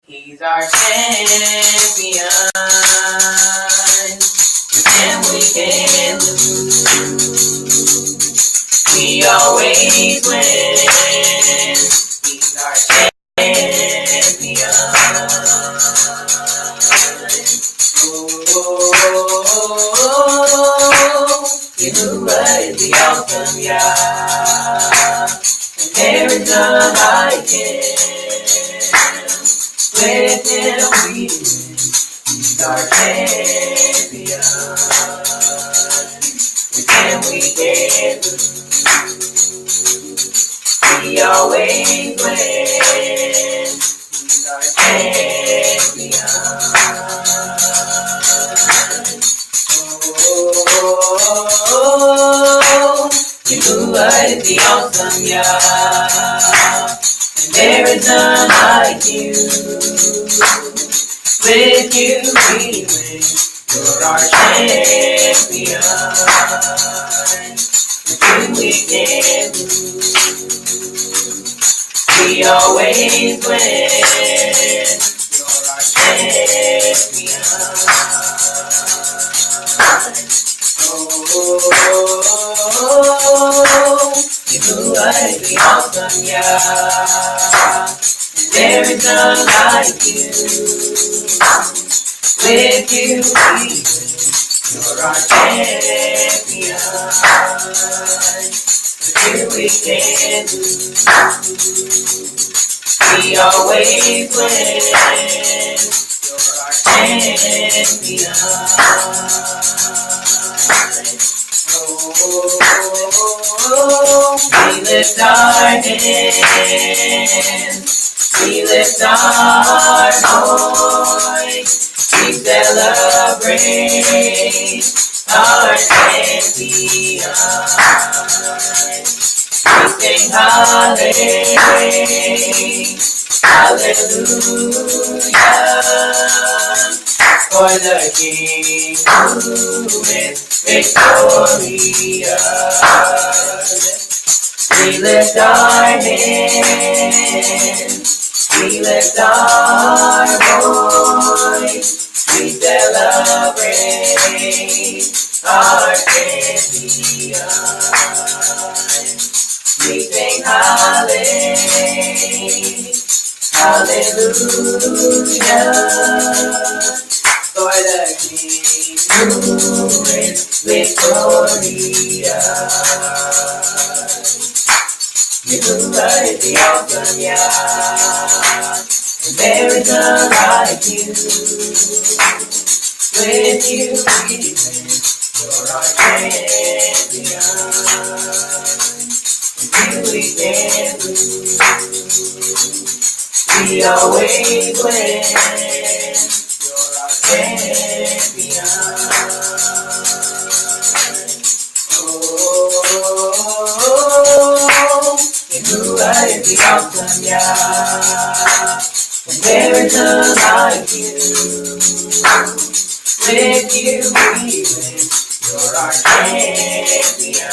He's our champion. And we can lose. We always win. He's our champion. Yahuwah is the awesome Yah. And there is none like him. With him we win. He's our champion. With him we can lose. We always win. He's our champion. Yahuwah is the awesome Yah. And there is none like you. With you we win. You're our champion. With you we can lose. We always win. You're our champion. Yahuwah is the awesome Yah. And there is none like you. With you we win. You're our champion. With you we can lose. We always win. You're our champion. We lift our hands. We lift our voice. We celebrate our champion. We sing hallelujah, hallelujah, for the King who is victorious. We lift our hands. We lift our voice. We celebrate our champion. We sing hallelujah, hallelujah, for the King who is victorious. Yahuwah is the awesome Yah. And there is none like you. With you we win. You're our champion. With you we can lose. We always win. You're our champion. Yahuwah is the awesome Yah. And there is none like you. With you we win. You're our champion.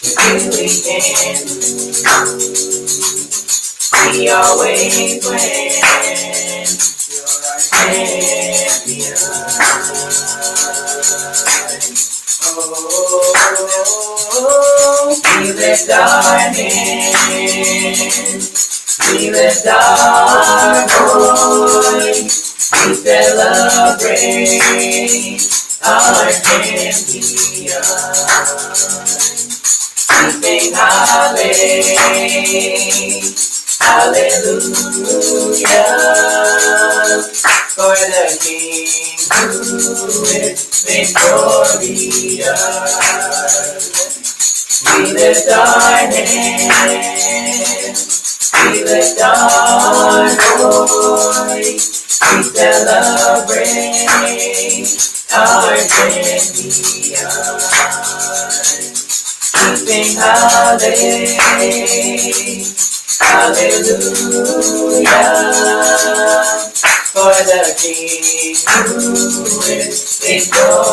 With you we can lose. We always win. You're our champion. We lift our hands. We lift our voice. We celebrate our champion. We sing hallelujah, hallelujah, for the King who is victorious. We lift our hands. We lift our voice. We celebrate our champion. We sing hallelujah, hallelujah, for the King who is victorious.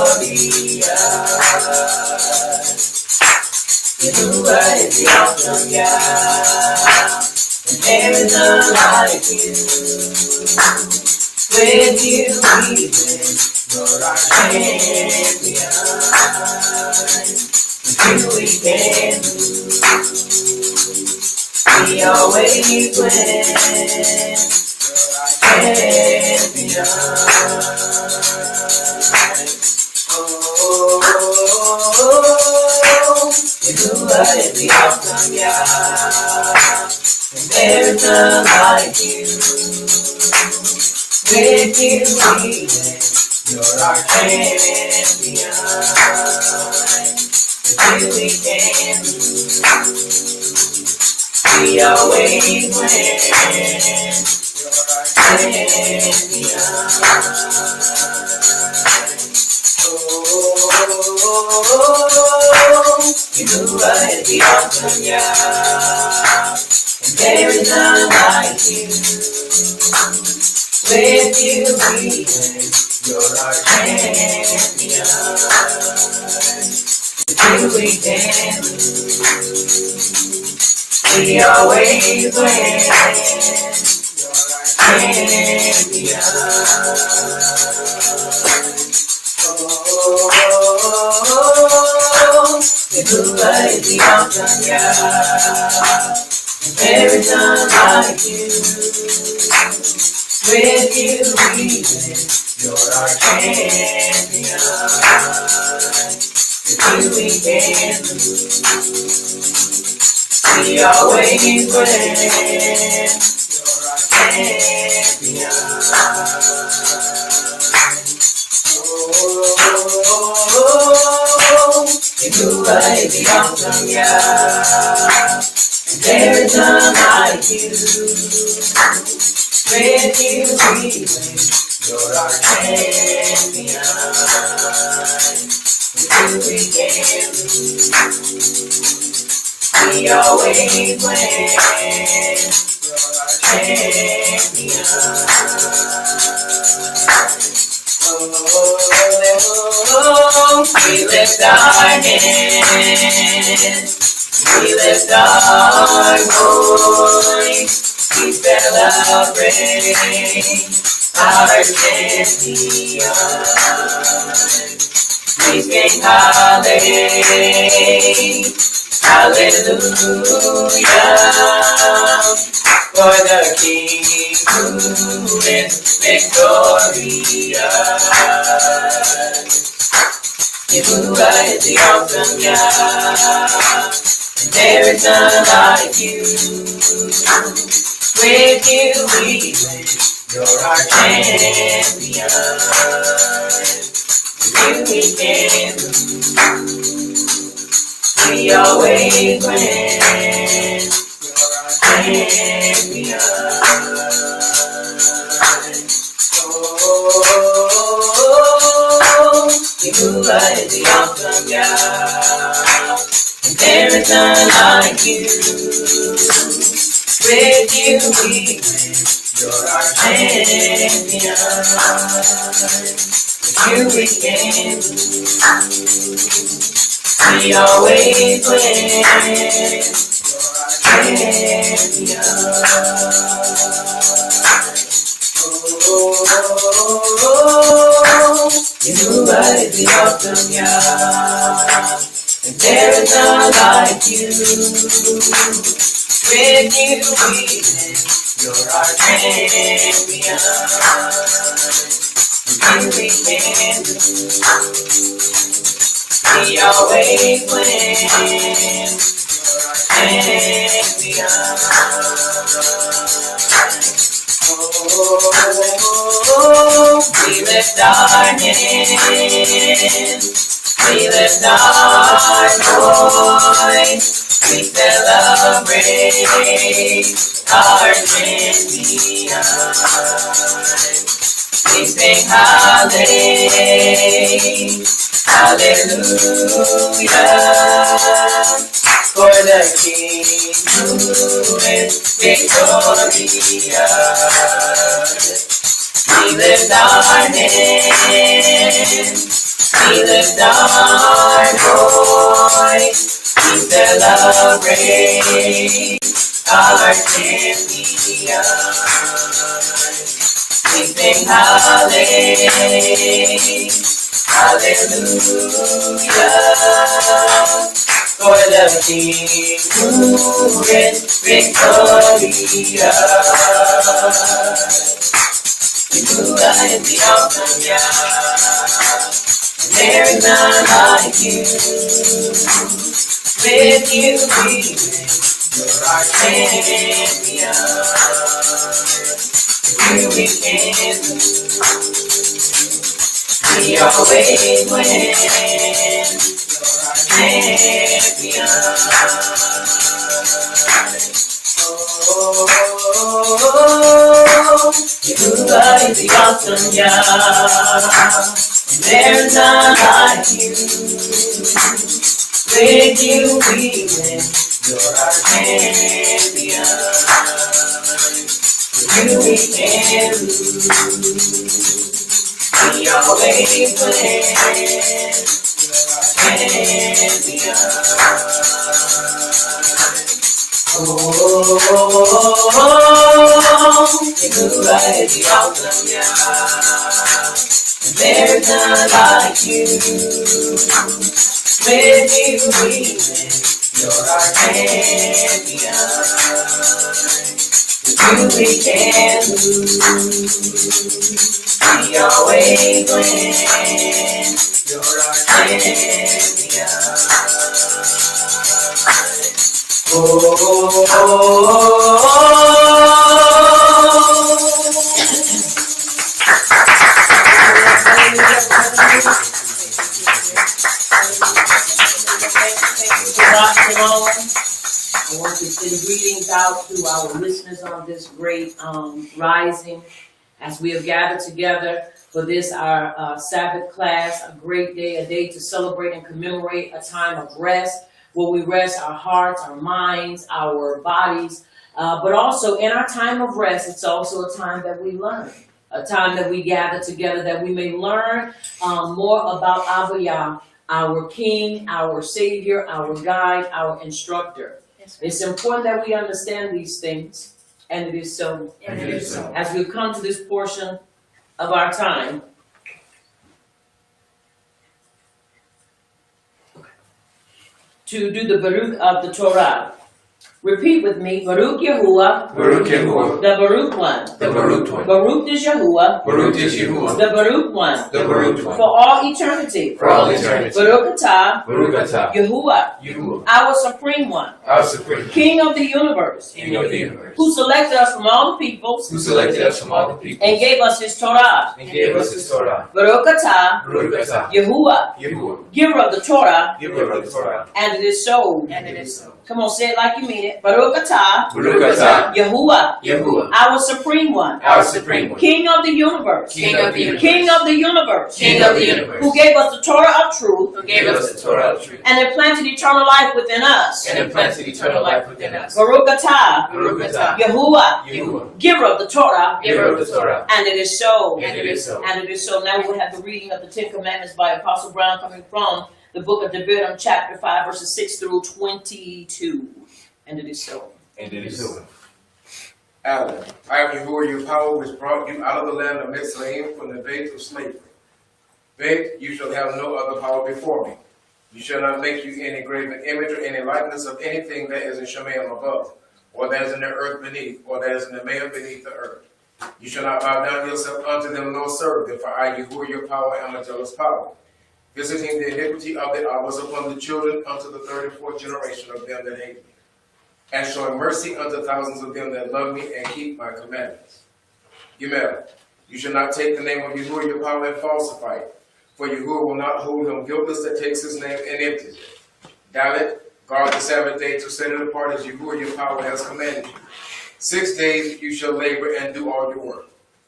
Yahuwah is the awesome Yah. and there is none like you. With you we win, you're our champion. With you we can lose, we always win, you're our champion. Yahuwah is the awesome Yah, and there is none like you. With you we win, you're our champion. With you we can lose, we always win, you're our champion. Yahuwah is the awesome Yah, and there is none like you. With you we win, you're our champion. With you we can lose, we always win, you're our champion. Yahuwah is the awesome Yah, and there is none like you. With you we win, you're our champion. With you we can lose, we always win, you're our champion. Yahuwah is the awesome Yah, and there is none like you. With you we win, you're our champion. With you we can lose, we always win, you're our champion. We lift our hands, we lift our voice, we celebrate our champion. We sing hallelujah, for the King who is victorious. Yahuwah is the awesome Yah, and there is none like you. With you we win, you're our champion. With you we can lose, we always win, you're our champion. Yahuwah is the awesome Yah, and there is none like you. With you we win, you're our champion. With you we can lose, we always win, you're our champion. Yahuwah is the awesome Yah, and there is none like you. With you we win, you're our champion. With you we can lose, we always win, you're our champion. We lift our hands, we lift our voice, we celebrate our champion. We sing hallelujah, for the King who is victorious. We lift our hands, we lift our voice, we celebrate our champion. We sing hallelujah, for the King who is victorious. Yahuwah is the awesome Yah. There is none like you. With you we win. You're our champion. With you we can lose. We always win. You're our champion. Yahuwah is the awesome Yah. There's none like you. With you we win. You're our champion. With you we can lose. We always win. You're our champion. Yahuwah is the awesome Yah. There's none like you. With you we win. You're our champion. With you we can lose. We always win. You're our champion. I want to send greetings out to our listeners on this great rising as we have gathered together for this, our Sabbath class, a great day, a day to celebrate and commemorate a time of rest, where we rest our hearts, our minds, our bodies, but also in our time of rest, it's also a time that we learn, a time that we gather together that we may learn more about Abba Yah, our King, our Savior, our Guide, our Instructor. Yes, it's important that we understand these things, and it is so. And it is so. As we come to this portion of our time, to do the Baruch of the Torah. Repeat with me, Baruch Yahuwah, Baruch Yahuwah, the Baruch one, the Baruch one, Baruch is Yahuwah, Baruch is Yahuwah, the Baruch one, the Baruch one, for all eternity, for all eternity, Baruch atah, Baruch atah, Yahuwah, Yahuwah, our Supreme One, our Supreme King of the universe, King of the universe, who selected us from all the peoples, who selected us from all the people, and gave us His Torah, and gave us His Torah, Baruch atah, Baruch atah, Yahuwah, Yahuwah, giver of the Torah, giver of the Torah, and it is so. and it is so. Come on, say it like you mean it. Baruch atah, Baruch atah, Yahuwah, Yahuwah, our Supreme One, our Supreme One, King of the universe, King of the universe, King of the universe, King of the universe, who gave us the Torah of truth, who gave us the Torah of truth, and implanted eternal life within us. and implanted eternal life within us. Baruch atah, Baruch atah, Yahuwah, Yahuwah, giver of the Torah, giver of the Torah, and it is so. and it is so. And it is so. Now we have the reading of the Ten Commandments by Apostle Brown, coming from the book of Devarim, chapter 5, verses 6 through 22. And it is so. And it is so. Alan, I am Yahuwah, your power, which brought you out of the land of Mitzrayim from the bait of slavery. Bait, you shall have no other power before me. You shall not make you any graven image or any likeness of anything that is in Shemayim above, or that is in the earth beneath, or that is in the mail beneath the earth. You shall not bow down yourself unto them, nor serve them, for I, Yahuwah, your power, am a jealous power, visiting the iniquity of the hours upon the children unto the 34th generation of them that hate me, and showing mercy unto thousands of them that love me and keep my commandments. Gimel, you shall not take the name of Yahuwah your power and falsify it, for Yahuwah will not hold him guiltless that takes his name and empties it. Dalet, guard the Sabbath day to set it apart as Yahuwah your power has commanded you. 6 days you shall labor and do all your work,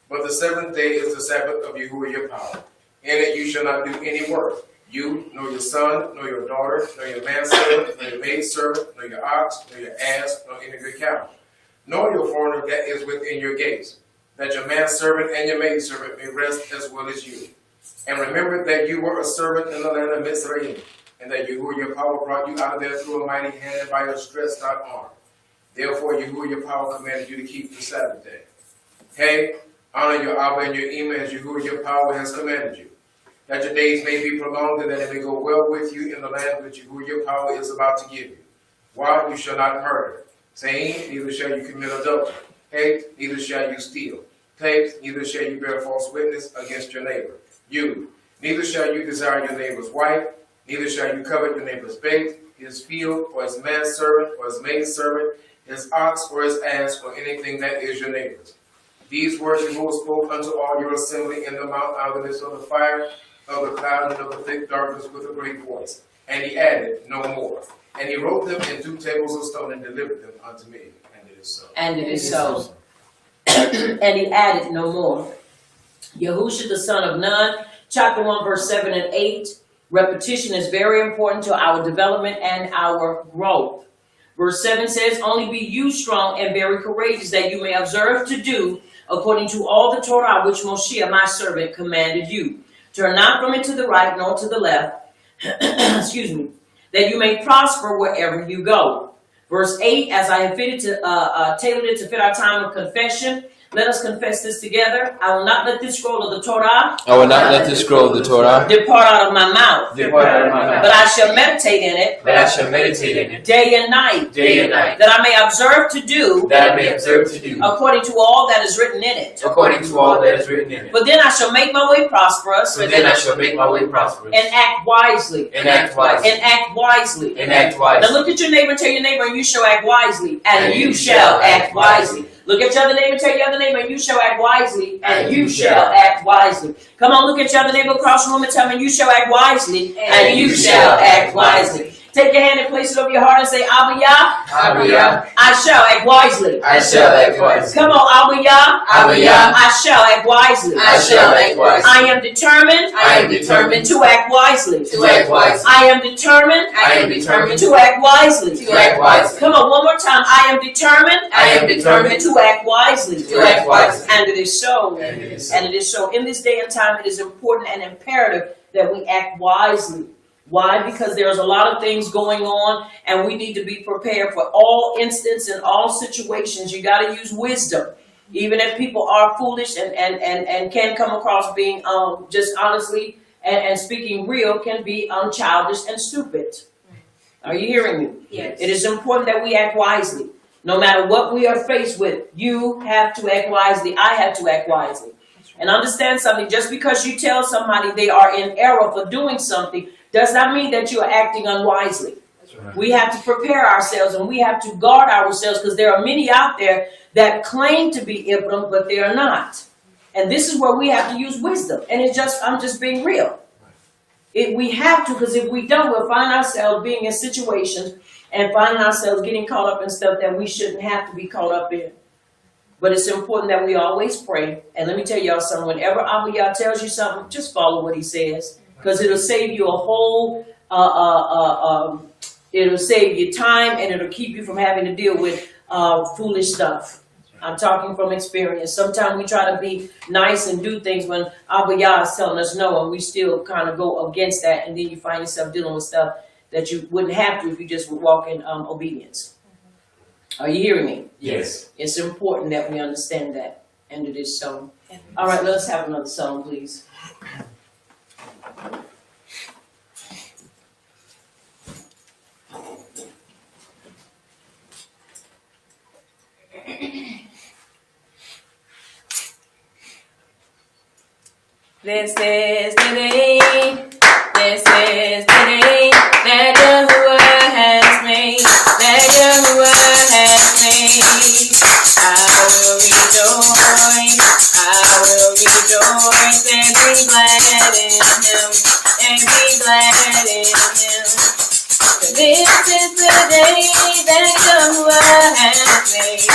but the 7th day is the Sabbath of Yahuwah your power. In it you shall not do any work, you, nor your son, nor your daughter, nor your manservant, nor your maidservant, nor your ox, nor your ass, nor any of your cattle, nor your foreigner that is within your gates, that your manservant and your maidservant may rest as well as you. And remember that you were a servant in the land of Mitzrayim, and that Yahuwah your power brought you out of there through a mighty hand and by a stretched out arm. Therefore, Yahuwah your power commanded you to keep the Sabbath day. Hey, honor your Abba and your Ima as Yahuwah your power has commanded you, that your days may be prolonged and that it may go well with you in the land which Yahuwah your power is about to give you. Why? You shall not murder. Saying, neither shall you commit adultery. Hey, neither shall you steal. Hey, neither shall you bear false witness against your neighbor. You, neither shall you desire your neighbor's wife, neither shall you covet your neighbor's bait, his field, or his manservant, or his maidservant, his ox, or his ass, or anything that is your neighbor's. These words Yahuwah spoke unto all your assembly in the mount out of the midst of the fire, of the cloud, and of the thick darkness with a great voice. And he added no more. And he wrote them in 2 tables of stone and delivered them unto me. And it is so. And it is so. And he added no more. Yahushua the son of Nun, chapter 1, verse 7 and 8. Repetition is very important to our development and our growth. Verse 7 says, only be you strong and very courageous, that you may observe to do according to all the Torah which Moshe, my servant, commanded you. Turn not from it to the right nor to the left, excuse me, that you may prosper wherever you go. Verse 8, as I have tailored it to fit our time of confession, let us confess this together. I will not let this scroll of the Torah. I will not let this scroll of the Torah depart out of my mouth. Depart out of my mouth. But I shall meditate in it. But I shall meditate in it. Day and night. Day and night. That I may observe to do. That I may observe to do. According to all that is written in it. According to all that is written in it. But then I shall make my way prosperous. But then I shall make my way prosperous. And act wisely. And act wisely. And act wisely. And act wisely. Now look at your neighbor and tell your neighbor, and you shall act wisely. And you shall act wisely. Look at your other neighbor and tell your other neighbor, and you shall act wisely. And you shall act wisely. Come on, look at your other neighbor across the room and tell him, you shall act wisely. And you shall act wisely. Take your hand and place it over your heart and say, Abba Yah, Abba Yah, I shall act wisely. I shall act wisely. Come on, Abba Yah, Abba Yah, I shall act wisely. I shall act wisely. I am determined. I am determined to act wisely. to act wisely. I am determined. I am determined to act wisely. to act wisely. Come on, one more time. I am determined. I am determined to act wisely. to act wisely. And it is so. And it is so. And it is so. In this day and time, it is important and imperative that we act wisely. Why? Because there's a lot of things going on, and we need to be prepared for all instances and all situations. You got to use wisdom. Even if people are foolish and can come across being just honestly and speaking real, can be childish and stupid. Are you hearing me? Yes. It is important that we act wisely. No matter what we are faced with, you have to act wisely. I have to act wisely. And understand something, just because you tell somebody they are in error for doing something, does not mean that you are acting unwisely. Right. We have to prepare ourselves and we have to guard ourselves, because there are many out there that claim to be Ibram, but they are not. And this is where we have to use wisdom. And I'm just being real. We have to, because if we don't, we'll find ourselves being in situations and finding ourselves getting caught up in stuff that we shouldn't have to be caught up in. But it's important that we always pray. And let me tell y'all something. Whenever Abba Yah tells you something, just follow what he says. Because it'll save you a whole, it'll save you time, and it'll keep you from having to deal with foolish stuff. I'm talking from experience. Sometimes we try to be nice and do things when Abba Yah is telling us no, and we still kind of go against that. And then you find yourself dealing with stuff that you wouldn't have to if you just would walk in obedience. Are you hearing me? Yes. It's important that we understand that, and it is so. All right, let's have another song, please. This is the day that Yahuwah has made, that Yahuwah has made. I will rejoice and be glad in him, and be glad in him. This is the day that Yahuwah has made.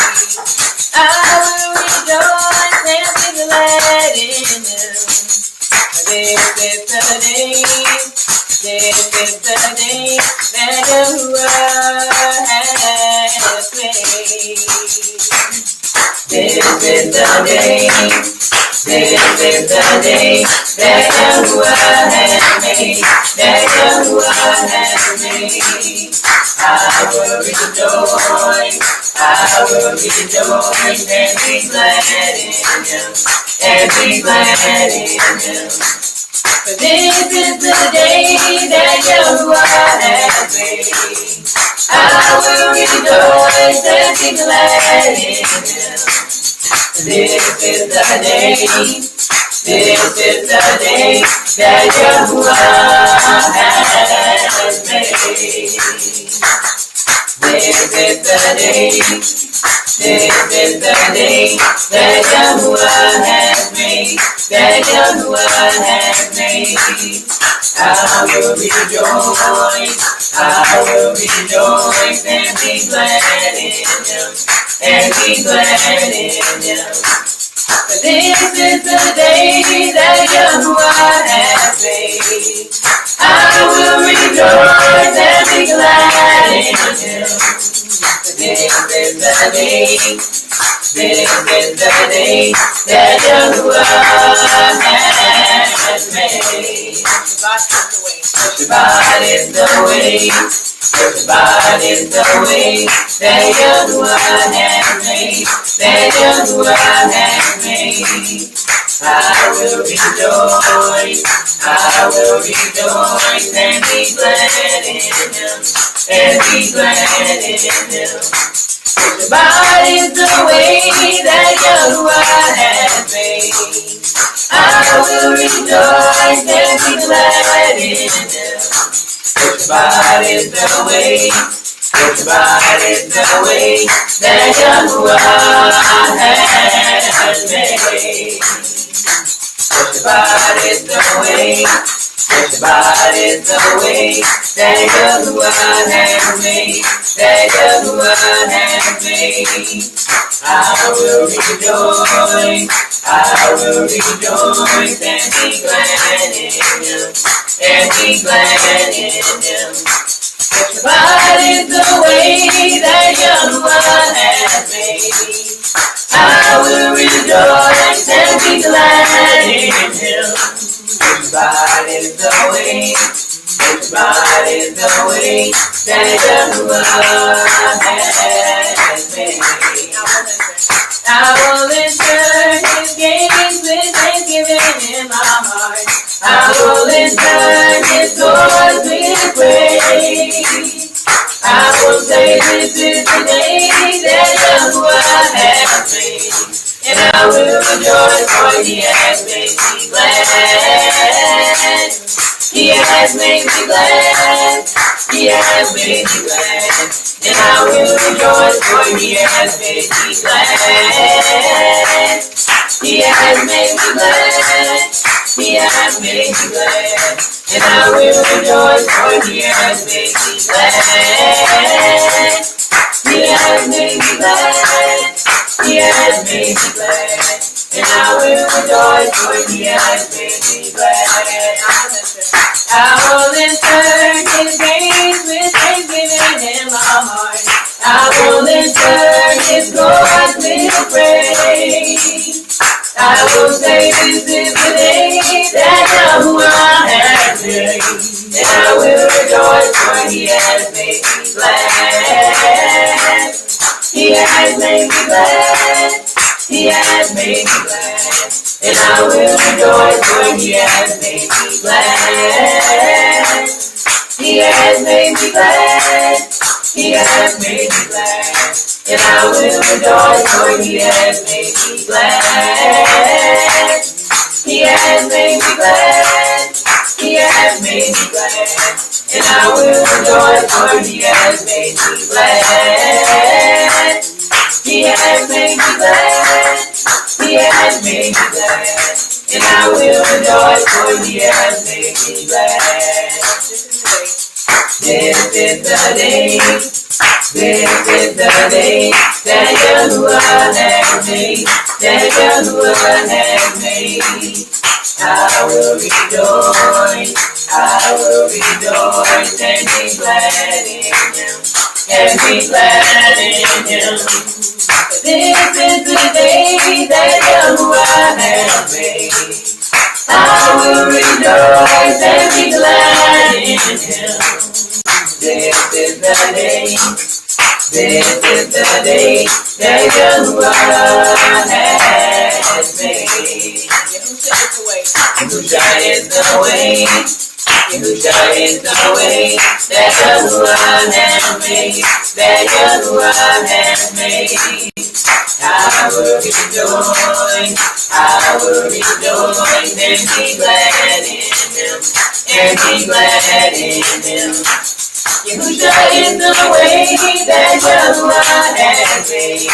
I will rejoice and be glad in him. This is the day that Yahuwah has made. This is the day This is the day that Yahuwah has made, that Yahuwah has made. I will rejoice, I will rejoice and be glad in Him, and be glad in Him. For this is the day that Yahuwah has made. I will rejoice and be glad in Him. This is the day, this is the day that Yahuwah has made. This is the day, this is the day that Yahuwah has made, that Yahuwah has made. I will rejoice, I will rejoice and be glad in Him, and be glad in Him. For this is the day that Yahuwah has made. I will rejoice and be glad in Him. For this is the day, this is the day that Yahuwah has made. Shabbat is the way, Shabbat is the way that Yahuwah has made, that Yahuwah has made. I will rejoice, I will rejoice and be glad in Him, and be glad in Him. Shabbat is the way that Yahuwah has made. I will rejoice and be glad in Him. Shabbat is the way, Shabbat is the way that Yahuwah has made. Shabbat is the way, Shabbat is the way that Yahuwah has made, that Yahuwah has made. I will rejoice, I will rejoice and be glad in Him, and be glad in Him. Shabbat is the way that Yahuwah has made. I will rejoice and be glad in Him. Shabbat is the way, Shabbat is the way that Yahuwah has made. I will enter His gates with thanksgiving in my heart. I will enter His doors with praise. I will say this is the day that Yahuwah has made, and I will rejoice for He has made me glad. He has made me glad. He has made me glad. And I will rejoice for He has made me glad. He has made me glad. He has made me glad. And I will rejoice for He has made me glad. He has made me glad. He has made me glad. And I will rejoice for He has made me glad. I will enter His gates with thanksgiving in my heart. I will enter His doors with praise. I will say this is the day that Yahuwah has made, and I will rejoice for He has made me glad. He has made me glad. He has made me glad. And I will rejoice for He has made me glad. He has made me glad. He has made me glad. And I will rejoice for He has made me glad. He has made me glad. He has made me glad. And I will rejoice for He has made me glad. He has made me glad. He has made me glad. And I will rejoice for He has made me glad. This is the day. This is the day that Yahuwah has made. That Yahuwah has made. I will rejoice. I will rejoice and be glad in Him. And be glad in Him. This is the day that Yahuwah has made. I will rejoice and be glad in him. This is the day, this is the day that Yahuwah has made. Yahushua is the way, Yahushua is the way that Yahuwah has made, that Yahuwah has made. I will rejoice, I will rejoice and be glad in him, and be glad in him. Yahushua is the way that Yahuwah has made.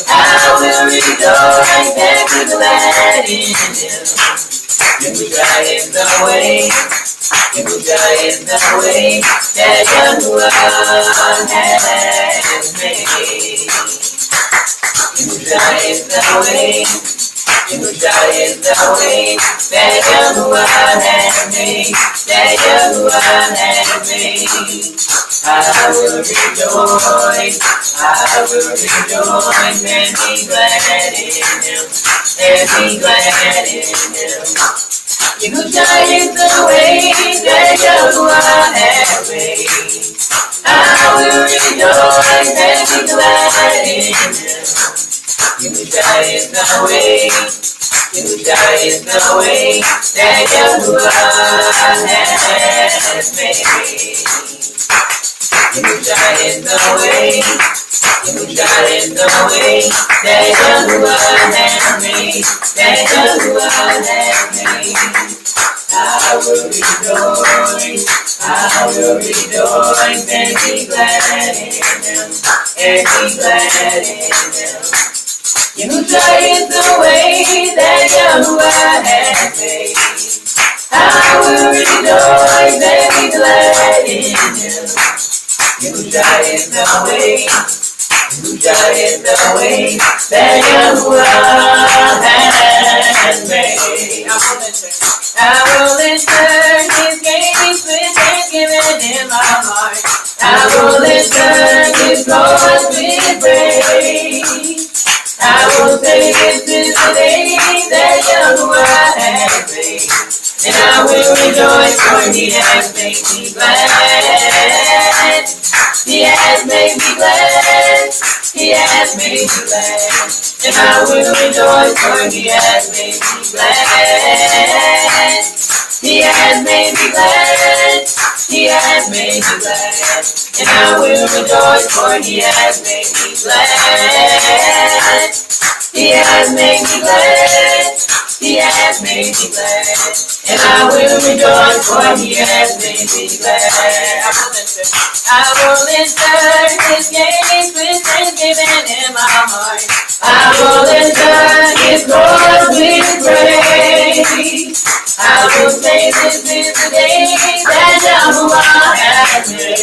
I will rejoice and be glad in him. Yahushua is the way, Yahushua is the way that Yahuwah has made. Yahushua is the way, Yahushua is the way that Yahuwah has made, that Yahuwah has made. I will rejoice, I will rejoice and be glad in him, and be glad in him. Yahushua is the way that Yahuwah has made. I will rejoice and be glad in him. Yahushua is the way, Yahushua is the way that Yahuwah has made. Yahushua is the way, Yahushua is the way that Yahuwah has made, that Yahuwah has made. I will rejoice, I will rejoice and be glad in him, and be glad in him. Yahushua is the way that Yahuwah has made. I will rejoice and be glad in him. Yahushua is the way, Yahushua is the way that Yahuwah has made. I will enter his gates with thanksgiving in my heart. I will enter his courts with praise. I will say this is the day that Yahuwah has made, and I will rejoice, for he has made me glad. He has made me glad. He has made me glad. And I will rejoice, for he has made me glad. He has made me glad. He has made me glad. And I will rejoice, for he has made me glad. He has made me glad. He has made me glad. And I will rejoice, for he has made me glad. I will enter his gates with thanksgiving in my heart. I will enter his courts with praise. I will say this is the day that Yahuwah has made,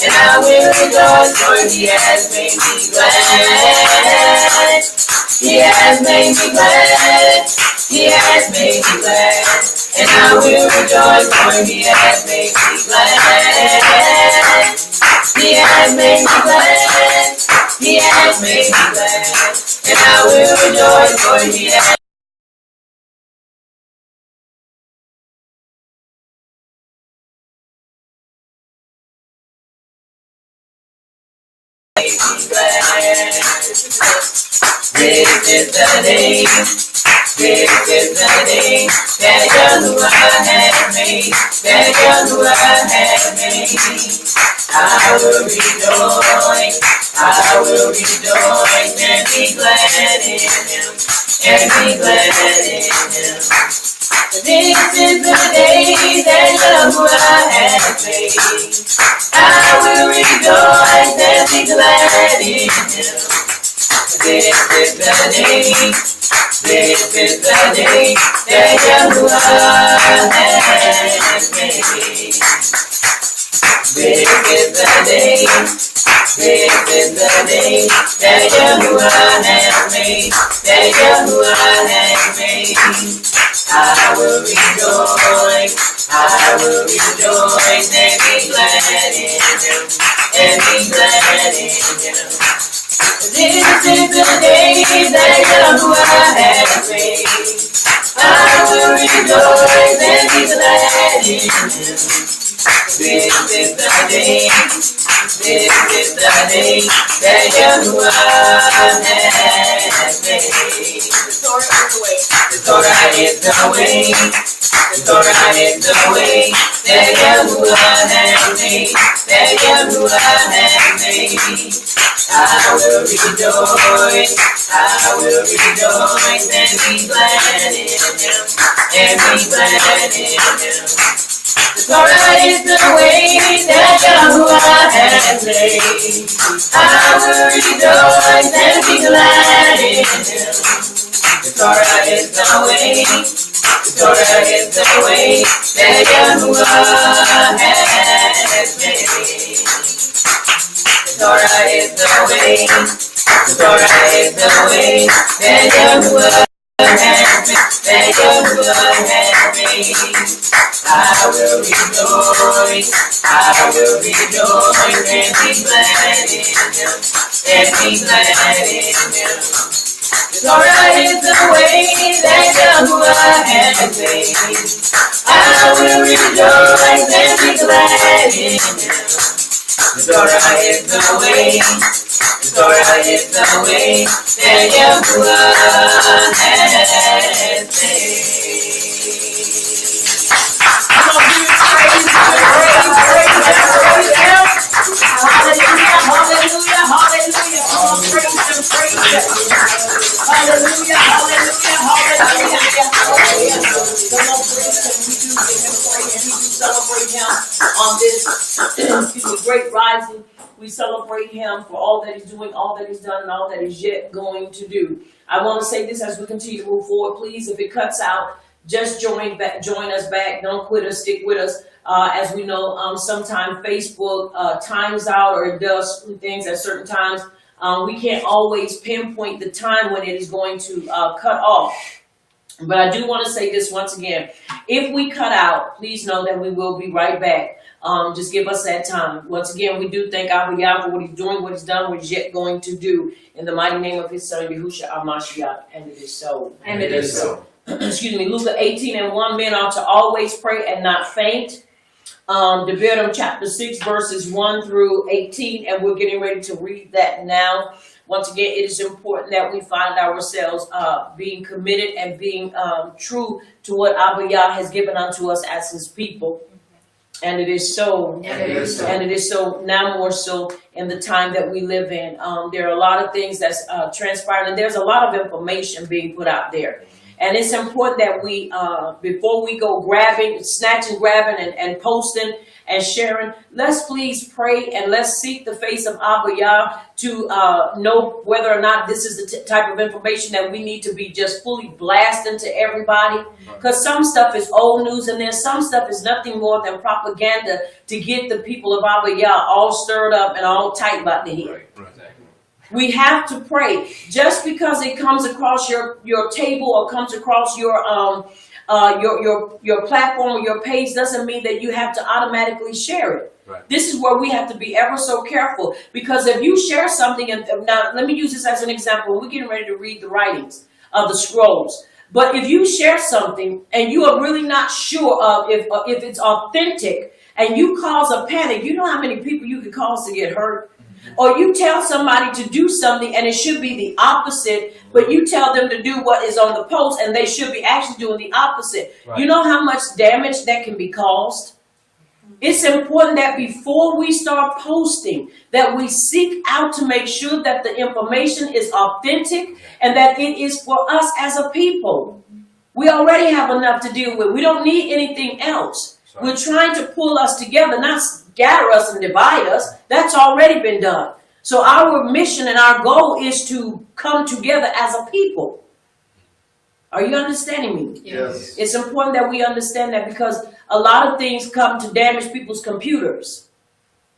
and I will rejoice, for he has made me glad. He has made me glad. He has made me glad. And I will rejoice, for he has made me glad. He has made me glad. He has made me glad. And I will rejoice, for he has made me glad. This is the day. This is the day that Yahuwah has made, that Yahuwah has made. I will rejoice, I will rejoice and be glad in him, and be glad in him. This is the day that Yahuwah has made. I will rejoice and be glad in him. This is the day. This is the day that Yahuwah has made. This is the day. This is the day that Yahuwah has made. That Yahuwah has made. I will rejoice. I will rejoice and be glad in him. And be glad in him. This is the day that Yahuwah has made. This is the day. This is the day that Yahuwah has made. The Torah is the way. The Torah is the way that Yahuwah has made. That Yahuwah has made. I will rejoice. I will rejoice and be glad in Him. And be glad in Him. The Torah is the way that Yahuwah has made. I will rejoice and be glad in Him. The Torah is the way. The Torah is the way that Yahuwah has made. The Torah is the way. The Torah is the way that Yahuwah has made. That Yahuwah has made. I will rejoice, I will rejoice and be glad in Him, and be glad in Him. The Torah is the way that Yahuwah has made. I will rejoice and be glad in Him. The Torah is the way, the Torah is the way that Yahuwah has made. Celebrate him on this great rising. We celebrate him for all that he's doing, all that he's done, and all that he's yet going to do. I want to say this as we continue to move forward. Please, if it cuts out, just join us back. Don't quit us. Stick with us. As we know, sometimes Facebook times out or it does things at certain times. We can't always pinpoint the time when it is going to cut off. But I do want to say this once again. If we cut out, please know that we will be right back. Just give us that time. Once again, we do thank Abba Yah for what he's doing, what he's done, what he's yet going to do. In the mighty name of his son, Yahushua HaMashiach. And it is so. And it is so. Excuse me, Luke 18:1, men ought to always pray and not faint. Deuteronomy chapter 6, verses 1 through 18, and we're getting ready to read that now. Once again, it is important that we find ourselves being committed and being true to what Abba Yah has given unto us as his people. And it is so. And it is so. And it is so now more so in the time that we live in. There are a lot of things that's transpiring, and there's a lot of information being put out there. And it's important that we, before we go snatching, grabbing, and posting and sharing, let's please pray and let's seek the face of Abba Yah to know whether or not this is the type of information that we need to be just fully blasting to everybody. Because some stuff is old news and then some stuff is nothing more than propaganda to get the people of Abba Yah all stirred up and all tight about the head. We have to pray. Just because it comes across your table or comes across your platform or your page doesn't mean that you have to automatically share it. Right. This is where we have to be ever so careful, because if you share something, and now let me use this as an example. We're getting ready to read the writings of the scrolls. But if you share something and you are really not sure of if it's authentic and you cause a panic, you know how many people you could cause to get hurt? Or you tell somebody to do something and it should be the opposite, but you tell them to do what is on the post and they should be actually doing the opposite. Right. You know how much damage that can be caused? It's important that before we start posting, that we seek out to make sure that the information is authentic and that it is for us as a people. We already have enough to deal with. We don't need anything else. Sorry. We're trying to pull us together, not scatter us and divide us. That's already been done. So our mission and our goal is to come together as a people. Are you understanding me? Yes. It's important that we understand that, because a lot of things come to damage people's computers.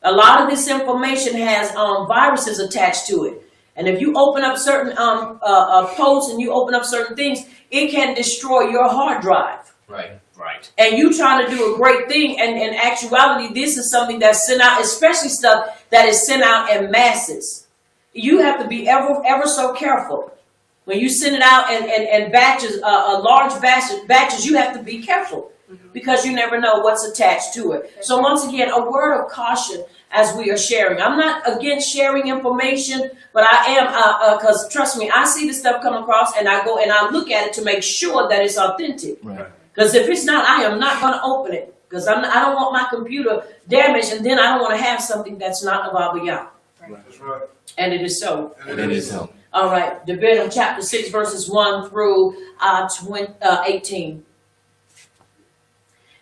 A lot of this information has viruses attached to it. And if you open up certain posts and you open up certain things, it can destroy your hard drive. Right. And you trying to do a great thing, and in actuality, this is something that's sent out, especially stuff that is sent out in masses. You have to be ever so careful. When you send it out in batches, large batches, you have to be careful. because you never know what's attached to it. So once again, a word of caution as we are sharing. I'm not against sharing information, but I am, because trust me, I see the stuff come across and I go and I look at it to make sure that it's authentic. Because if it's not, I am not going to open it. Because I don't want my computer damaged, and then I don't want to have something that's not of Abba Yah. That's right. And it is so. And it is so. All right, Devarim chapter 6, verses 1 through 18.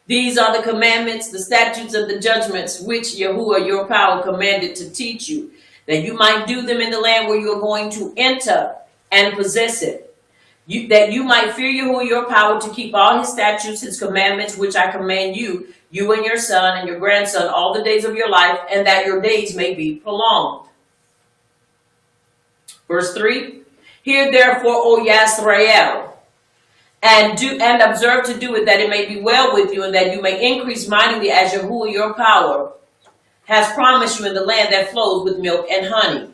These are the commandments, the statutes, and the judgments which Yahuwah your power commanded to teach you, that you might do them in the land where you are going to enter and possess it. That you might fear Yahuwah your power to keep all his statutes, his commandments, which I command you, you and your son and your grandson, all the days of your life, and that your days may be prolonged. Verse 3, hear therefore, O Yisrael, and observe to do it, that it may be well with you, and that you may increase mightily as Yahuwah your power has promised you in the land that flows with milk and honey.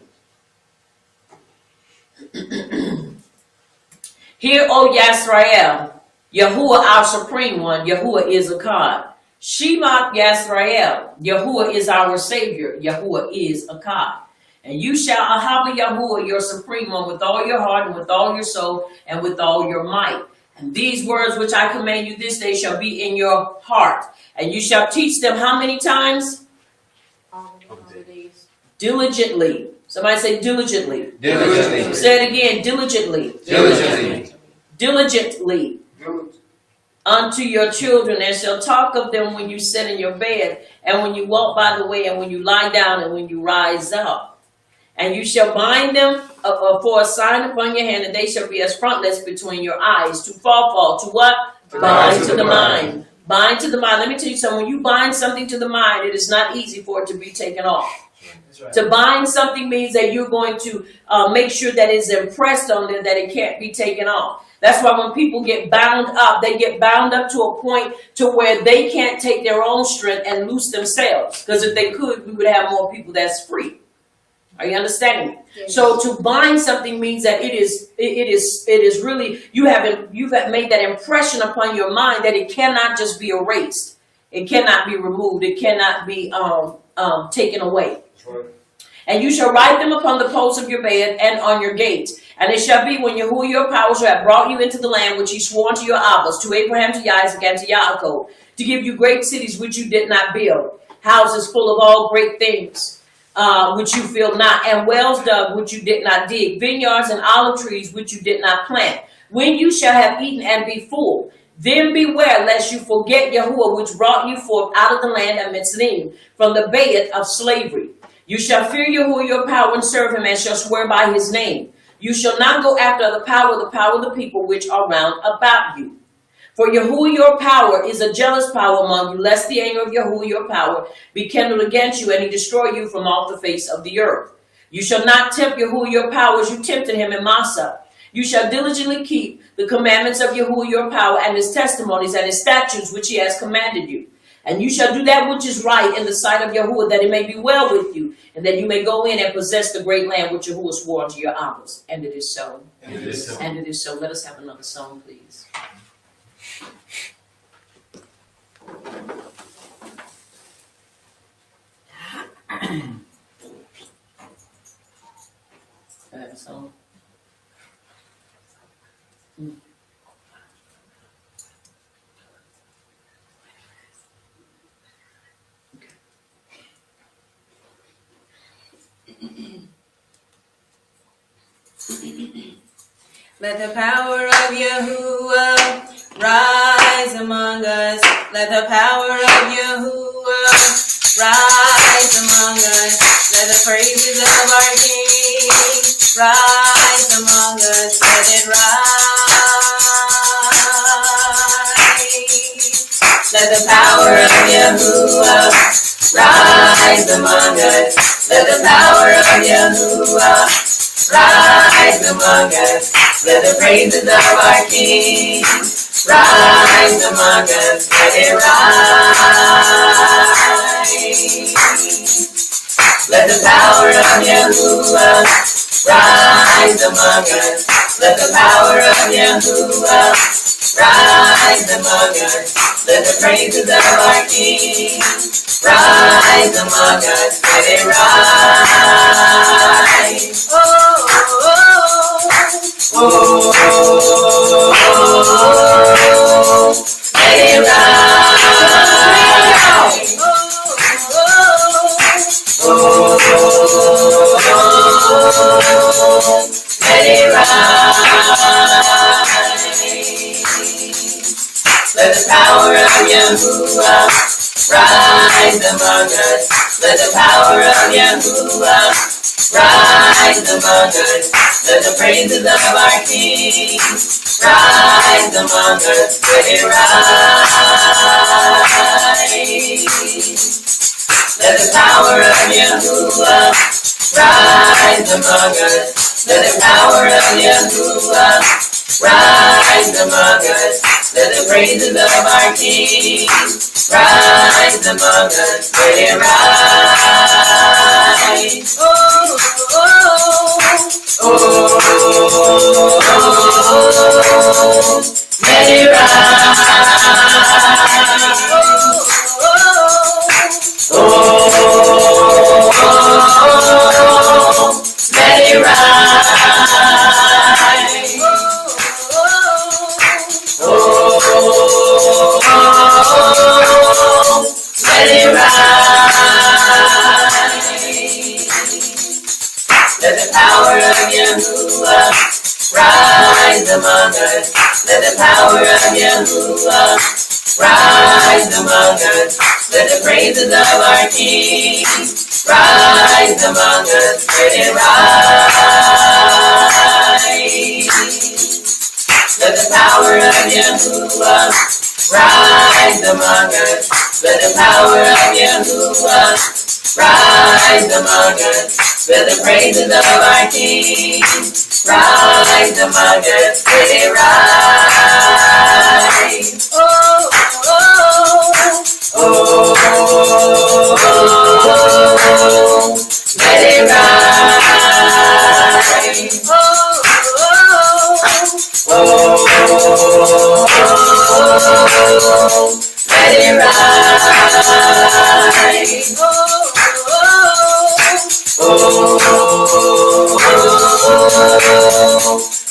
Hear, O Yisrael, Yahuwah our supreme one, Yahuwah is a God. Shema Yisrael, Yahuwah is our Savior, Yahuwah is a God. And you shall ahabah Yahuwah your supreme one with all your heart and with all your soul and with all your might. And these words which I command you this day shall be in your heart. And you shall teach them how many times? All the days. Diligently. Somebody say diligently. Diligently. Say it again, diligently. Diligently. Diligently. Unto your children, and shall talk of them when you sit in your bed, and when you walk by the way, and when you lie down, and when you rise up. And you shall bind them for a sign upon your hand, and they shall be as frontlets between your eyes. To fall. To what? Bind to the mind. Bind to the mind. Let me tell you something. When you bind something to the mind, it is not easy for it to be taken off. Right. To bind something means that you're going to make sure that it's impressed on them, that it can't be taken off. That's why when people get bound up, they get bound up to a point to where they can't take their own strength and loose themselves. Because if they could, we would have more people that's free. Are you understanding? Yes. So to bind something means that it is really, you've made that impression upon your mind that it cannot just be erased. It cannot be removed. It cannot be taken away. Right. And you shall write them upon the posts of your bed and on your gates. And it shall be when Yahuwah your power shall have brought you into the land which he swore unto your fathers, to Abraham, to Isaac, and to Yaakov, to give you great cities which you did not build, houses full of all great things, which you filled not, and wells dug which you did not dig, vineyards and olive trees which you did not plant. When you shall have eaten and be full, then beware lest you forget Yahuwah which brought you forth out of the land of Mitzrayim, from the bed of slavery. You shall fear Yahuwah your power and serve him, and shall swear by his name. You shall not go after the power of the people which are round about you. For Yahuwah your power is a jealous power among you, lest the anger of Yahuwah your power be kindled against you, and he destroy you from off the face of the earth. You shall not tempt Yahuwah your power as you tempted him in Massah. You shall diligently keep the commandments of Yahuwah your power, and his testimonies and his statutes which he has commanded you. And you shall do that which is right in the sight of Yahuwah, that it may be well with you, and that you may go in and possess the great land which Yahuwah swore unto your fathers. And it is so. And it is so. And it is so. Let us have another song, please. That song. Let the power of Yahuwah rise among us. Let the power of Yahuwah rise among us. Let the praises of our King rise among us. Let it rise. Let the power of Yahuwah rise among us. Let the power of Yahuwah rise among us. Let the praises of our King rise among us. Let it rise. Let the power of Yahuwah rise among us. Let the power of Yahuwah rise rise among us. Let the praises of our King rise among us. Let it rise. Oh, oh, oh, oh, let it rise. Oh, let it rise. Let the power of Yahuwah rise among us. Let the power of Yahuwah rise among us. Let the praises of our King rise among us. Let it rise. Let the power of Yahuwah rise among us. Let the power of Yahuwah rise among us. Let the praises of our King rise among us. Let it rise. Oh, oh, oh, oh, let it rise. Oh, oh, let it rise. Oh, let it rise. Let the power of Yahuwah rise among us. Let the power of Yahuwah rise among us. Let the praises of our King rise among us. Let it rise. Let the power of Yahuwah rise among us. Let the power of Yahuwah rise among us. Let the praises of our King rise among us. Let it rise. Oh, oh, oh, oh, let it rise. Oh, oh, oh, let it rise. Oh, oh,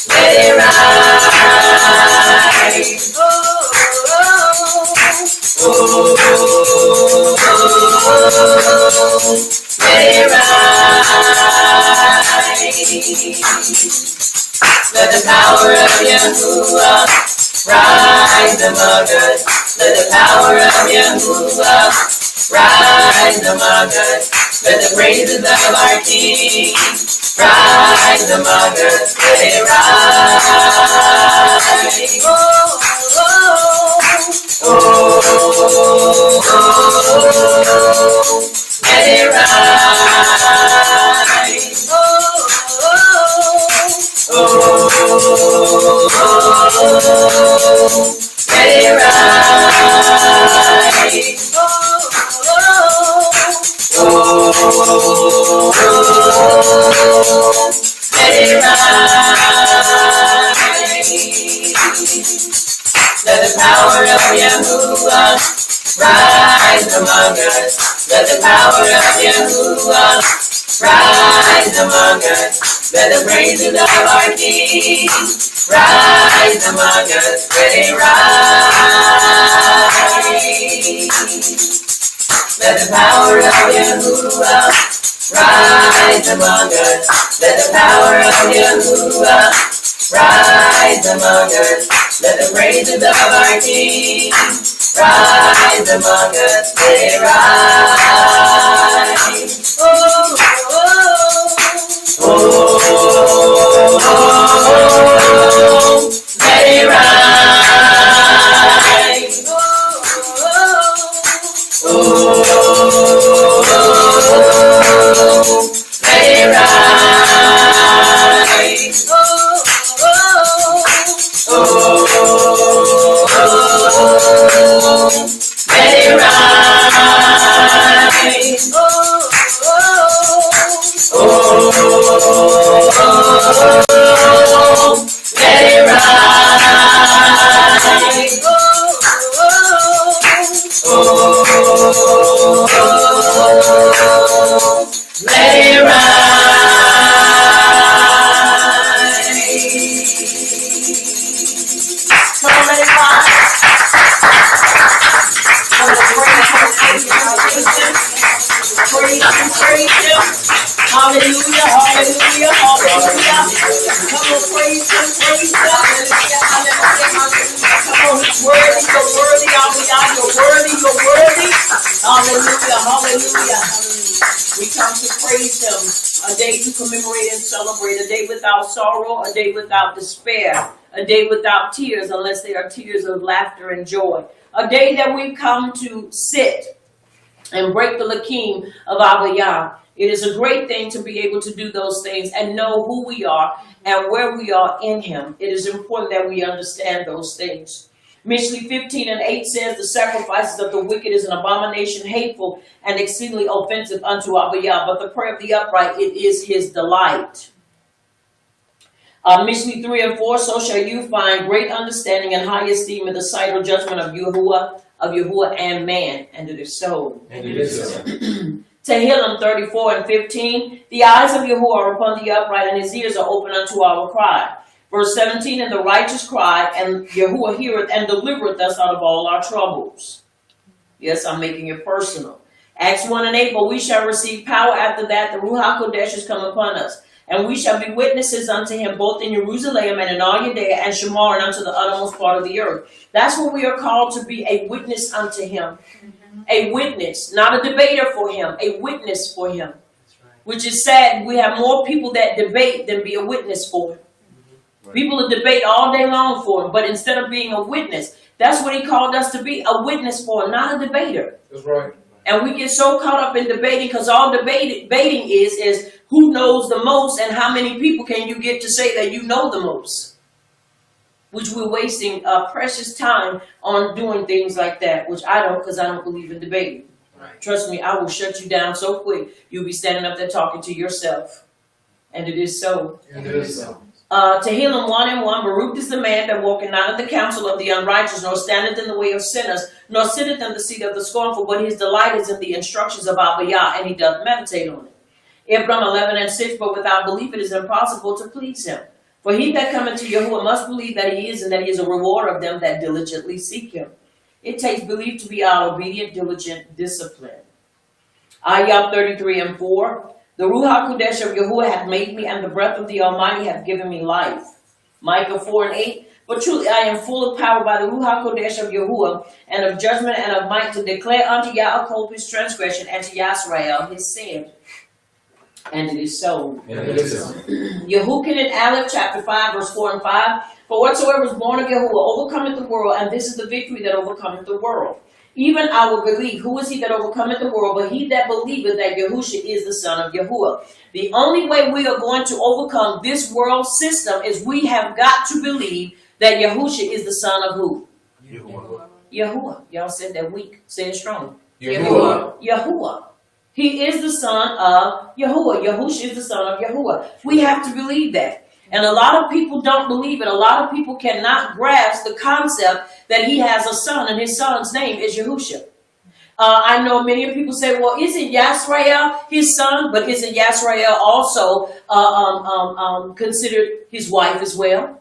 let it rise. Oh, let it rise. Let the power of Yahuwah rise among us. Let the power of Yahuwah rise among us. Let the praises of our King rise among us. Let it rise. Oh, oh, oh, let it rise. Oh, oh, let it rise. Oh, let it rise. Let the power of Yahuwah rise among us. Let the power of Yahuwah rise among us. Let the praises of our King rise among us. Let it rise. Let the power of Yahuwah rise among us. Let the power of Yahuwah rise among us. Let the praises of our King rise among us. Let it rise. Oh, oh, oh, oh, let it rise. Oh, let it rise. Oh, let it rise. Oh, let it rise. Come on, he's worthy, you're worthy, hallelujah, you're worthy, you're worthy. Hallelujah, hallelujah. We come to praise him. A day to commemorate and celebrate. A day without sorrow, a day without despair. A day without tears, unless they are tears of laughter and joy. A day that we come to sit and break the lakim of Abba Yah. It is a great thing to be able to do those things and know who we are and where we are in him. It is important that we understand those things. Mishlei 15:8 says, the sacrifices of the wicked is an abomination, hateful, and exceedingly offensive unto Abba Yah, but the prayer of the upright, it is his delight. Mishlei 3:4, so shall you find great understanding and high esteem in the sight or judgment of Yahuwah and man, and it is so. And it is so. Tehillim 34:15, the eyes of Yahuwah are upon the upright, and his ears are open unto our cry. Verse 17, and the righteous cry, and Yahuwah heareth and delivereth us out of all our troubles. Yes, I'm making it personal. Acts 1:8, but we shall receive power after that the Ruach HaKodesh is come upon us. And we shall be witnesses unto him both in Jerusalem and in all Judea and Shamar and unto the uttermost part of the earth. That's what we are called to be, a witness unto him. A witness, not a debater for him, a witness for him. Which is sad, we have more people that debate than be a witness for him. People will debate all day long for him, but instead of being a witness, that's what he called us to be, a witness for him, not a debater. That's right. And we get so caught up in debating because all debating is who knows the most and how many people can you get to say that you know the most. Which we're wasting precious time on doing things like that, which I don't, because I don't believe in debating. Right. Trust me, I will shut you down so quick, you'll be standing up there talking to yourself. And it is so. And it is so. Tehillim 1:1, Baruch is the man that walketh not in the counsel of the unrighteous, nor standeth in the way of sinners, nor sitteth in the seat of the scornful, but his delight is in the instructions of Abba Yah, and he doth meditate on it. Hebron 11:6, but without belief it is impossible to please him. For he that cometh to Yahuwah must believe that he is, and that he is a rewarder of them that diligently seek him. It takes belief to be our obedient, diligent discipline. Ayah 33:4, the Ruach HaKodesh of Yahuwah hath made me, and the breath of the Almighty hath given me life. Micah 4:8, but truly I am full of power by the Ruach HaKodesh of Yahuwah, and of judgment and of might, to declare unto Yaakov his transgression, and to Yisrael his sin. And it is so. And it is so. Yehukin in Aleph chapter 5 verse 4 and 5, for whatsoever is born of Yahuwah overcometh the world, and this is the victory that overcometh the world. Even our belief, who is he that overcometh the world, but he that believeth that Yahusha is the son of Yahuwah. The only way we are going to overcome this world system is we have got to believe that Yahusha is the son of who? Yahuwah. Yahuwah. Y'all said that weak. Say it strong. Yahuwah. Yahuwah. He is the son of Yahuwah. Yahusha is the son of Yahuwah. We have to believe that. And a lot of people don't believe it. A lot of people cannot grasp the concept that he has a son, and his son's name is Yahusha. I know many people say, well, isn't Yisrael his son? But isn't Yisrael also considered his wife as well?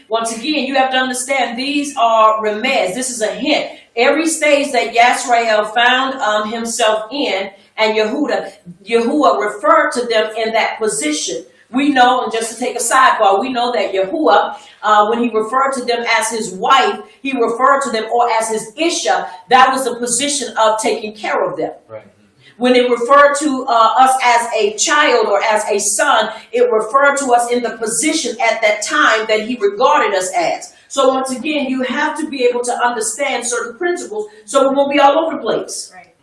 Once again, you have to understand, these are remez. This is a hint. Every stage that Yisrael found himself in, and Yahuwah referred to them in that position. We know, and just to take a sidebar, we know that Yahuwah, when he referred to them as his wife, he referred to them, or as his Isha, that was the position of taking care of them. Right. When it referred to us as a child or as a son, it referred to us in the position at that time that he regarded us as. So once again, you have to be able to understand certain principles so we won't be all over the place. Right.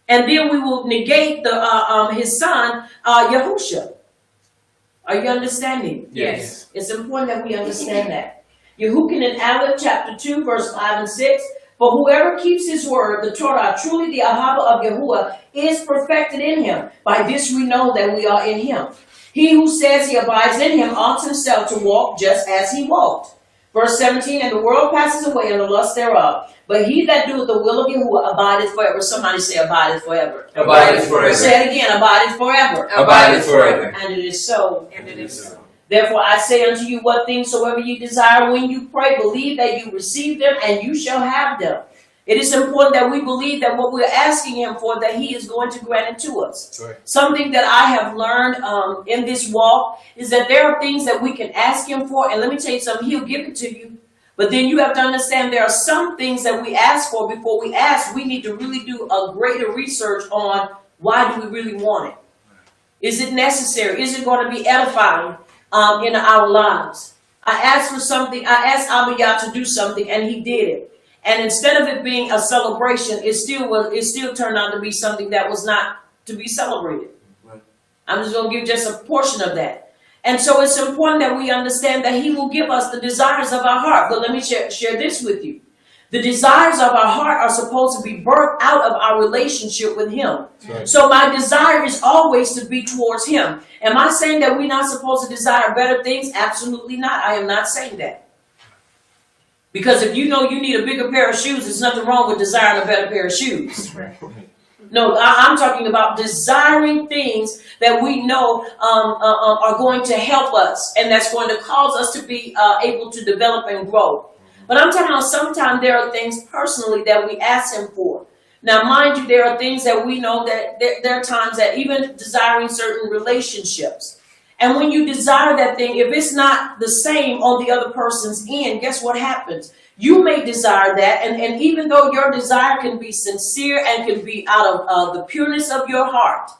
And then we will negate his son, Yahusha. Are you understanding? Yes. It's important that we understand that. Yehukin in Aleph chapter 2, verse 5 and 6. For whoever keeps his word, the Torah, truly the Ahava of Yahuwah, is perfected in him. By this we know that we are in him. He who says he abides in him ought himself to walk just as he walked. Verse 17, and the world passes away and the lust thereof. But he that doeth the will of Yahuwah abideth forever. Somebody say abideth forever. Abideth forever. Say it again, abideth forever. Abideth forever. And it is so. And it is so. Therefore I say unto you, what things soever you desire when you pray, believe that you receive them, and you shall have them. It is important that we believe that what we're asking him for, that he is going to grant it to us. Right. Something that I have learned in this walk is that there are things that we can ask him for, and let me tell you something, he'll give it to you. But then you have to understand there are some things that we ask for. Before we ask, we need to really do a greater research on why do we really want it. Is it necessary? Is it going to be edifying in our lives? I asked for something. I asked Abiyah to do something, and he did it. And instead of it being a celebration, it still turned out to be something that was not to be celebrated. Right. I'm just going to give just a portion of that. And so it's important that we understand that he will give us the desires of our heart. But let me share this with you. The desires of our heart are supposed to be birthed out of our relationship with him. Right. So my desire is always to be towards him. Am I saying that we're not supposed to desire better things? Absolutely not. I am not saying that. Because if you know you need a bigger pair of shoes, there's nothing wrong with desiring a better pair of shoes. No, I'm talking about desiring things that we know are going to help us and that's going to cause us to be able to develop and grow. But I'm talking about sometimes there are things personally that we ask him for. Now, mind you, there are things that we know that there are times that even desiring certain relationships. And when you desire that thing, if it's not the same on the other person's end, guess what happens? You may desire that, and even though your desire can be sincere and can be out of the pureness of your heart,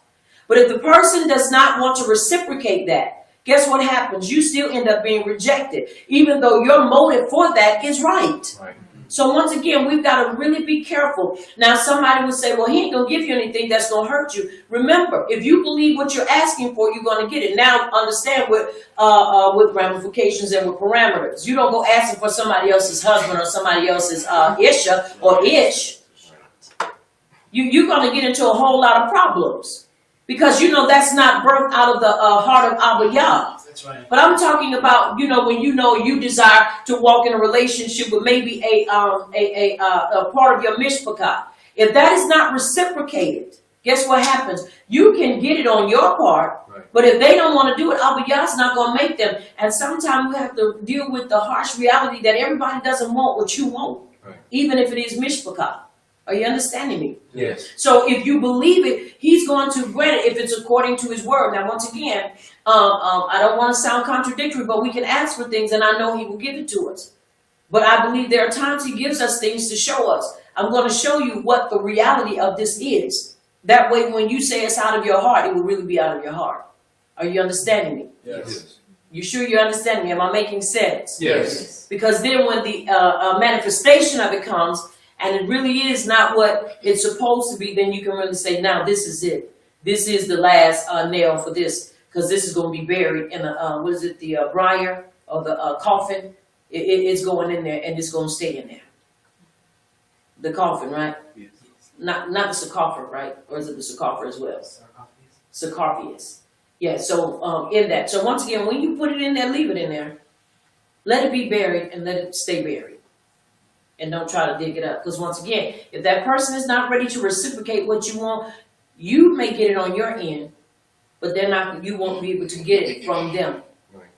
but if the person does not want to reciprocate that, guess what happens? You still end up being rejected, even though your motive for that is right. Right. So once again, we've got to really be careful. Now, somebody would say, well, he ain't going to give you anything that's going to hurt you. Remember, if you believe what you're asking for, you're going to get it. Now, understand with ramifications and with parameters. You don't go asking for somebody else's husband or somebody else's Isha or Ish. You're going to get into a whole lot of problems. Because, you know, that's not birthed out of the heart of Abiyah. That's right. But I'm talking about, you know, when you desire to walk in a relationship with maybe a part of your mishpachah. If that is not reciprocated, guess what happens? You can get it on your part, Right. but if they don't want to do it, Abiyah's not going to make them. And sometimes we have to deal with the harsh reality that everybody doesn't want what you want, Right. even if it is mishpachah. Are you understanding me? Yes. So if you believe it, he's going to grant it if it's according to his word. Now, once again, I don't want to sound contradictory, but we can ask for things, and I know he will give it to us. But I believe there are times he gives us things to show us. I'm going to show you what the reality of this is. That way, when you say it's out of your heart, it will really be out of your heart. Are you understanding me? Yes. You sure you're understanding me? Am I making sense? Yes. Because then when the manifestation of it comes, and it really is not what it's supposed to be, then you can really say, now this is it. This is the last nail for this, because this is going to be buried in the briar or the coffin. It's going in there, and it's going to stay in there. The coffin, right? Yes. Not the sarcophagus, right? Or is it the sarcophagus as well? Sarcophagus. Yeah, so in that. So once again, when you put it in there, leave it in there. Let it be buried and let it stay buried. And don't try to dig it up. Because once again, if that person is not ready to reciprocate what you want, you may get it on your end, but you won't be able to get it from them. Right.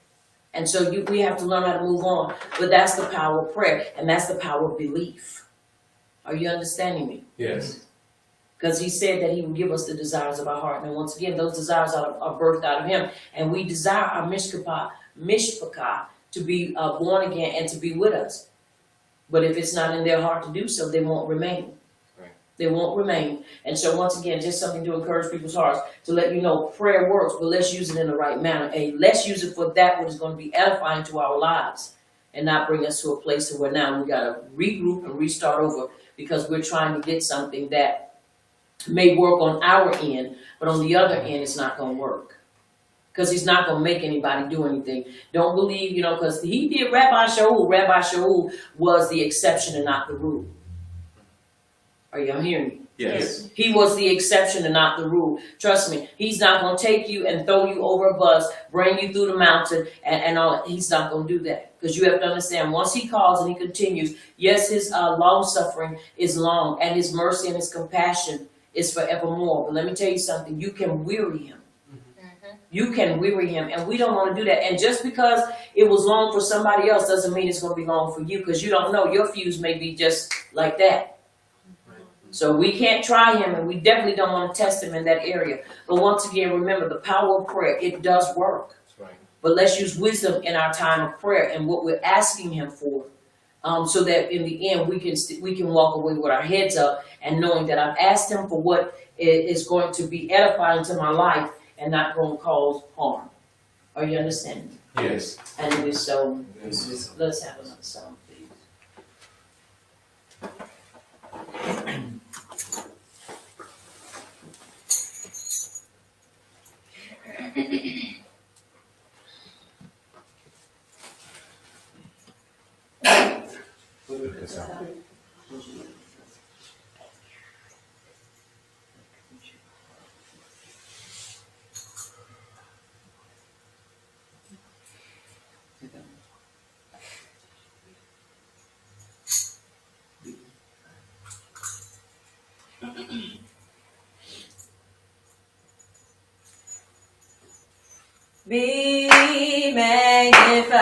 And so we have to learn how to move on. But that's the power of prayer, and that's the power of belief. Are you understanding me? Yes. Because he said that he will give us the desires of our heart. And once again, those desires are birthed out of him. And we desire our mishpachah to be born again and to be with us. But if it's not in their heart to do so, they won't remain. Right. They won't remain. And so once again, just something to encourage people's hearts, to let you know prayer works, but let's use it in the right manner. And let's use it for that which is going to be edifying to our lives and not bring us to a place where now we got to regroup and restart over because we're trying to get something that may work on our end, but on the other end, it's not going to work. Because he's not going to make anybody do anything. Don't believe, because he did Rabbi Shaul. Rabbi Shaul was the exception and not the rule. Are y'all hearing me? Yes. He was the exception and not the rule. Trust me, he's not going to take you and throw you over a bus, bring you through the mountain, and all. He's not going to do that. Because you have to understand, once he calls and he continues, yes, his long-suffering is long, and his mercy and his compassion is forevermore. But let me tell you something, you can weary him. You can weary him, and we don't want to do that. And just because it was long for somebody else doesn't mean it's going to be long for you, because you don't know. Your fuse may be just like that. So we can't try him, and we definitely don't want to test him in that area. But once again, remember the power of prayer, it does work. That's right. But let's use wisdom in our time of prayer and what we're asking him for, so that in the end we can walk away with our heads up and knowing that I've asked him for what is going to be edifying to my life and not going to cause harm. Are you understanding? Yes. And it is so. Yes. Let's have another song, please. Be magnified,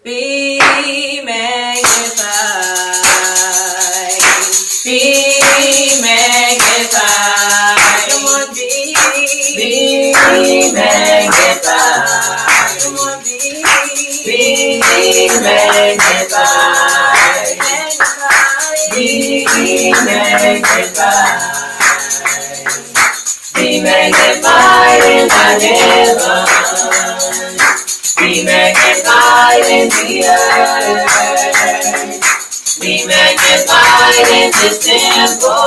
be magnified, be magnified. Come on, be magnified. Come on, be magnified, be magnified. Be magnified in the heavens, be magnified in the earth, be magnified in this temple,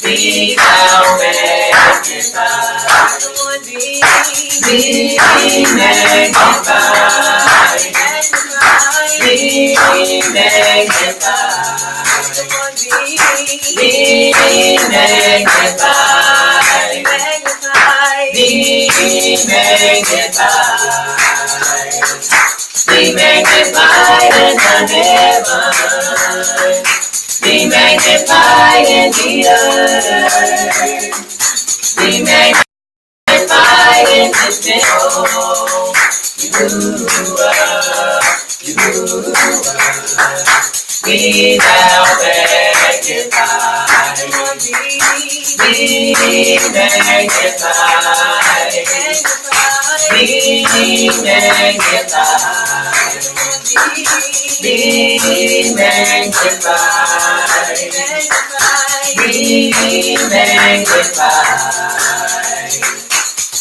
be thou magnified, be magnified, be magnified. Be magnified, be magnified, be magnified in the heavens, be magnified in the earth, be magnified in this temple. Be thou magnified, be magnified, be magnified, be magnified, be magnified,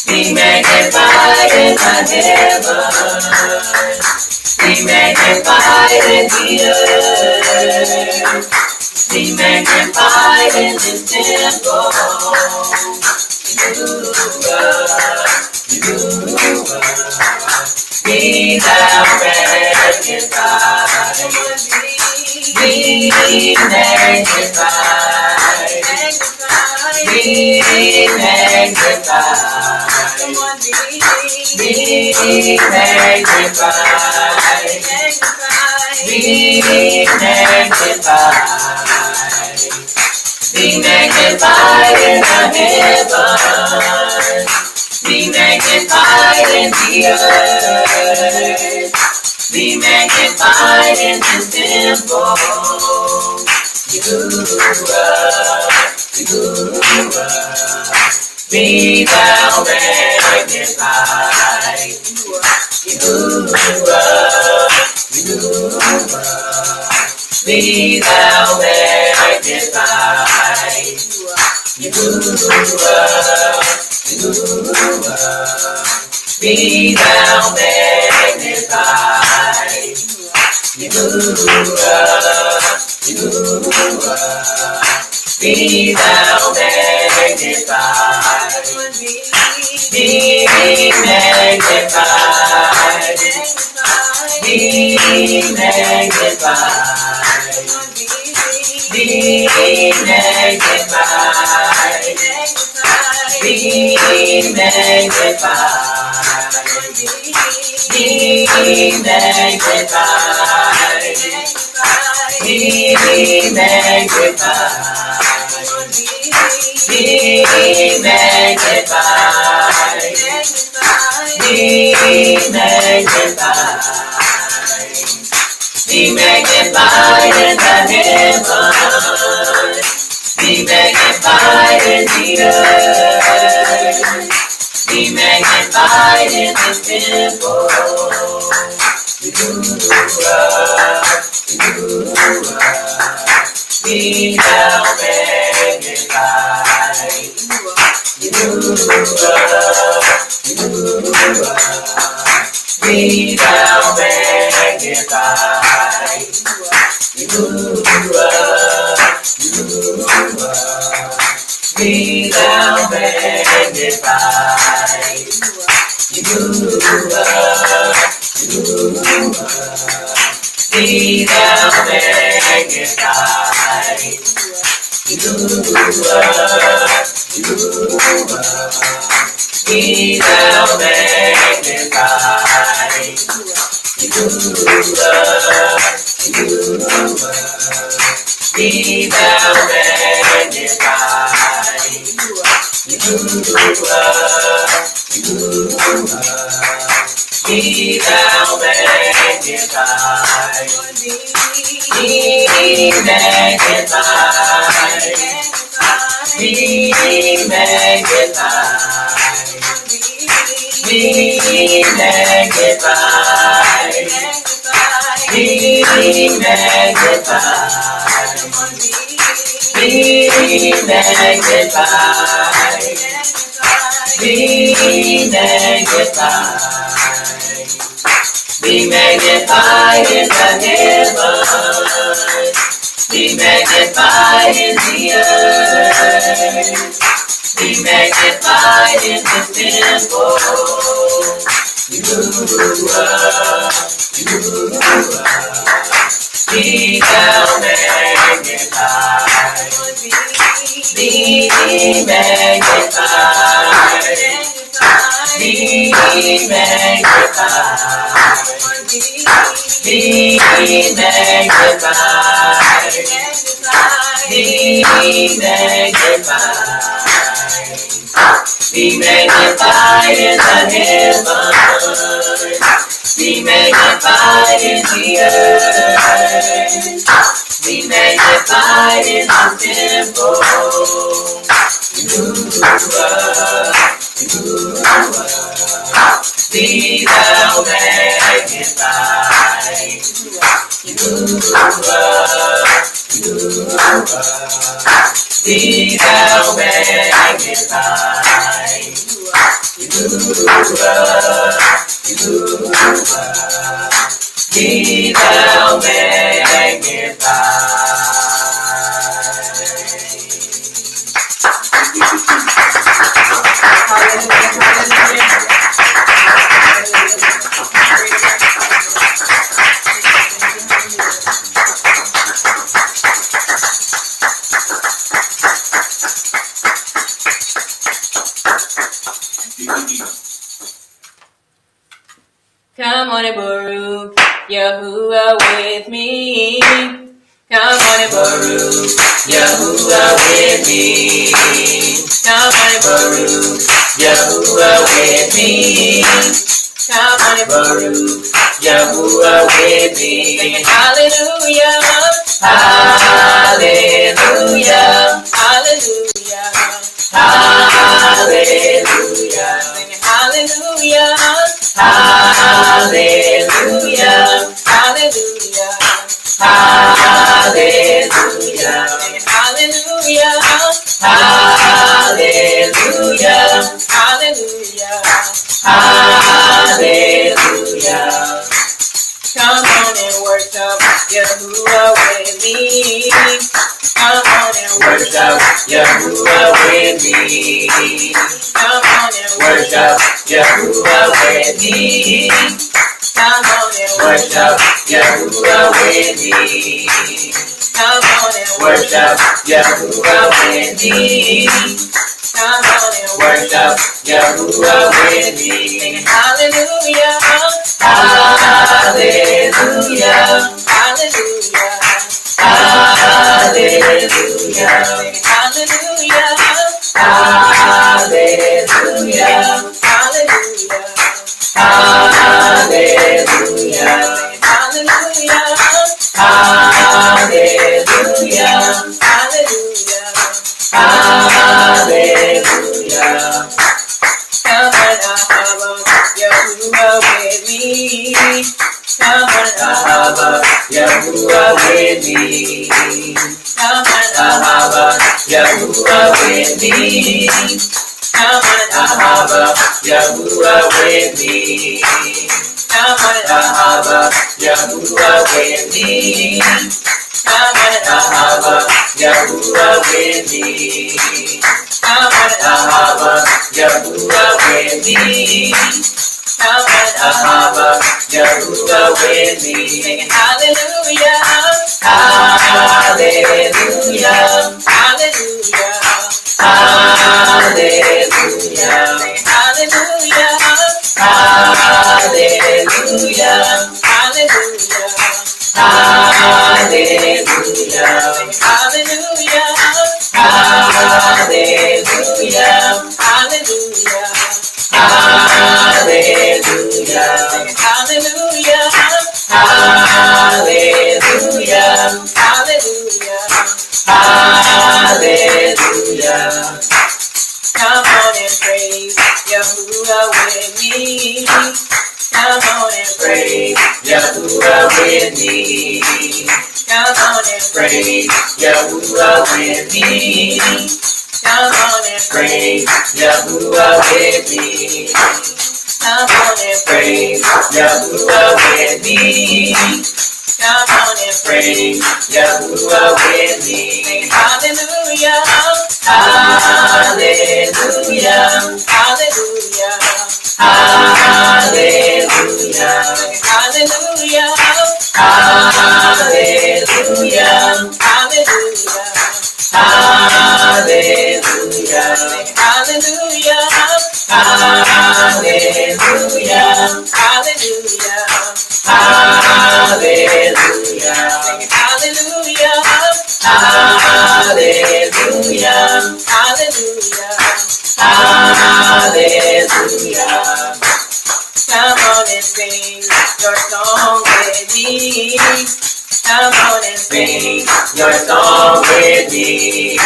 be magnified in the heavens, be magnified in the earth, be magnified in this temple. Be thou magnified, be magnified, be magnified, be magnified, be magnified, be magnified in the heavens, be magnified in the earth, be magnified in this temple. Be thou magnified, be thou magnified, be thou magnified, be thou magnified, be magnified, be magnified, be magnified, be magnified, be magnified, be magnified, be magnified, be magnified. Be magnified in the heavens. Be magnified in the earth. Be magnified in the temple. Be thou magnified. Be thou magnified. Be thou magnified. Be thou magnified. Be thou magnified. Be thou magnified. Be thou magnified. Be magnified. Be magnified. Be magnified. Be magnified. Be magnified. Be magnified. Be magnified in the heavens. Be magnified in the earth. Be magnified in the temple. Be thou magnified. Be magnified. Be magnified. Be magnified. Be magnified. Be magnified in the heavens. Be magnified in the earth. Be magnified in the temple. Be thou magnified. Be thou magnified. Be thou Come on and Baruch Yahuwah with me. Come on and Baruch Yahuwah with me. Come on and Baruch Yahuwah with me. Come on and Baruch Yahuwah with me. Singing hallelujah, hallelujah, hallelujah, hallelujah. Singing hallelujah, hallelujah, hallelujah, hallelujah, hallelujah, hallelujah, hallelujah, hallelujah. Come on and worship Yahuwah with me. Come on and worship Yahuwah with me. Come on and worship Yahuwah with me. Come on and worship Yahuwah with me. Come on and worship Yahuwah with me. Come on and worship Yahuwah with me. Singing hallelujah, hallelujah, hallelujah, hallelujah, singing hallelujah, hallelujah, hallelujah, hallelujah. Yahuwah with me. Come on, Ahava, Yahuwah with me. Come on, Ahava, Yahuwah with me. Come on, Ahava, Yahuwah with me. Come on, Ahava, Yahuwah with me. Come on, Ahava, Yahuwah with me. Come on, Ahava, Yahuwah with me. Come on, Ahava, Yahuwah with me. Sing hallelujah, hallelujah, hallelujah, hallelujah. Sing hallelujah, hallelujah, hallelujah, hallelujah, hallelujah, hallelujah, hallelujah, hallelujah, hallelujah, hallelujah, hallelujah, hallelujah. Come on and praise Yahuwah with me. Come on and praise Yahuwah with me. Come on and praise Yahuwah with me. Come on and praise Yahuwah with me. Come on and praise Yahuwah with me. Come on and praise Yahuwah with me. Hallelujah, hallelujah, hallelujah, hallelujah, hallelujah, hallelujah, hallelujah, hallelujah, hallelujah, hallelujah, hallelujah, hallelujah, hallelujah, hallelujah, hallelujah, hallelujah. Come on and sing your song with me. Come on and sing your song with me.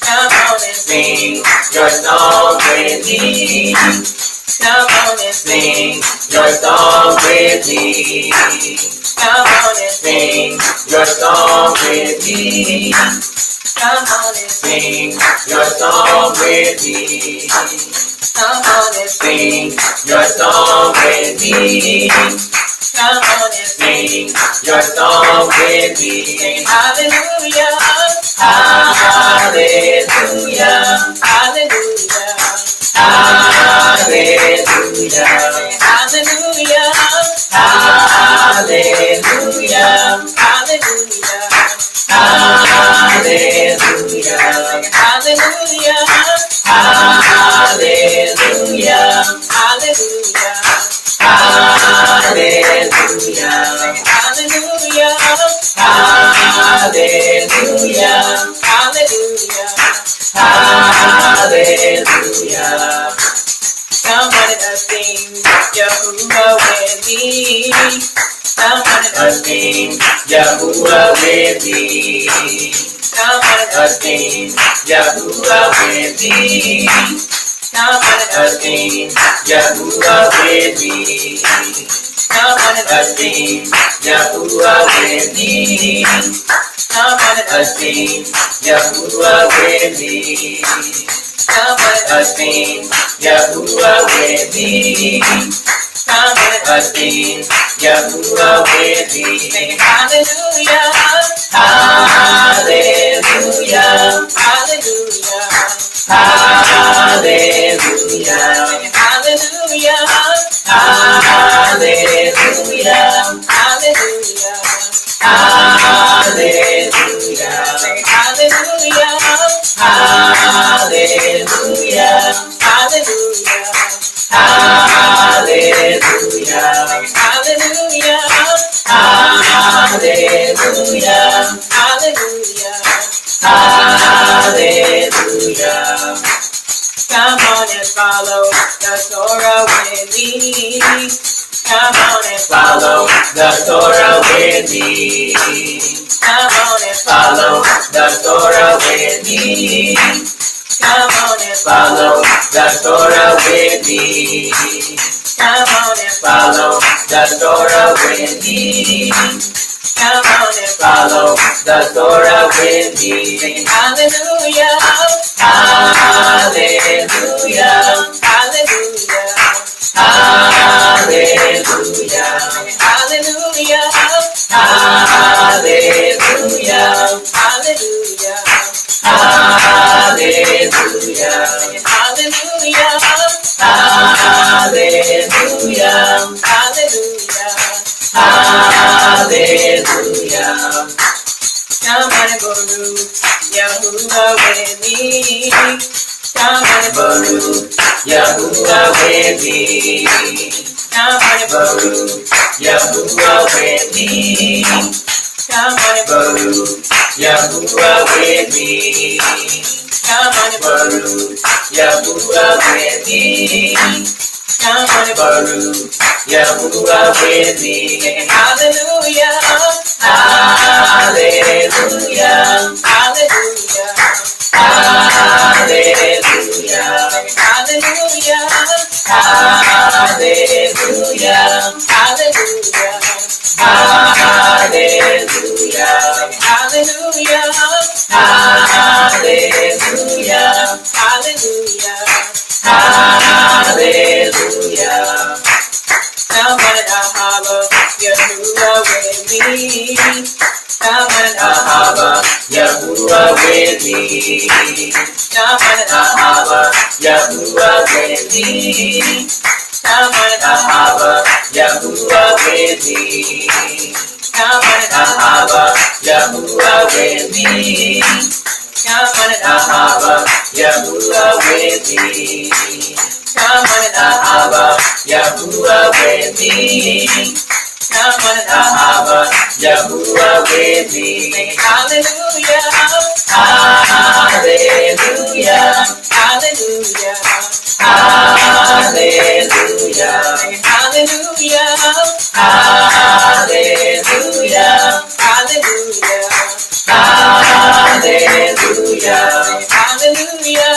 Come on and sing your song with me. Come on and sing your song with me. Come on and sing your song with me. Come on and sing your song with me. Come on and sing your song with me. Come on and sing your song with me. Sing hallelujah, hallelujah, hallelujah, hallelujah, hallelujah, hallelujah, hallelujah, hallelujah, hallelujah, hallelujah, hallelujah, hallelujah, hallelujah, hallelujah, hallelujah, hallelujah. Come on and sing Yahuwah with me. Come on and sing Yahuwah with me. Come on and sing Yahuwah with me. Come on and sing Yahuwah with me. Come on and sing Yahuwah with me. Come on and sing Yahuwah with me. Come on and sing Yahuwah with me. Come on and sing Yahuwah with me. Sing hallelujah, hallelujah, hallelujah, hallelujah, hallelujah, hallelujah, hallelujah, hallelujah, hallelujah, hallelujah, hallelujah, hallelujah, hallelujah, hallelujah, hallelujah, hallelujah. Come on and follow the Torah with me. Come on and follow the Torah with me. Come on and follow the Torah with me. Come on and follow the Torah with me. Come on and Follow the Torah with me. come on and Follow the Torah with me. sing hallelujah, Hallelujah. hallelujah, Hallelujah. hallelujah, Hallelujah. hallelujah, Hallelujah. hallelujah, Hallelujah. hallelujah. Hallelujah. Come on and Baruch Yahuwah with me. Come on and Baruch Yahuwah with me. Come on and Baruch Yahuwah with me. Come on and Baruch Yahuwah with me. Come on and Baruch Yahuwah with me. Come on and Baruch Yahuwah with me. hallelujah, Hallelujah. hallelujah, Hallelujah. hallelujah, Hallelujah. hallelujah, Hallelujah. hallelujah, Hallelujah. hallelujah. Hallelujah. Come on and Ahava Yahuwah with me. Come on and Ahava Yahuwah with me. Come on and Ahava Yahuwah with me. Come on and Ahava Yahuwah with me. Come on and Ahava Yahuwah with me. Come on and Ahava Yahuwah with me. Come on and Ahava Yahuwah with me. Come on and Ahava Yahuwah with me. sing hallelujah, Hallelujah. hallelujah, Hallelujah. sing hallelujah, Hallelujah. hallelujah, Hallelujah. hallelujah, Hallelujah. hallelujah,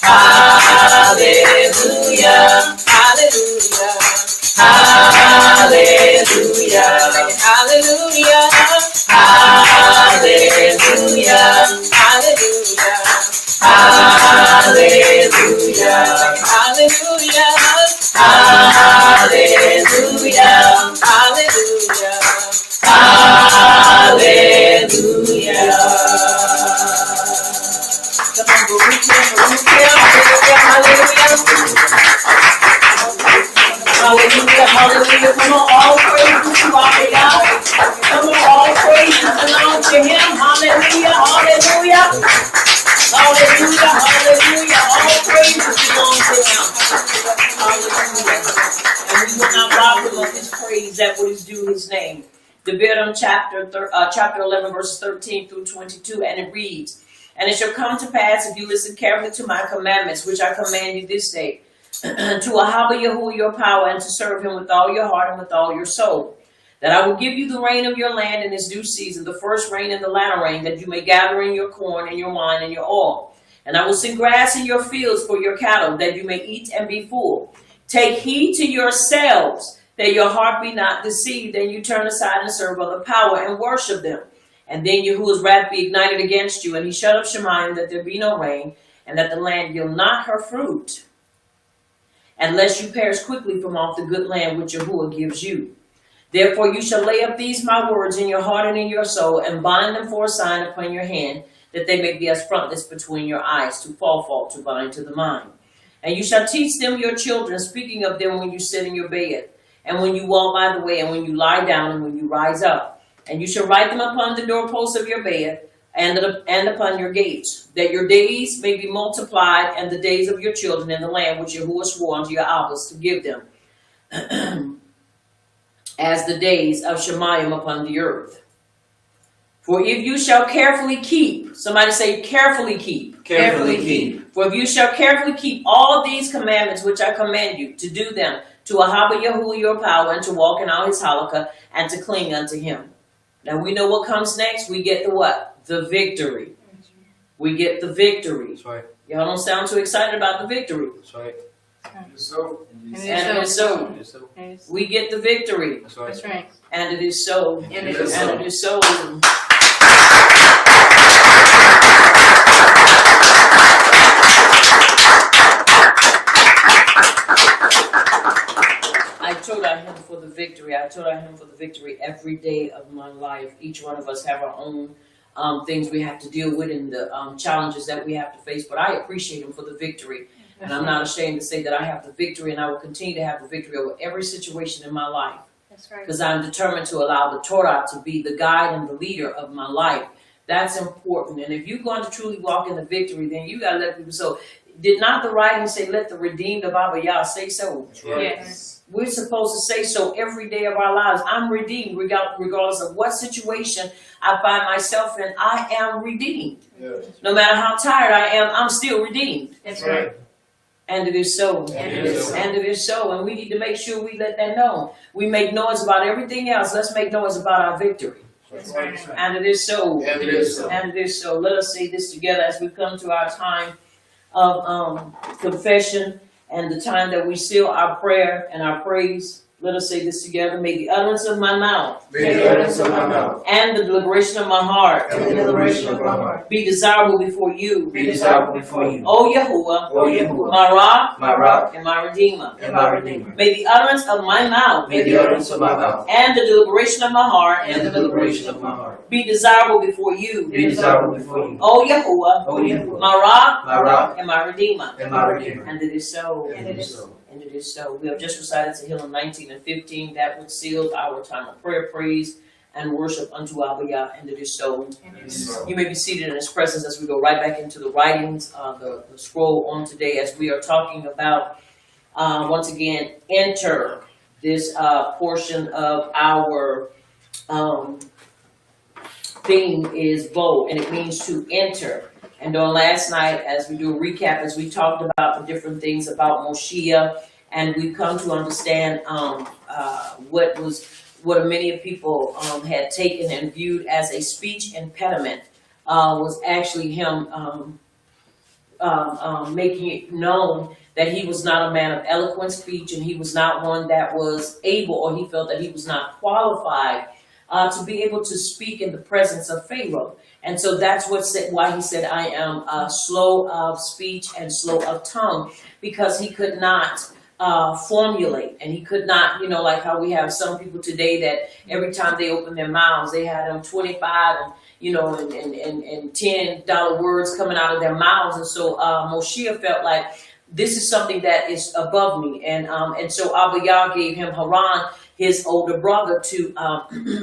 Hallelujah. hallelujah, Hallelujah. hallelujah, Hallelujah. hallelujah, Hallelujah. hallelujah. Hallelujah. Come on, Baruch him, hallelujah, hallelujah. Hallelujah, hallelujah. Come on, all praises to our God. Come on, all praises belong to him. Hallelujah, hallelujah. Hallelujah, hallelujah. All praises belong to him. Hallelujah. And we will not rob him of his praise that what is due his name. Devarim chapter 11, verses 13 through 22, and it reads, "And it shall come to pass, if you listen carefully to my commandments, which I command you this day, to Ahava Yahuwah your power, and to serve him with all your heart and with all your soul, that I will give you the rain of your land in its due season, the first rain and the latter rain, that you may gather in your corn and your wine and your oil. And I will send grass in your fields for your cattle, that you may eat and be full. Take heed to yourselves, that your heart be not deceived, and you turn aside and serve other power and worship them. And then Yahuwah's wrath be ignited against you, and he shut up Shemayim, that there be no rain, and that the land yield not her fruit, unless you perish quickly from off the good land which Yahuwah gives you. Therefore you shall lay up these my words in your heart and in your soul, and bind them for a sign upon your hand, that they may be as frontlets between your eyes, to fall, to bind to the mind. And you shall teach them your children, speaking of them when you sit in your bed, and when you walk by the way, and when you lie down, and when you rise up. And you shall write them upon the doorposts of your bed, and upon your gates, that your days may be multiplied, and the days of your children in the land which Yahuwah swore unto your fathers to give them, as the days of Shemayim upon the earth. For if you shall carefully keep," somebody say carefully keep. Carefully keep. "For if you shall carefully keep all of these commandments which I command you, to do them, to Ahava Yahuwah your power, and to walk in all his halakha, and to cling unto him." Now we know what comes next. We get the what? The victory. We get the victory. That's right. Y'all don't sound too excited about the victory. That's right. So, And it is so. We get the victory. That's right. That's right. And it is so. And it is And it is so. I told him for the victory. I told him for the victory every day of my life. Each one of us have our own things we have to deal with and the challenges that we have to face. But I appreciate him for the victory. And I'm not ashamed to say that I have the victory, and I will continue to have the victory over every situation in my life. That's right. Because I'm determined to allow the Torah to be the guide and the leader of my life. That's important. And if you're going to truly walk in the victory, then you got to let people. So did not the writing say, let the redeemed of Abba Yah say so? Yes. We're supposed to say so every day of our lives. I'm redeemed regardless of what situation I find myself in. I am redeemed. yes. No matter how tired I am, I'm still redeemed. That's right. And it is so. And it is so. And it is so. And we need to make sure we let that know. We make noise about everything else. Let's make noise about our victory. That's right. And it is so. And it is so. And it is so. Let us say this together as we come to our time of confession and the time that we seal our prayer and our praise. Let us say this together. May the utterance of my mouth May the utterance of my mouth and the deliberation of my heart and the deliberation of my heart be desirable before you, be desirable before you, O Yahuwah, O Yahuwah, my rock my rock and my redeemer. and my redeemer. May the utterance of my mouth May the utterance of my mouth and the deliberation of my heart and the deliberation of my heart be desirable before you, be desirable before you, O Yahuwah, O Yahuwah, my rock my rock and my redeemer. and my redeemer. And it is so. And it is so. And it is so. We have just recited Tehillim 19 and 15. That would seal our time of prayer, praise, and worship unto Abba Yah. And it is so. And it is so. You may be seated in His presence as we go right back into the writings, the scroll on today, as we are talking about, once again, enter this portion of our theme is Bo, and it means to enter. And on last night, as we do a recap, as we talked about the different things about Moshiach, and we come to understand what many people had taken and viewed as a speech impediment was actually him making it known that he was not a man of eloquent speech, and he was not one that was able, or he felt that he was not qualified to be able to speak in the presence of Pharaoh. And so that's why he said, I am slow of speech and slow of tongue, because he could not formulate, and he could not, like how we have some people today that every time they open their mouths, they had them 25 and $10 words coming out of their mouths. And so Moshiach felt like this is something that is above me. And so Abba Yah gave him Haran, his older brother, to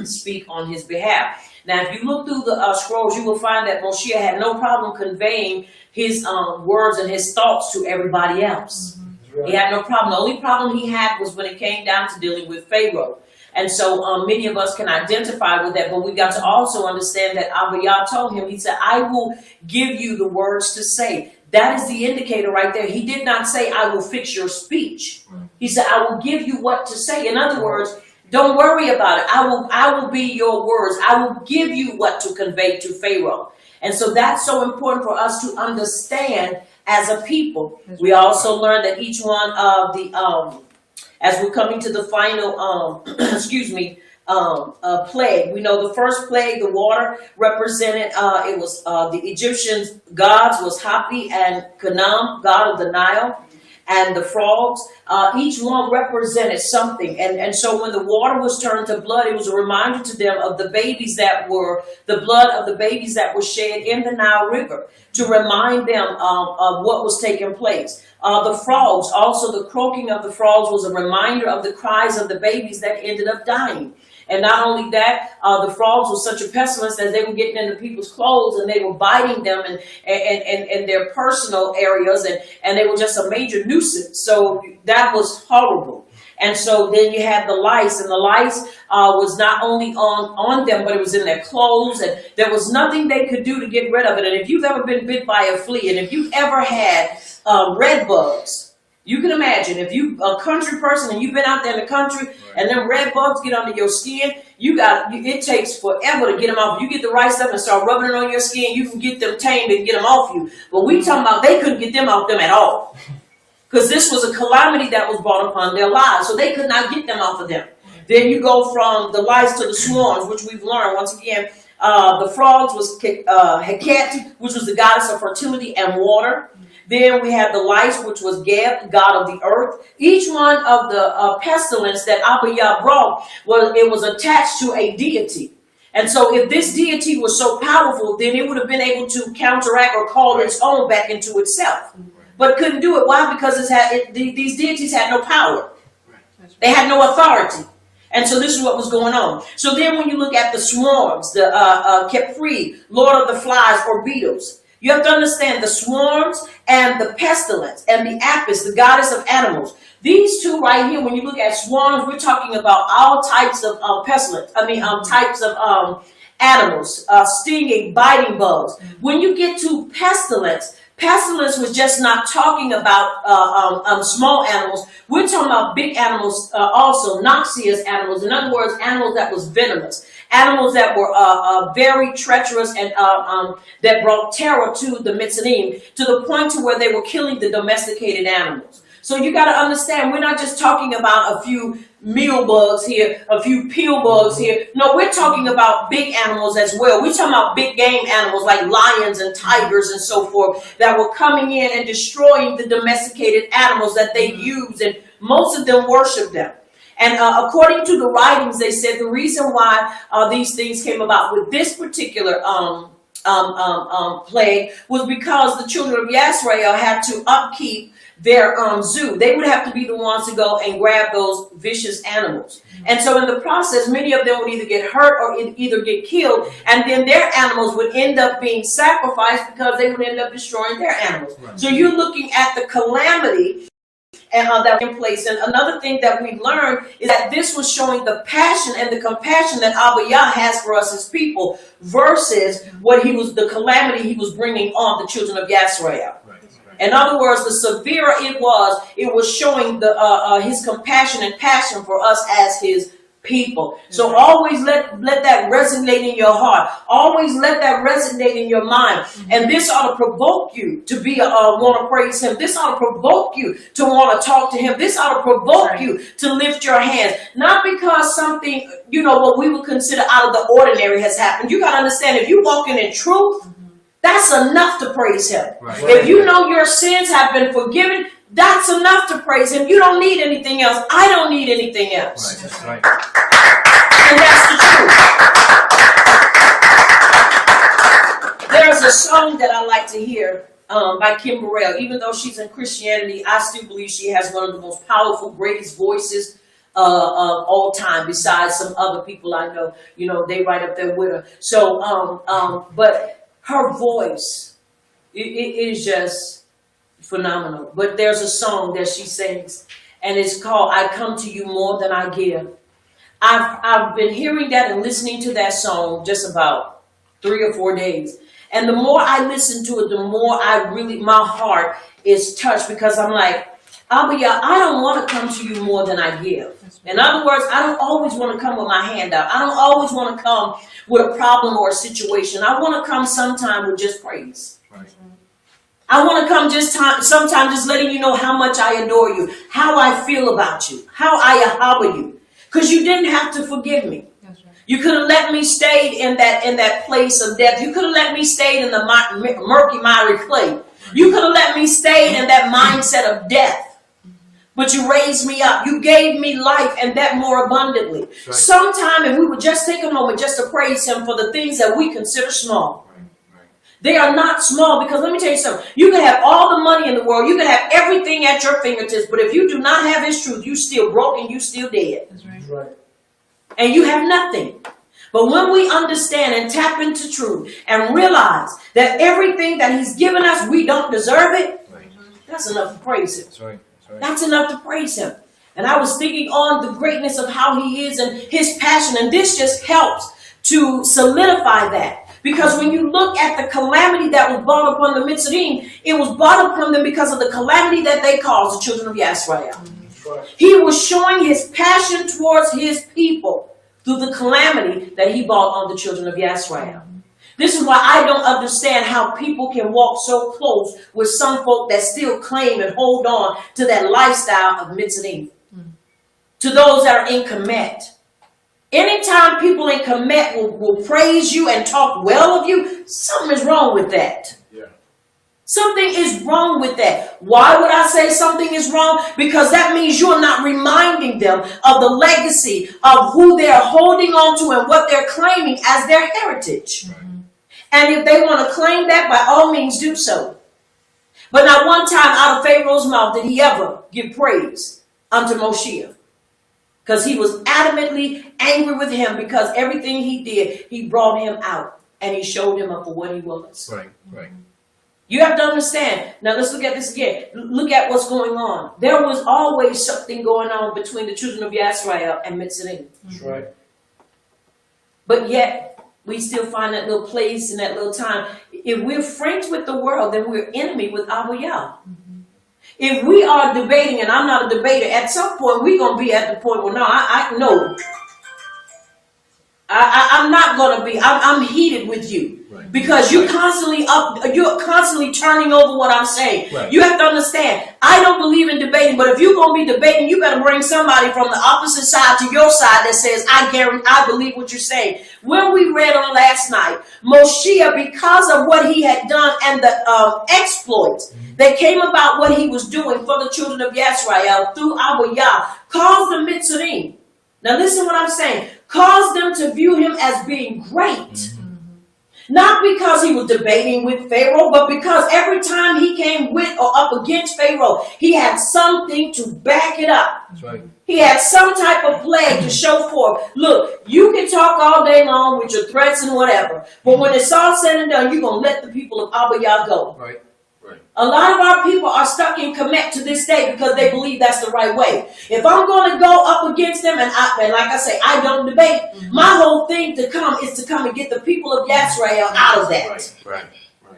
speak on his behalf. Now, if you look through the scrolls, you will find that Moshiach had no problem conveying his words and his thoughts to everybody else. Mm-hmm. He had no problem. The only problem he had was when it came down to dealing with Pharaoh. And so many of us can identify with that, but we got to also understand that Abba Yah told him, he said, I will give you the words to say. That is the indicator right there. He did not say, I will fix your speech. He said, I will give you what to say. In other words, don't worry about it. I will be your words. I will give you what to convey to Pharaoh. And so that's so important for us to understand as a people. We also learned that each one of the, as we're coming to the final, plague. We know the first plague, the water, represented, it was the Egyptians' gods was Hapi and Canaan, god of the Nile. And the frogs, each one represented something. And so when the water was turned to blood, it was a reminder to them of the babies that were, the blood of the babies that were shed in the Nile River, to remind them of what was taking place. The frogs, also the croaking of the frogs was a reminder of the cries of the babies that ended up dying. And not only that, the frogs were such a pestilence that they were getting into people's clothes and they were biting them and their personal areas, and they were just a major nuisance. So that was horrible. And so then you had the lice, and the lice was not only on them, but it was in their clothes, and there was nothing they could do to get rid of it. And if you've ever been bit by a flea, and if you've ever had red bugs, you can imagine if you a country person and you've been out there in the country, right, and then red bugs get under your skin, it takes forever to get them off. You get the right stuff and start rubbing it on your skin, you can get them tamed and get them off you. But we talking about they couldn't get them off them at all. because this was a calamity that was brought upon their lives. So they could not get them off of them. Then you go from the lice to the swarms, which we've learned. Once again, the frogs was Heket, which was the goddess of fertility and water. Then we had the lice, which was Geb, god of the earth. Each one of the pestilence that Abba Yah brought, it was attached to a deity. And so if this deity was so powerful, then it would have been able to counteract or call its own back into itself. But couldn't do it. Why? Because these deities had no power. They had no authority. And so this is what was going on. So then when you look at the swarms, the Kepri, Lord of the flies or beetles, you have to understand the swarms and the pestilence and the apis, the goddess of animals. These two right here, when you look at swarms, we're talking about all types of pestilence. Types of animals, stinging, biting bugs. When you get to pestilence, pestilence was just not talking about small animals. We're talking about big animals also, noxious animals. In other words, animals that was venomous. Animals that were very treacherous and that brought terror to the Mitzrayim, to the point to where they were killing the domesticated animals. So you got to understand, we're not just talking about a few meal bugs here, a few peel bugs here. No, we're talking about big animals as well. We're talking about big game animals like lions and tigers and so forth that were coming in and destroying the domesticated animals that they used, and most of them worship them. And according to the writings, they said the reason why these things came about with this particular plague was because the children of Yisrael had to upkeep their zoo. They would have to be the ones to go and grab those vicious animals. And so in the process, many of them would either get hurt or either get killed. And then their animals would end up being sacrificed because they would end up destroying their animals. Right. So you're looking at the calamity and that in place. And another thing that we learned is that this was showing the passion and the compassion that Abba Yah has for us as people versus the calamity he was bringing on the children of Yisrael. In other words, the severer it was showing his compassion and passion for us as his people. So always let that resonate in your heart. Always let that resonate in your mind. And this ought to provoke you to want to praise him. This ought to provoke you to want to talk to him. This ought to provoke you to lift your hands. Not because something, what we would consider out of the ordinary has happened. You got to understand, if you're walking in truth, that's enough to praise him. Right. If you know your sins have been forgiven, that's enough to praise him. You don't need anything else. I don't need anything else. Right. That's right. And that's the truth. There's a song that I like to hear by Kim Burrell. Even though she's in Christianity, I still believe she has one of the most powerful, greatest voices of all time, besides some other people I know. They right up there with her. So, but her voice, it is just phenomenal. But there's a song that she sings, and it's called "I Come to You More Than I Give." I've been hearing that and listening to that song just about 3 or 4 days. And the more I listen to it, the more my heart is touched, because I'm like, Abba Yah, I don't want to come to you more than I give. In other words, I don't always want to come with my hand out. I don't always want to come with a problem or a situation. I want to come sometime with just praise. Right. I want to come sometimes just letting you know how much I adore you, how I feel about you, how I ahabba you. Because you didn't have to forgive me. That's right. You could have let me stay in that place of death. You could have let me stay in the murky, miry clay. You could have let me stay in that mindset of death. But you raised me up. You gave me life, and that more abundantly. Right. Sometime, if we would just take a moment just to praise him for the things that we consider small. Right. They are not small, because let me tell you something. You can have all the money in the world. You can have everything at your fingertips. But if you do not have his truth, you still broke and you still dead. That's right. Right. And you have nothing. But when we understand and tap into truth and realize that everything that he's given us, we don't deserve it, right, that's enough to praise him. That's right. That's enough to praise him. And I was thinking on the greatness of how he is and his passion. And this just helps to solidify that. Because when you look at the calamity that was brought upon the Mitzrayim, it was brought upon them because of the calamity that they caused, the children of Yisrael. Right. He was showing his passion towards his people through the calamity that he brought on the children of Yisrael. This is why I don't understand how people can walk so close with some folk that still claim and hold on to that lifestyle of mitzvah. To those that are in Kemet. Anytime people in Kemet will praise you and talk well of you, something is wrong with that. Yeah. Something is wrong with that. Why would I say something is wrong? Because that means you're not reminding them of the legacy of who they're holding on to and what they're claiming as their heritage. And if they want to claim that, by all means do so. But not one time out of Pharaoh's mouth did he ever give praise unto Moshe. Because he was adamantly angry with him because everything he did, he brought him out and he showed him up for what he was. Right, right. You have to understand. Now let's look at this again. Look at what's going on. There was always something going on between the children of Israel and Mitzrayim. That's right. But yet, we still find that little place and that little time. If we're friends with the world, then we're enemy with Abba Yah. If we are debating, and I'm not a debater, at some point we're going to be at the point where, no, I know. I'm not going to be. I'm heated with you. Right. Because you're constantly turning over what I'm saying. Right. You have to understand, I don't believe in debating, but if you're going to be debating, you better bring somebody from the opposite side to your side that says, I believe what you're saying. When we read on last night, Moshe, because of what he had done and the exploits that came about what he was doing for the children of Israel through Abba Yah, caused the Mitzrayim. Now listen what I'm saying. Caused them to view him as being great. Not because he was debating with Pharaoh, but because every time he came with or up against Pharaoh, he had something to back it up. That's right. He had some type of plague to show forth. Look, you can talk all day long with your threats and whatever, but when it's all said and done, you're going to let the people of Abba Yah go. Right. Right. A lot of our people are stuck in Kemet to this day because they believe that's the right way. If I'm going to go up against them, and like I say, I don't debate, my whole thing is to come and get the people of Yisrael out of that. Right. Right.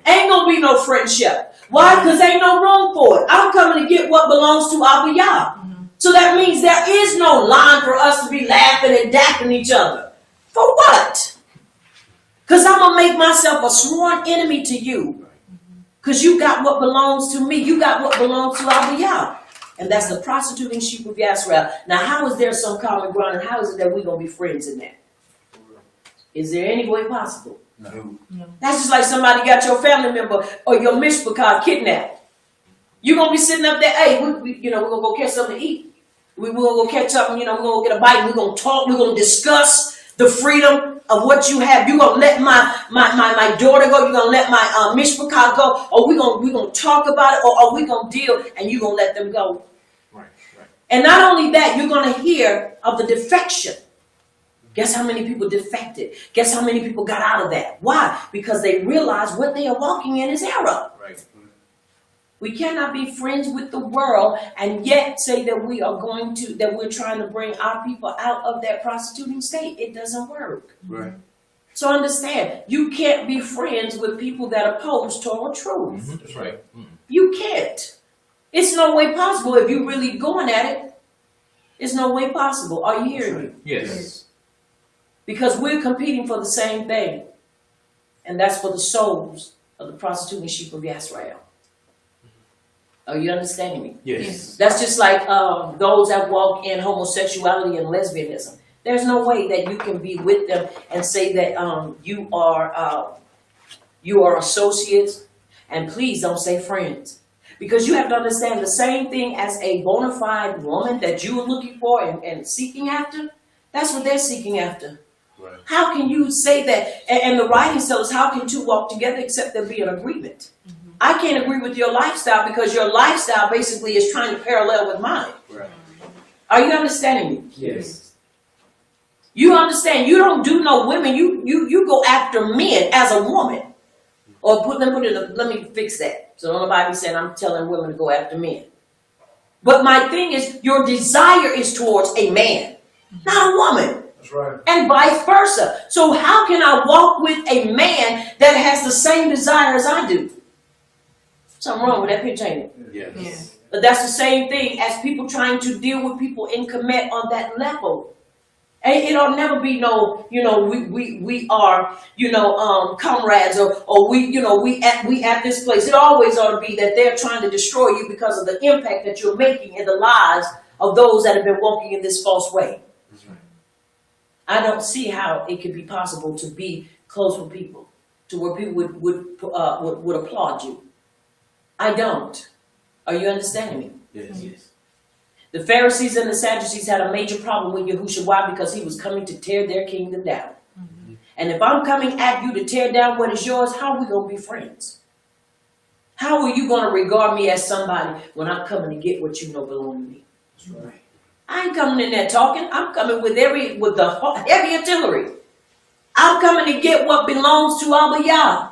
Ain't going to be no friendship. Why? Because ain't no room for it. I'm coming to get what belongs to Abba Yah. So that means there is no line for us to be laughing and dapping each other. For what? Because I'm going to make myself a sworn enemy to you. Because you got what belongs to me. You got what belongs to Abba Yah. And that's the prostituting sheep of Yisrael. Now, how is there some common ground? And how is it that we're going to be friends in that? Is there any way possible? No. That's just like somebody got your family member or your mishpachah kidnapped. You're going to be sitting up there, hey, we're going to go catch something to eat. We're going to go catch something, we're going to get a bite. We're going to talk. We're going to discuss the freedom of what you have. You're going to let my daughter go. You're going to let my mishpachah go. Or we're going to talk about it. Or we're going to deal and you're going to let them go. Right. Right. And not only that, you're going to hear of the defection. Guess how many people defected? Guess how many people got out of that? Why? Because they realize what they are walking in is error. Right. We cannot be friends with the world and yet say that we're trying to bring our people out of that prostituting state. It doesn't work. Right. So understand, you can't be friends with people that oppose Torah truth. That's right. You can't. It's no way possible if you're really going at it. It's no way possible. Are you hearing me? Yes. Because we're competing for the same thing. And that's for the souls of the prostituting sheep of Israel. Are you understanding me? Yes. That's just like those that walk in homosexuality and lesbianism. There's no way that you can be with them and say that you are associates. And please don't say friends. Because you have to understand the same thing as a bona fide woman that you are looking for and seeking after. That's what they're seeking after. Right. How can you say that? And the writings tell us, how can two walk together except there be an agreement? I can't agree with your lifestyle because your lifestyle basically is trying to parallel with mine. Right. Are you understanding me? Yes. You understand, you don't do no women, you go after men as a woman. Or let me fix that. So nobody be saying I'm telling women to go after men. But my thing is, your desire is towards a man, not a woman. That's right. And vice versa. So how can I walk with a man that has the same desire as I do? Something wrong with that picture, ain't it? Yes. Yeah. But that's the same thing as people trying to deal with people in Kemet on that level. And it'll never be no, we are, comrades or we at this place. It always ought to be that they're trying to destroy you because of the impact that you're making in the lives of those that have been walking in this false way. That's right. I don't see how it could be possible to be close with people to where people would applaud you. I don't. Are you understanding me? Yes. The Pharisees and the Sadducees had a major problem with Yahushua. Why? Because he was coming to tear their kingdom down. Mm-hmm. And if I'm coming at you to tear down what is yours, how are we going to be friends? How are you going to regard me as somebody when I'm coming to get what you know belong to me? That's right. I ain't coming in there talking. I'm coming with the heavy artillery. I'm coming to get what belongs to Abba Yah.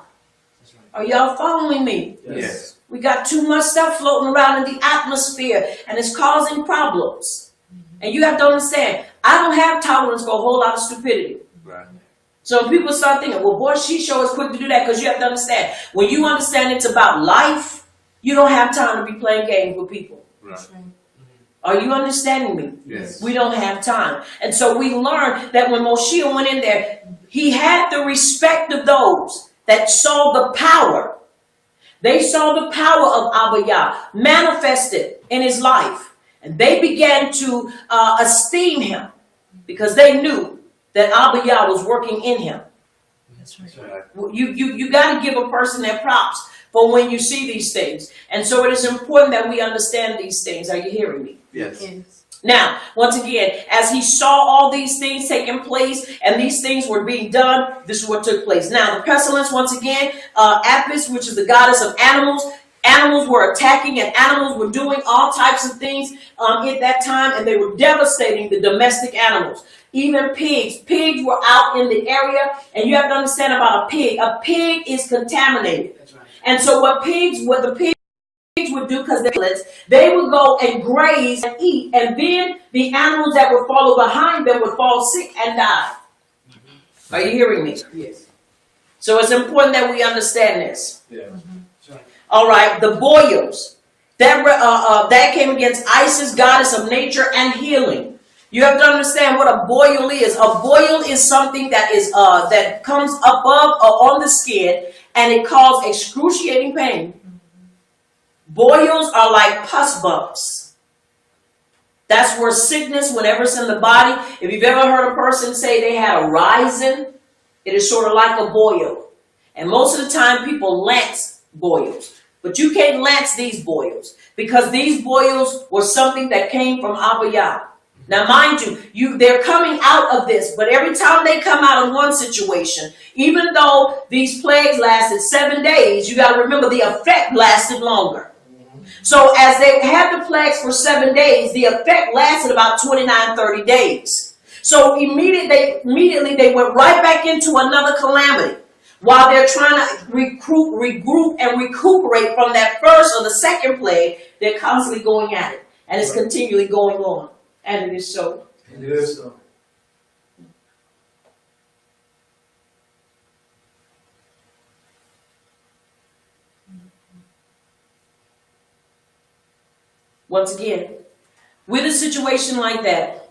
That's right. Are y'all following me? Yes. We got too much stuff floating around in the atmosphere, and it's causing problems. And you have to understand, I don't have tolerance for a whole lot of stupidity. Right. So when people start thinking, well, boy, she sure is quick to do that, because you have to understand, when you understand it's about life, you don't have time to be playing games with people. Right. Are you understanding me? Yes. We don't have time. And so we learned that when Moshe went in there, he had the respect of those that saw the power. They saw the power of Abba Yah manifested in his life. And they began to esteem him because they knew that Abba Yah was working in him. That's right. You got to give a person their props for when you see these things. And so it is important that we understand these things. Are you hearing me? Yes. Now, once again, as he saw all these things taking place and these things were being done, this is what took place. Now, the pestilence, once again, Apis, which is the goddess of animals, animals were attacking and animals were doing all types of things at that time, and they were devastating the domestic animals. Even pigs. Pigs were out in the area, and you have to understand about a pig. A pig is contaminated. That's right. And so what the pigs would do, because they would go and graze and eat, and then the animals that would follow behind them would fall sick and die. Mm-hmm. Are you hearing me? Yes. So it's important that we understand this. Yeah. That's right. All right, the boils that came against Isis, goddess of nature and healing. You have to understand what a boil is. A boil is something that is that comes above or on the skin, and it causes excruciating pain. Boils are like pus bumps. That's where sickness, whenever it's in the body, if you've ever heard a person say they had a rising, it is sort of like a boil. And most of the time people lance boils. But you can't lance these boils, because these boils were something that came from Abba Yah. Now, mind you, they're coming out of this, but every time they come out of one situation, even though these plagues lasted 7 days, you got to remember the effect lasted longer. So as they had the plagues for 7 days, the effect lasted about 29, 30 days. So immediately they went right back into another calamity. While they're trying to regroup and recuperate from that first or the second plague, they're constantly going at it. And it's continually going on. And it is so. It is so. Once again, with a situation like that,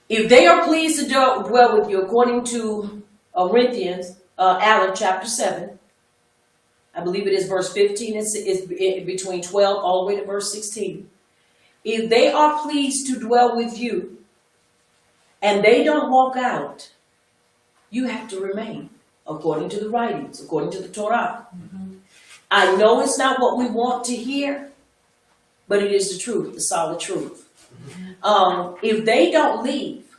if they are pleased to dwell with you, according to Corinthians, Alan, chapter 7, I believe it is verse 15, it's between 12 all the way to verse 16. If they are pleased to dwell with you and they don't walk out, you have to remain, according to the writings, according to the Torah. Mm-hmm. I know it's not what we want to hear, but it is the truth, the solid truth. Mm-hmm. If they don't leave,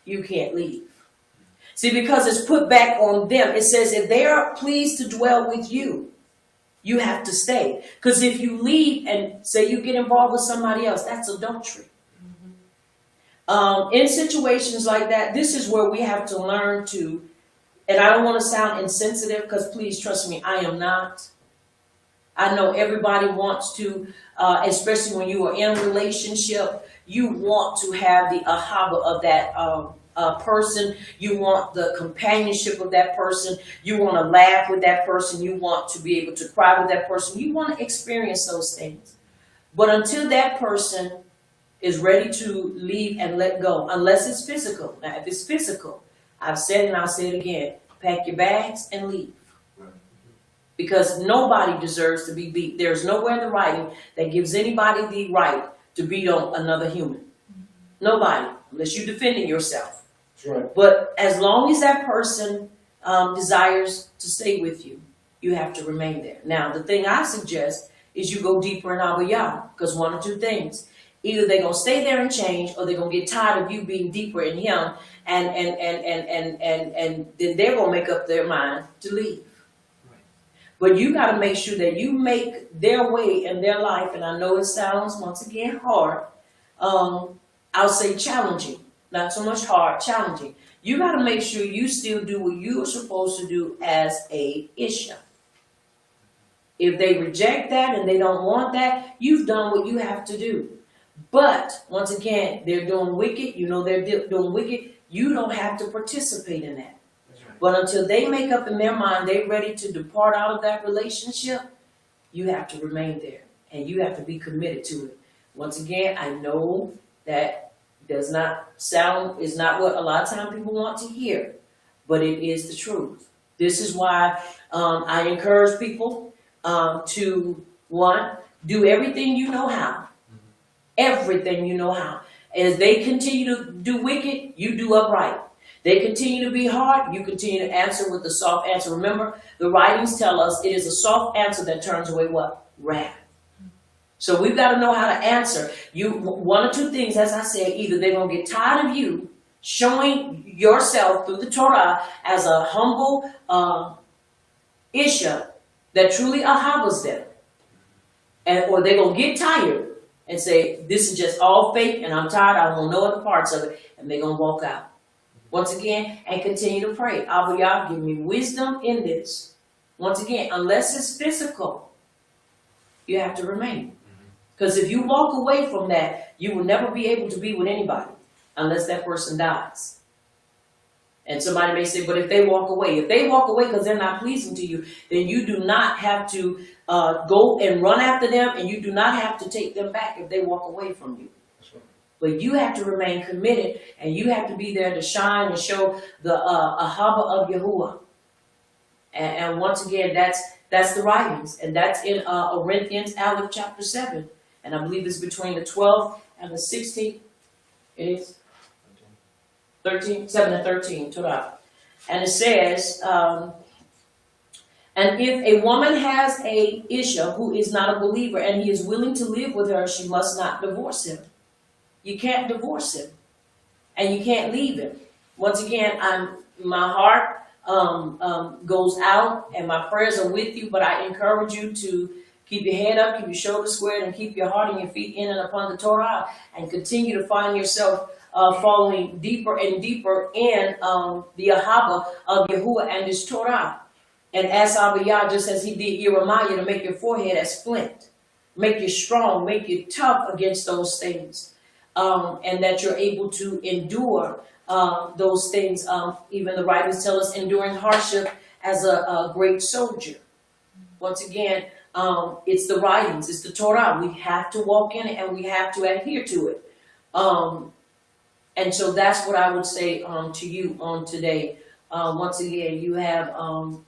you can't leave. See, because it's put back on them. It says if they are pleased to dwell with you, you have to stay. Because if you leave and say you get involved with somebody else, that's adultery. Mm-hmm. In situations like that, this is where we have to learn to, and I don't want to sound insensitive, because please trust me, I am not. I know everybody wants to, especially when you are in a relationship, you want to have the ahava of that person. You want the companionship of that person. You want to laugh with that person. You want to be able to cry with that person. You want to experience those things. But until that person is ready to leave and let go, unless it's physical. Now, if it's physical, I've said and I'll say it again, pack your bags and leave. Because nobody deserves to be beat. There's nowhere in the writing that gives anybody the right to beat on another human. Nobody, unless you're defending yourself. That's right. But as long as that person desires to stay with you, you have to remain there. Now, the thing I suggest is you go deeper in Abba Yah, because one or two things. Either they're going to stay there and change, or they're going to get tired of you being deeper in him, and then they're going to make up their mind to leave. But you got to make sure that you make their way in their life, and I know it sounds, once again, hard. I'll say challenging, not so much hard, challenging. You got to make sure you still do what you are supposed to do as a Isha. If they reject that and they don't want that, you've done what you have to do. But, once again, they're doing wicked, you know they're doing wicked, you don't have to participate in that. But until they make up in their mind they're ready to depart out of that relationship, you have to remain there. And you have to be committed to it. Once again, I know that does not sound, is not what a lot of times people want to hear. But it is the truth. This is why I encourage people to, one, do everything you know how. Everything you know how. As they continue to do wicked, you do upright. They continue to be hard, you continue to answer with the soft answer. Remember, the writings tell us it is a soft answer that turns away what? Wrath. So we've got to know how to answer. One or two things, as I said, either they're going to get tired of you showing yourself through the Torah as a humble Isha that truly ahabas them. Or they're going to get tired and say, this is just all fake and I'm tired, I don't want no other parts of it, and they're going to walk out. Once again, and continue to pray. Abba Yah, give me wisdom in this. Once again, unless it's physical, you have to remain. Because if you walk away from that, you will never be able to be with anybody unless that person dies. And somebody may say, but if they walk away because they're not pleasing to you, then you do not have to go and run after them, and you do not have to take them back if they walk away from you. But you have to remain committed, and you have to be there to shine and show the Ahava of Yahuwah. And once again, that's the writings, and that's in Corinthians, Aleph, chapter 7, and I believe it's between the 12th and the 16th. It is 13, 7 and 13, Torah, and it says, and if a woman has a Isha who is not a believer, and he is willing to live with her, she must not divorce him. You can't divorce him, and you can't leave him. Once again, my heart goes out, and my prayers are with you. But I encourage you to keep your head up, keep your shoulders squared, and keep your heart and your feet in and upon the Torah, and continue to find yourself falling deeper and deeper in the Ahava of Yahuwah and His Torah. And ask Abba Yah, just as He did Jeremiah, to make your forehead as flint, make you strong, make you tough against those things. And that you're able to endure those things. Even the writings tell us enduring hardship as a great soldier. Once again, it's the writings, it's the Torah. We have to walk in it, and we have to adhere to it. And so that's what I would say to you on today. Once again, you have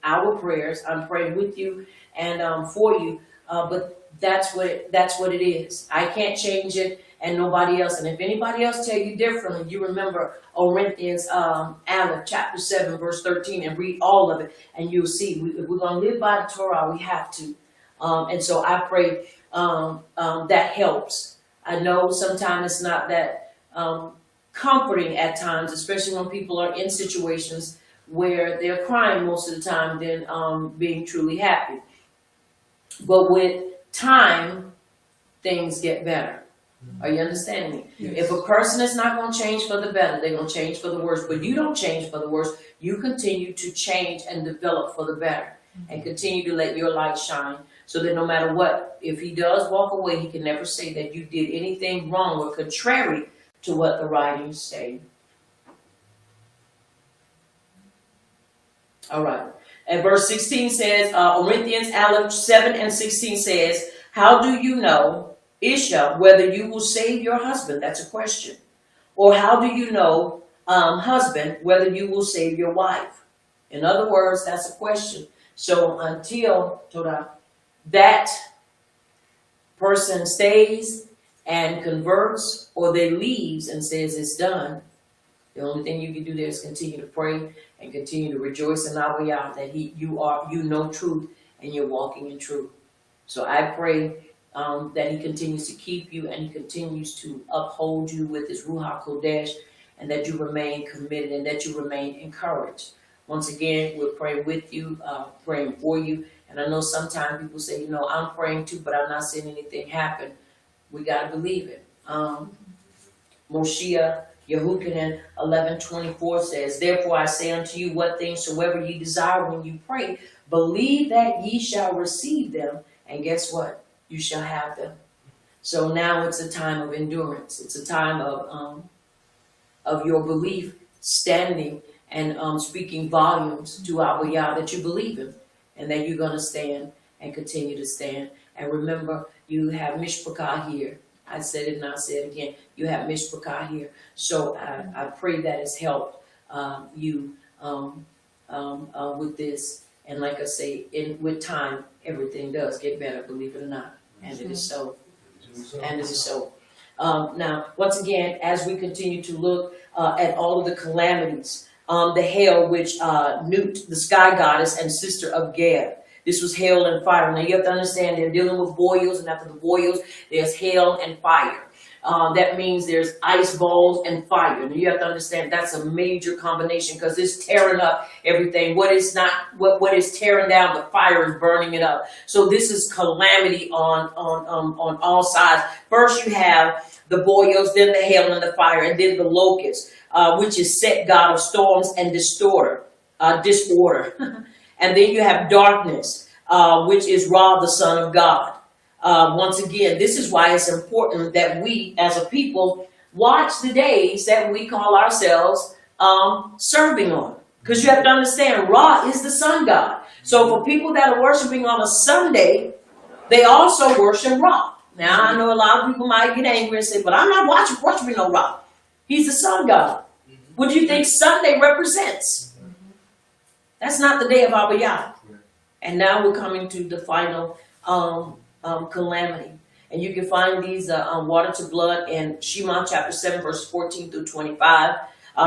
our prayers. I'm praying with you and for you. But that's what it is. I can't change it, and nobody else. And if anybody else tell you differently, you remember Corinthians Aleph, chapter 7, verse 13, and read all of it, and you'll see. If we're going to live by the Torah, we have to. And so I pray that helps. I know sometimes it's not that comforting at times, especially when people are in situations where they're crying most of the time than being truly happy. But with time, things get better. Are you understanding me? Yes. If a person is not going to change for the better, they're going to change for the worse. But you don't change for the worse. You continue to change and develop for the better. And continue to let your light shine. So that no matter what, if he does walk away, he can never say that you did anything wrong or contrary to what the writings say. All right. And verse 16 says, Corinthians 7 and 16 says, how do you know Isha, whether you will save your husband, that's a question. Or how do you know, husband, whether you will save your wife? In other words, that's a question. So until Torah, that person stays and converts, or they leaves and says it's done, the only thing you can do there is continue to pray and continue to rejoice in Abba Yah that you know truth and you're walking in truth. So I pray that he continues to keep you and he continues to uphold you with his Ruach Kodesh, and that you remain committed and that you remain encouraged. Once again, we're praying with you, praying for you. And I know sometimes people say, you know, I'm praying too, but I'm not seeing anything happen. We got to believe it. Moshe Yehukanan 11:24 says, therefore I say unto you, what things soever ye desire when you pray, believe that ye shall receive them. And guess what? You shall have them. So now it's a time of endurance. It's a time of your belief standing and speaking volumes to Abba Yah that you believe him and that you're going to stand and continue to stand. And remember, you have Mishpachah here. I said it and I'll say it again. You have Mishpachah here. So I pray that has helped you with this. And like I say, with time, everything does get better, believe it or not. And it is so. And it is so. Now, once again, as we continue to look at all of the calamities, the hail which Nut, the sky goddess and sister of Gad, this was hail and fire. Now you have to understand they're dealing with boils, and after the boils, there's hail and fire. That means there's ice balls and fire. And you have to understand that's a major combination because it's tearing up everything. What is tearing down, the fire is burning it up. So this is calamity on all sides. First you have the boils, then the hail and the fire, and then the locust, which is Set, god of storms and disorder. And then you have darkness, which is Ra, the son of God. Once again, this is why it's important that we, as a people, watch the days that we call ourselves serving on. Because you have to understand, Ra is the sun god. So for people that are worshiping on a Sunday, they also worship Ra. Now, I know a lot of people might get angry and say, but I'm not worshiping no Ra. He's the sun god. What do you think Sunday represents? That's not the day of Abba Yah. And now we're coming to the final calamity. And you can find these water to blood in Shema chapter 7, verses 14 through 25.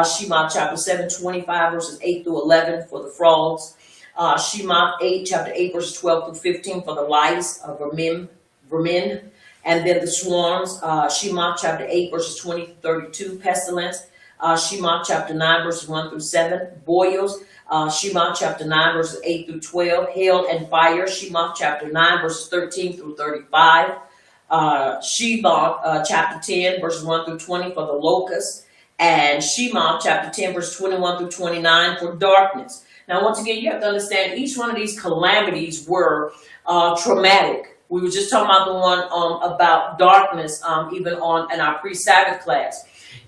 Shema chapter 7, 25, verses 8 through 11 for the frogs. Shema chapter 8, verses 12 through 15 for the lice of vermin. And then the swarms. Shema chapter 8, verses 20 through 32, pestilence. Shema chapter 9, verses 1 through 7, boils. Shema chapter 9, verses 8 through 12, hail and fire. Shema chapter 9, verses 13 through 35. Shema chapter 10, verses 1 through 20 for the locusts. And Shema chapter 10, verse 21 through 29 for darkness. Now, once again, you have to understand each one of these calamities were traumatic. We were just talking about the one about darkness, even in our pre-Sabbath class.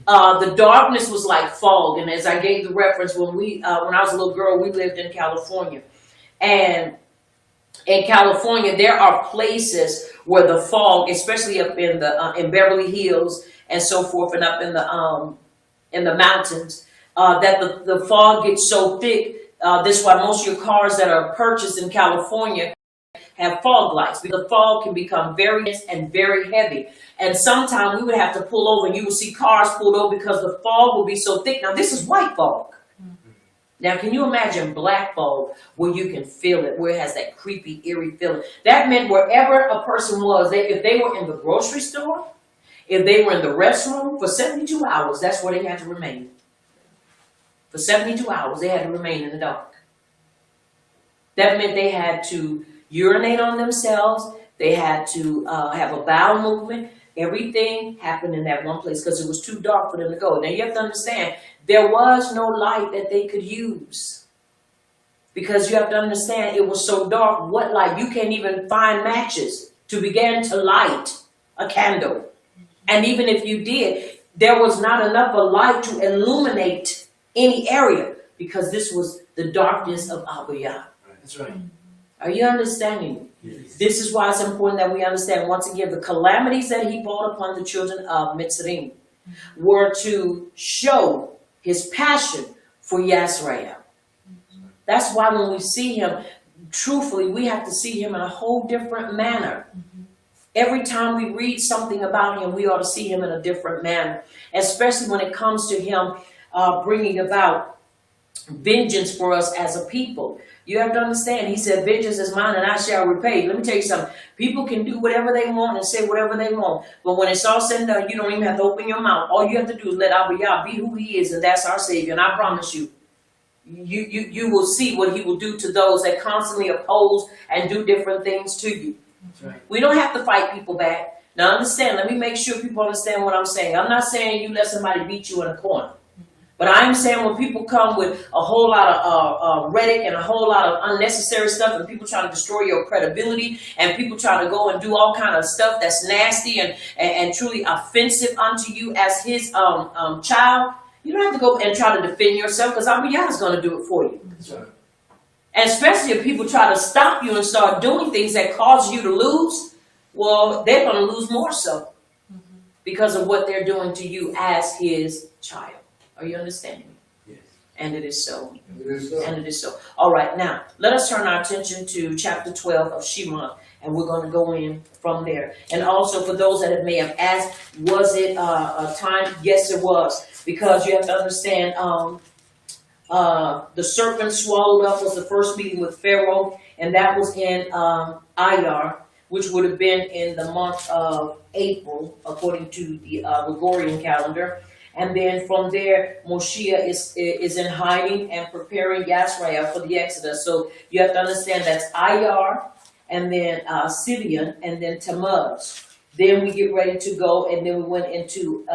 The darkness was like fog, and as I gave the reference, when I was a little girl, we lived in California, and in California there are places where the fog, especially up in the in Beverly Hills and so forth, and up in the mountains, that the fog gets so thick. That's why most of your cars that are purchased in California have fog lights, because the fog can become very dense and very heavy. And sometimes we would have to pull over, and you would see cars pulled over because the fog will be so thick. Now, this is white fog. Now, can you imagine black fog where you can feel it, where it has that creepy, eerie feeling? That meant wherever a person was, if they were in the grocery store, if they were in the restroom, for 72 hours, that's where they had to remain. For 72 hours, they had to remain in the dark. That meant they had to urinate on themselves. They had to have a bowel movement. Everything happened in that one place because it was too dark for them to go. Now you have to understand, there was no light that they could use. Because you have to understand, it was so dark, what light? You can't even find matches to begin to light a candle. And even if you did, there was not enough of light to illuminate any area, because this was the darkness of Abba Yah. That's right. Are you understanding? This is why it's important that we understand, once again, the calamities that he brought upon the children of Mitzrayim were to show his passion for Yisrael. That's why when we see him, truthfully, we have to see him in a whole different manner. Every time we read something about him, we ought to see him in a different manner, especially when it comes to him bringing about vengeance for us as a people. You have to understand, he said, vengeance is mine and I shall repay. Let me tell you something. People can do whatever they want and say whatever they want. But when it's all said and done, you don't even have to open your mouth. All you have to do is let Abba Yah be who he is, and that's our Savior. And I promise you, you will see what he will do to those that constantly oppose and do different things to you. That's right. We don't have to fight people back. Now understand, let me make sure people understand what I'm saying. I'm not saying you let somebody beat you in a corner. But I'm saying when people come with a whole lot of rhetoric and a whole lot of unnecessary stuff, and people trying to destroy your credibility, and people trying to go and do all kind of stuff that's nasty and truly offensive unto you as his child, you don't have to go and try to defend yourself, because Abba Yah is going to do it for you. That's right. And especially if people try to stop you and start doing things that cause you to lose, well, they're going to lose more so because of what they're doing to you as his child. Are you understanding me? Yes. And it is so. It is so. And it is so. All right, now, let us turn our attention to chapter 12 of Shema, and we're going to go in from there. And also, for those that may have asked, was it a time? Yes, it was. Because you have to understand, the serpent swallowed up was the first meeting with Pharaoh, and that was in Iyar, which would have been in the month of April, according to the Gregorian calendar. And then from there, Moshe is in hiding and preparing Yisrael for the Exodus. So you have to understand that's Iyar, and then Sibian, and then Tammuz. Then we get ready to go, and then we went into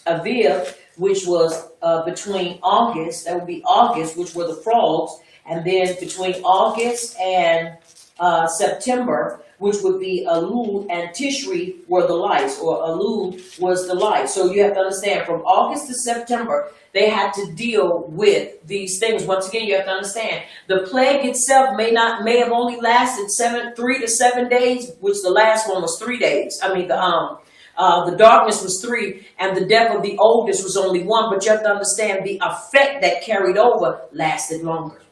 Aviv, which was between August, that would be August, which were the frogs, and then between August and September, which would be Elul, and Tishri were the lights, or Elul was the light. So you have to understand, from August to September, they had to deal with these things. Once again, you have to understand, the plague itself may have only lasted 3 to 7 days, which the last one was 3 days. I mean, the darkness was 3, and the death of the oldest was only 1. But you have to understand, the effect that carried over lasted longer.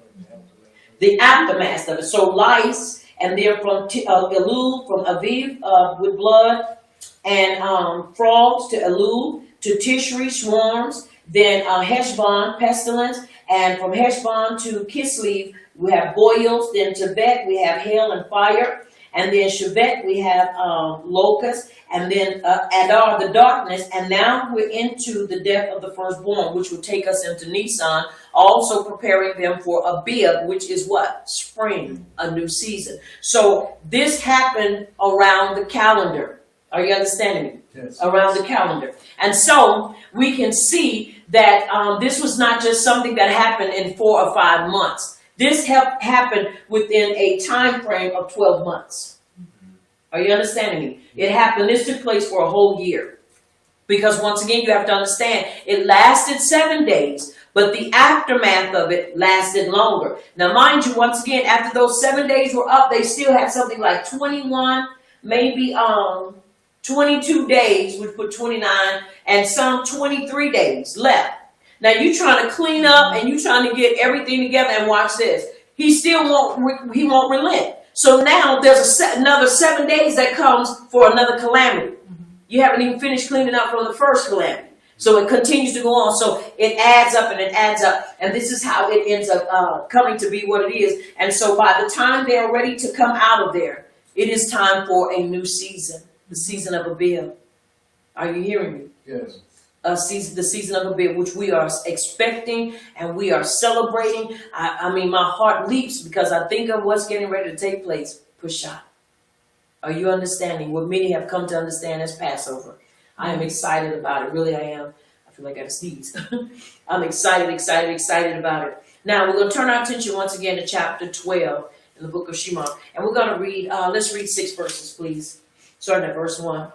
The aftermath of it. So lice. And then from Elul, from Aviv with blood, and frogs to Elul, to Tishri, swarms, then Heshbon, pestilence, and from Heshbon to Kislev, we have boils, then Tebet, we have hail and fire, and then Shevet, we have locusts, and then Adar, the darkness, and now we're into the death of the firstborn, which will take us into Nisan, also preparing them for Abib, which is what? Spring, a new season. So this happened around the calendar. Are you understanding me? Yes. Around the calendar. And so we can see that this was not just something that happened in 4 or 5 months. This happened within a time frame of 12 months. Are you understanding me? It happened, this took place for a whole year. Because once again, you have to understand, it lasted 7 days, but the aftermath of it lasted longer. Now, mind you, once again, after those 7 days were up, they still had something like 21, maybe 22 days, which put 29, and some 23 days left. Now, you're trying to clean up and you're trying to get everything together, and watch this. He won't relent. So now there's another 7 days that comes for another calamity. You haven't even finished cleaning up from the first calamity. So it continues to go on. So it adds up and it adds up. And this is how it ends up coming to be what it is. And so by the time they're ready to come out of there, it is time for a new season. The season of Abib. Are you hearing me? Yes. The season of Abib, which we are expecting and we are celebrating. I mean, my heart leaps because I think of what's getting ready to take place. Pesach. Are you understanding what many have come to understand as Passover? I am excited about it. Really, I am. I feel like I got to sneeze. I'm excited about it. Now, we're going to turn our attention once again to chapter 12 in the book of Shema. And we're going to read, let's read 6 verses, please. Starting at verse 1.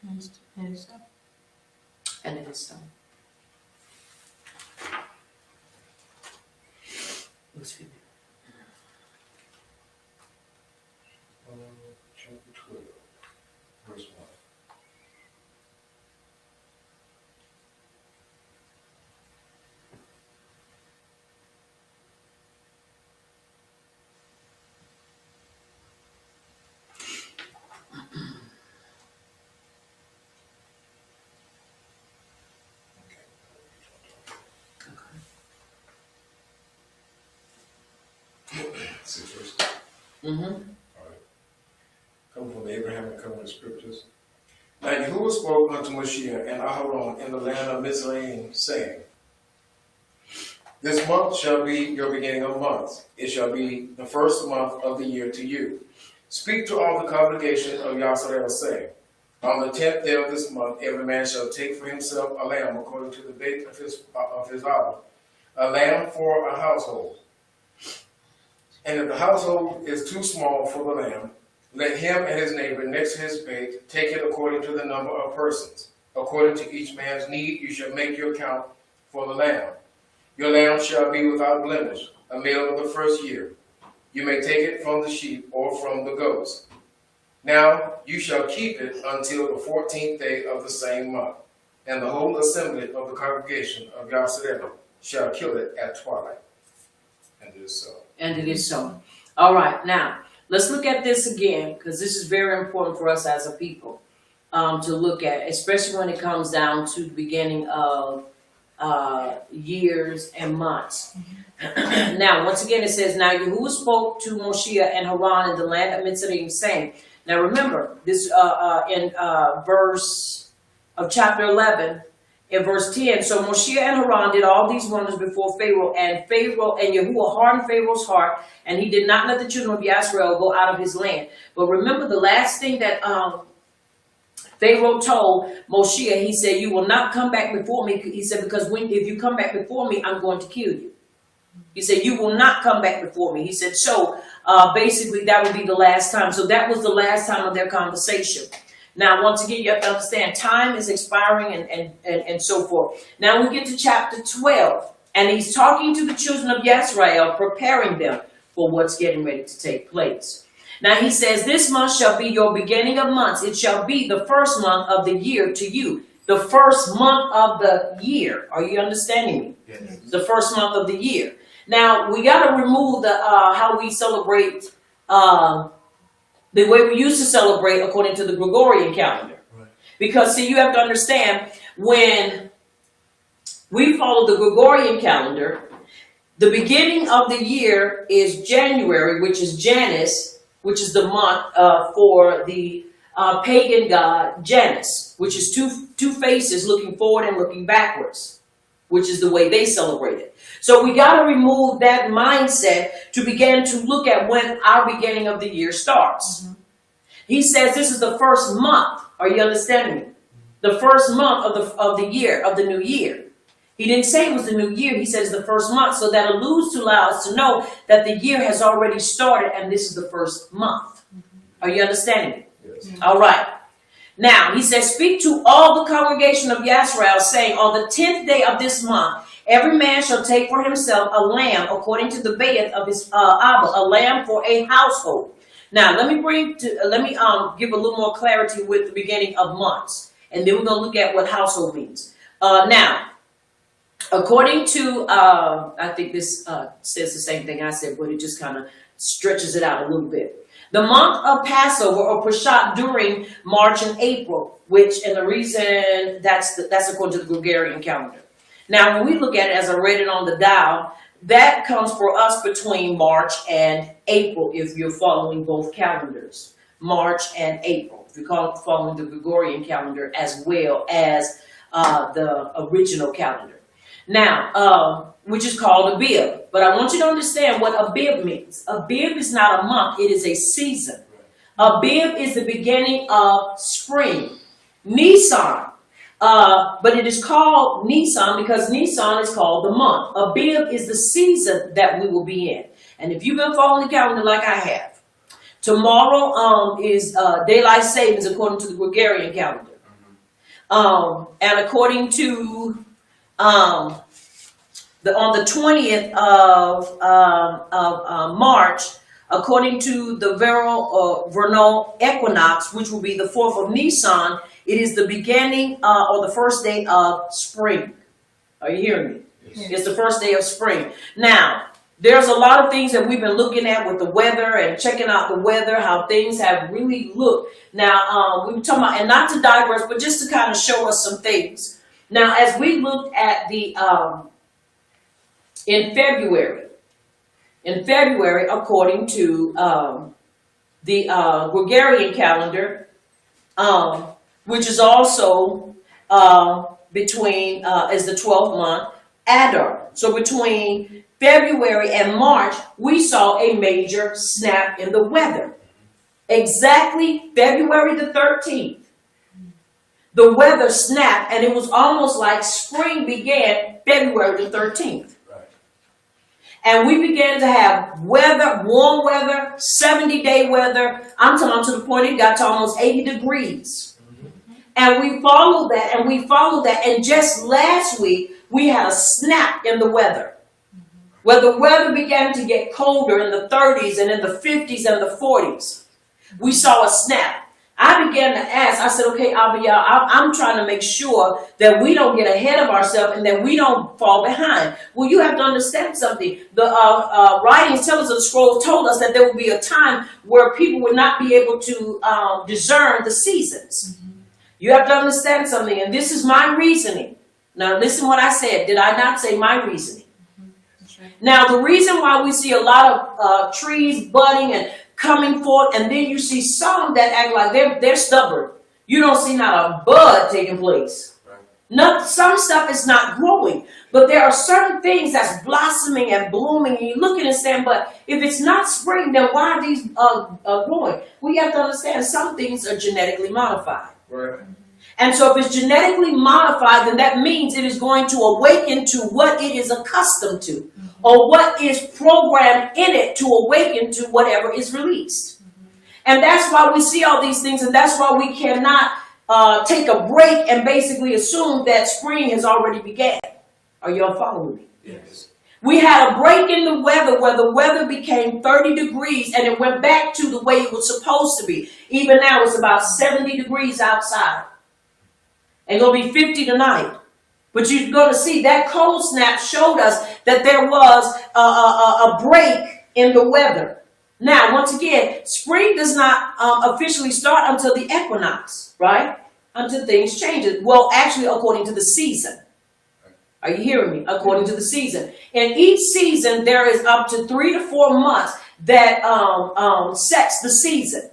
And it is done. Excuse me. Mm-hmm. Coming from the Abrahamic covenant scriptures. Now Yahuwah spoke unto Moshe and Aharon in the land of Mizraim, saying, This month shall be your beginning of months. It shall be the first month of the year to you. Speak to all the congregation of Yisrael, saying, On the 10th day of this month, every man shall take for himself a lamb according to the date of his vow, a lamb for a household. And if the household is too small for the lamb, let him and his neighbor next to his bait take it according to the number of persons. According to each man's need, you shall make your count for the lamb. Your lamb shall be without blemish, a male of the first year. You may take it from the sheep or from the goats. Now you shall keep it until the 14th day of the same month, and the whole assembly of the congregation of Yisrael shall kill it at twilight. And it is so. And it is so. All right, now let's look at this again, because this is very important for us as a people to look at, especially when it comes down to the beginning of years and months. Now, once again, it says, Now Yahuwah spoke to Moshe and Haran in the land of Mitzrayim, saying, now remember, this in verse of chapter 11, in verse 10, so Moshe and Haran did all these wonders before Pharaoh, and Yahuwah hardened Pharaoh's heart, and he did not let the children of Yisrael go out of his land. But remember the last thing that Pharaoh told Moshe, he said, you will not come back before me. He said, because if you come back before me, I'm going to kill you. He said, you will not come back before me. He said, so basically that would be the last time. So that was the last time of their conversation. Now, once again, you have to understand time is expiring and so forth. Now we get to chapter 12, and he's talking to the children of Yisrael, preparing them for what's getting ready to take place. Now he says, this month shall be your beginning of months. It shall be the first month of the year to you. The first month of the year. Are you understanding me? Yes. The first month of the year. Now, we got to remove the how we celebrate, the way we used to celebrate according to the Gregorian calendar. Right. Because, see, you have to understand, when we follow the Gregorian calendar, the beginning of the year is January, which is Janus, which is the month for the pagan god Janus, which is two faces looking forward and looking backwards, which is the way they celebrate it. So we got to remove that mindset to begin to look at when our beginning of the year starts. Mm-hmm. He says this is the first month. Are you understanding me? The first month of the year, of the new year. He didn't say it was the new year. He says the first month. So that alludes to allow us to know that the year has already started and this is the first month. Mm-hmm. Are you understanding me? Yes. Mm-hmm. All right. Now, he says, speak to all the congregation of Yisrael, saying, on the 10th day of this month, every man shall take for himself a lamb according to the bayat of his Abba, a lamb for a household. Now, let me give a little more clarity with the beginning of months, and then we're going to look at what household means. Now, according to, I think this says the same thing I said, but it just kind of stretches it out a little bit. The month of Passover or Pesach during March and April, and the reason that's according to the Gregorian calendar. Now, when we look at it, as I read it on the dial, that comes for us between March and April, if you're following both calendars, March and April, if you're following the Gregorian calendar as well as the original calendar. Now, which is called a bib. But I want you to understand what a bib means. A bib is not a month, it is a season. A bib is the beginning of spring. Nisan. But it is called Nisan because Nisan is called the month. A bib is the season that we will be in. And if you've been following the calendar like I have, tomorrow is daylight savings according to the Gregorian calendar. And according to on the 20th of March, according to the vernal equinox, which will be the 4th of Nisan, it is the beginning or the first day of spring. Are you hearing me? Yes. It's the first day of spring. Now, there's a lot of things that we've been looking at with the weather and checking out the weather, how things have really looked. Now, we were talking about, and not to digress, but just to kind of show us some things. Now, as we looked at the in in February, according to the Gregorian calendar, which is also between is the 12th month, Adar. So between February and March, we saw a major snap in the weather. Exactly February the 13th, the weather snapped, and it was almost like spring began February the 13th. And we began to have weather, warm weather, 70-day weather. I'm talking to the point it got to almost 80 degrees. And we followed that, and we followed that. And just last week, we had a snap in the weather, where the weather began to get colder in the 30s and in the 50s and the 40s. We saw a snap. I began to ask, I said, okay, I'm trying to make sure that we don't get ahead of ourselves and that we don't fall behind. Well, you have to understand something. The writings tell us, the scroll told us that there would be a time where people would not be able to discern the seasons. You have to understand something, and this is my reasoning. Now, listen what I said. Did I not say my reasoning? Now, the reason why we see a lot of trees budding and coming forth, and then you see some that act like they're stubborn. You don't see not a bud taking place. Some stuff is not growing, but there are certain things that's blossoming and blooming, and you're looking and saying, but if it's not spring, then why are these growing? Well, you have to understand some things are genetically modified. Right. And so if it's genetically modified, then that means it is going to awaken to what it is accustomed to, or what is programmed in it to awaken to whatever is released. And that's why we see all these things, and that's why we cannot take a break and basically assume that spring has already began. Are y'all following me? Yes. We had a break in the weather where the weather became 30 degrees and it went back to the way it was supposed to be. Even now it's about 70 degrees outside. And it'll be 50 tonight. But you're going to see that cold snap showed us that there was a break in the weather. Now, once again, spring does not officially start until the equinox, right? Until things change. Well, actually, according to the season. Are you hearing me? According to the season. In each season, there is up to 3 to 4 months that sets the season.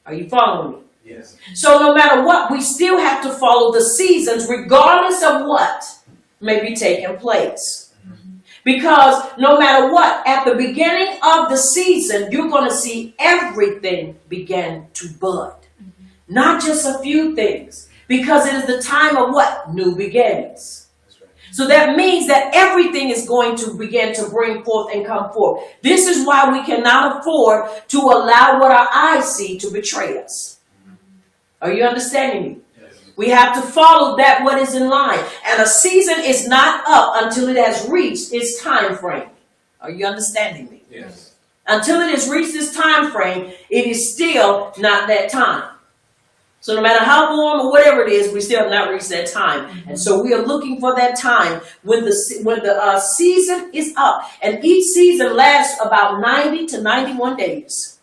Are you following me? Yes. So no matter what, we still have to follow the seasons regardless of what may be taking place. Because no matter what, at the beginning of the season, you're going to see everything begin to bud. Not just a few things. Because it is the time of what? New beginnings. So that means that everything is going to begin to bring forth and come forth. This is why we cannot afford to allow what our eyes see to betray us. Are you understanding me? Yes. We have to follow that what is in line. And a season is not up until it has reached its time frame. Are you understanding me? Yes. Until it has reached this time frame, it is still not that time. So no matter how warm or whatever it is, we still have not reached that time. And so we are looking for that time when the season is up. And each season lasts about 90 to 91 days.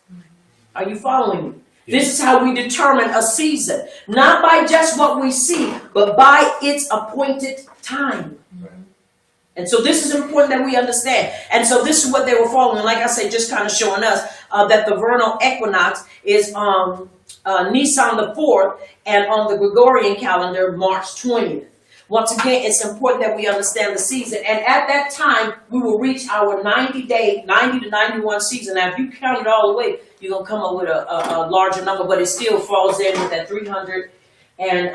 Are you following me? This is how we determine a season. Not by just what we see, but by its appointed time. And so this is important that we understand. And so this is what they were following. Like I said, just kind of showing us that the vernal equinox is Nisan the 4th, and on the Gregorian calendar, March 20th. Once again, it's important that we understand the season. And at that time, we will reach our 90 to 91 season. Now, if you count it all the way, you're going to come up with a larger number, but it still falls in with that 300 and,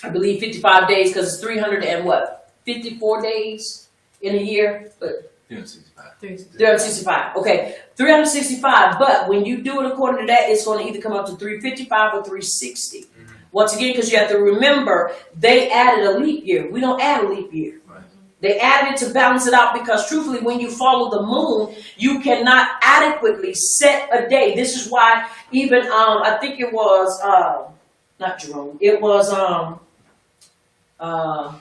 I believe, 55 days, because it's 300 and what? 54 days in a year? But 365. Okay, 365. But when you do it according to that, it's going to either come up to 355 or 360. Once again, because you have to remember, they added a leap year. We don't add a leap year. Right. They added it to balance it out because, truthfully, when you follow the moon, you cannot adequately set a day. This is why even, I think it was, not Jerome, it was, I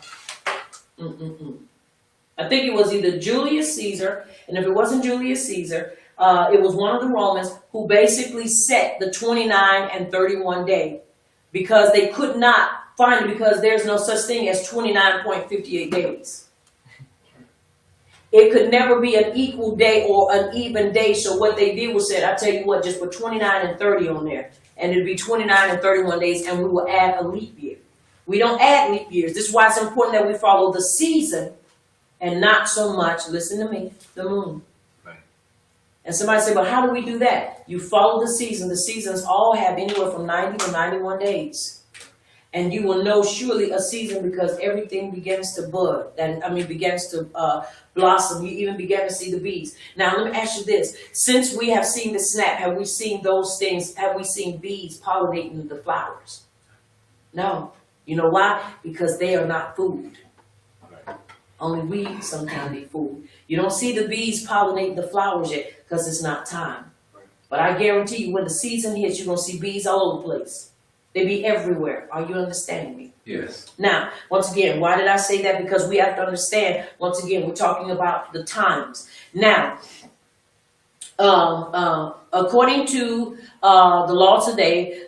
think it was either Julius Caesar, and if it wasn't Julius Caesar, it was one of the Romans who basically set the 29 and 31 day. Because they could not find it, because there's no such thing as 29.58 days. It could never be an equal day or an even day. So what they did was said, I tell you what, just put 29 and 30 on there. And it'd be 29 and 31 days, and we will add a leap year. We don't add leap years. This is why it's important that we follow the season and not so much, listen to me, the moon. Right. And somebody said, but how do we do that? You follow the season. The seasons all have anywhere from 90 to 91 days. And you will know surely a season because everything begins to bud. And begins to blossom. You even begin to see the bees. Now, let me ask you this. Since we have seen the snap, have we seen those things? Have we seen bees pollinating the flowers? No. You know why? Because they are not food. Right. Only we sometimes be food. You don't see the bees pollinating the flowers yet because it's not time. Right. But I guarantee you when the season hits, you're going to see bees all over the place. They be everywhere. Are you understanding me? Yes. Now, once again, why did I say that? Because we have to understand, once again, we're talking about the times. Now, according to the law today,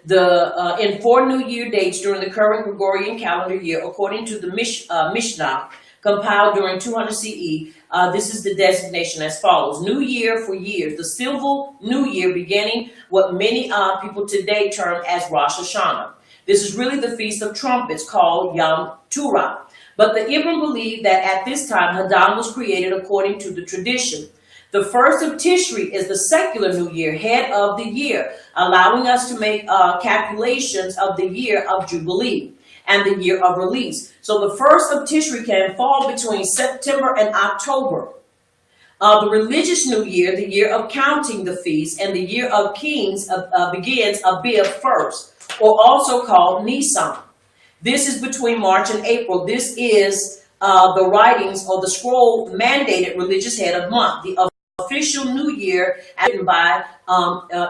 in 4 New Year dates during the current Gregorian calendar year, according to the Mishnah, compiled during 200 CE, this is the designation as follows. New Year for years. The civil New Year beginning what many people today term as Rosh Hashanah. This is really the Feast of Trumpets called Yom Teruah. But the Ibn believed that at this time, Hadam was created according to the tradition. The first of Tishri is the secular New Year, head of the year, allowing us to make calculations of the year of Jubilee and the year of release. So the first of Tishri can fall between September and October. The religious New Year, the year of counting the feast, and the year of kings begins Abib first, or also called Nisan. This is between March and April. This is the writings or the scroll mandated religious head of month. The official New Year written by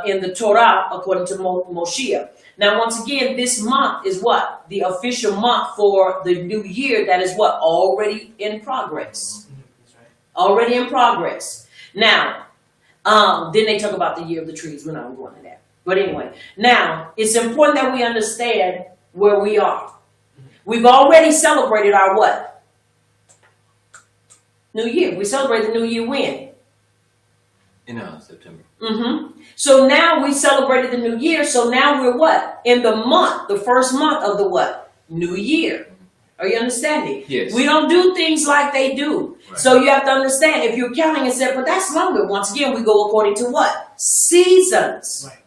in the Torah according to Moshe. Now, once again, this month is what? The official month for the new year that is what? Already in progress. Already in progress. Now, then they talk about the year of the trees. We're not going to that. But anyway, now, it's important that we understand where we are. We've already celebrated our what? New Year. We celebrate the New Year when? In September. So now we celebrated the New Year. So now we're what? In the month, the first month of the what? New Year. Are you understanding? Yes. We don't do things like they do. Right. So you have to understand, if you're counting and say, but that's longer. Once again, we go according to what? Seasons. Right.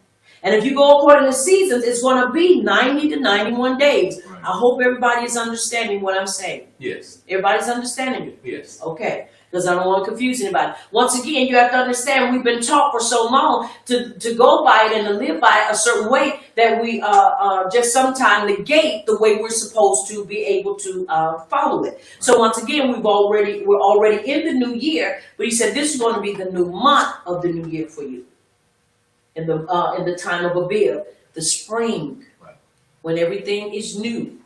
And if you go according to seasons, it's going to be 90 to 91 days. Right. I hope everybody is understanding what I'm saying. Yes. Everybody's understanding it? Yes. Okay. Because I don't want to confuse anybody. Once again, you have to understand we've been taught for so long to go by it and to live by it a certain way that we just sometimes negate the way we're supposed to be able to follow it. So once again, we're already in the new year, but he said this is going to be the new month of the new year for you. In the time of Abib, the spring, right, when everything is new.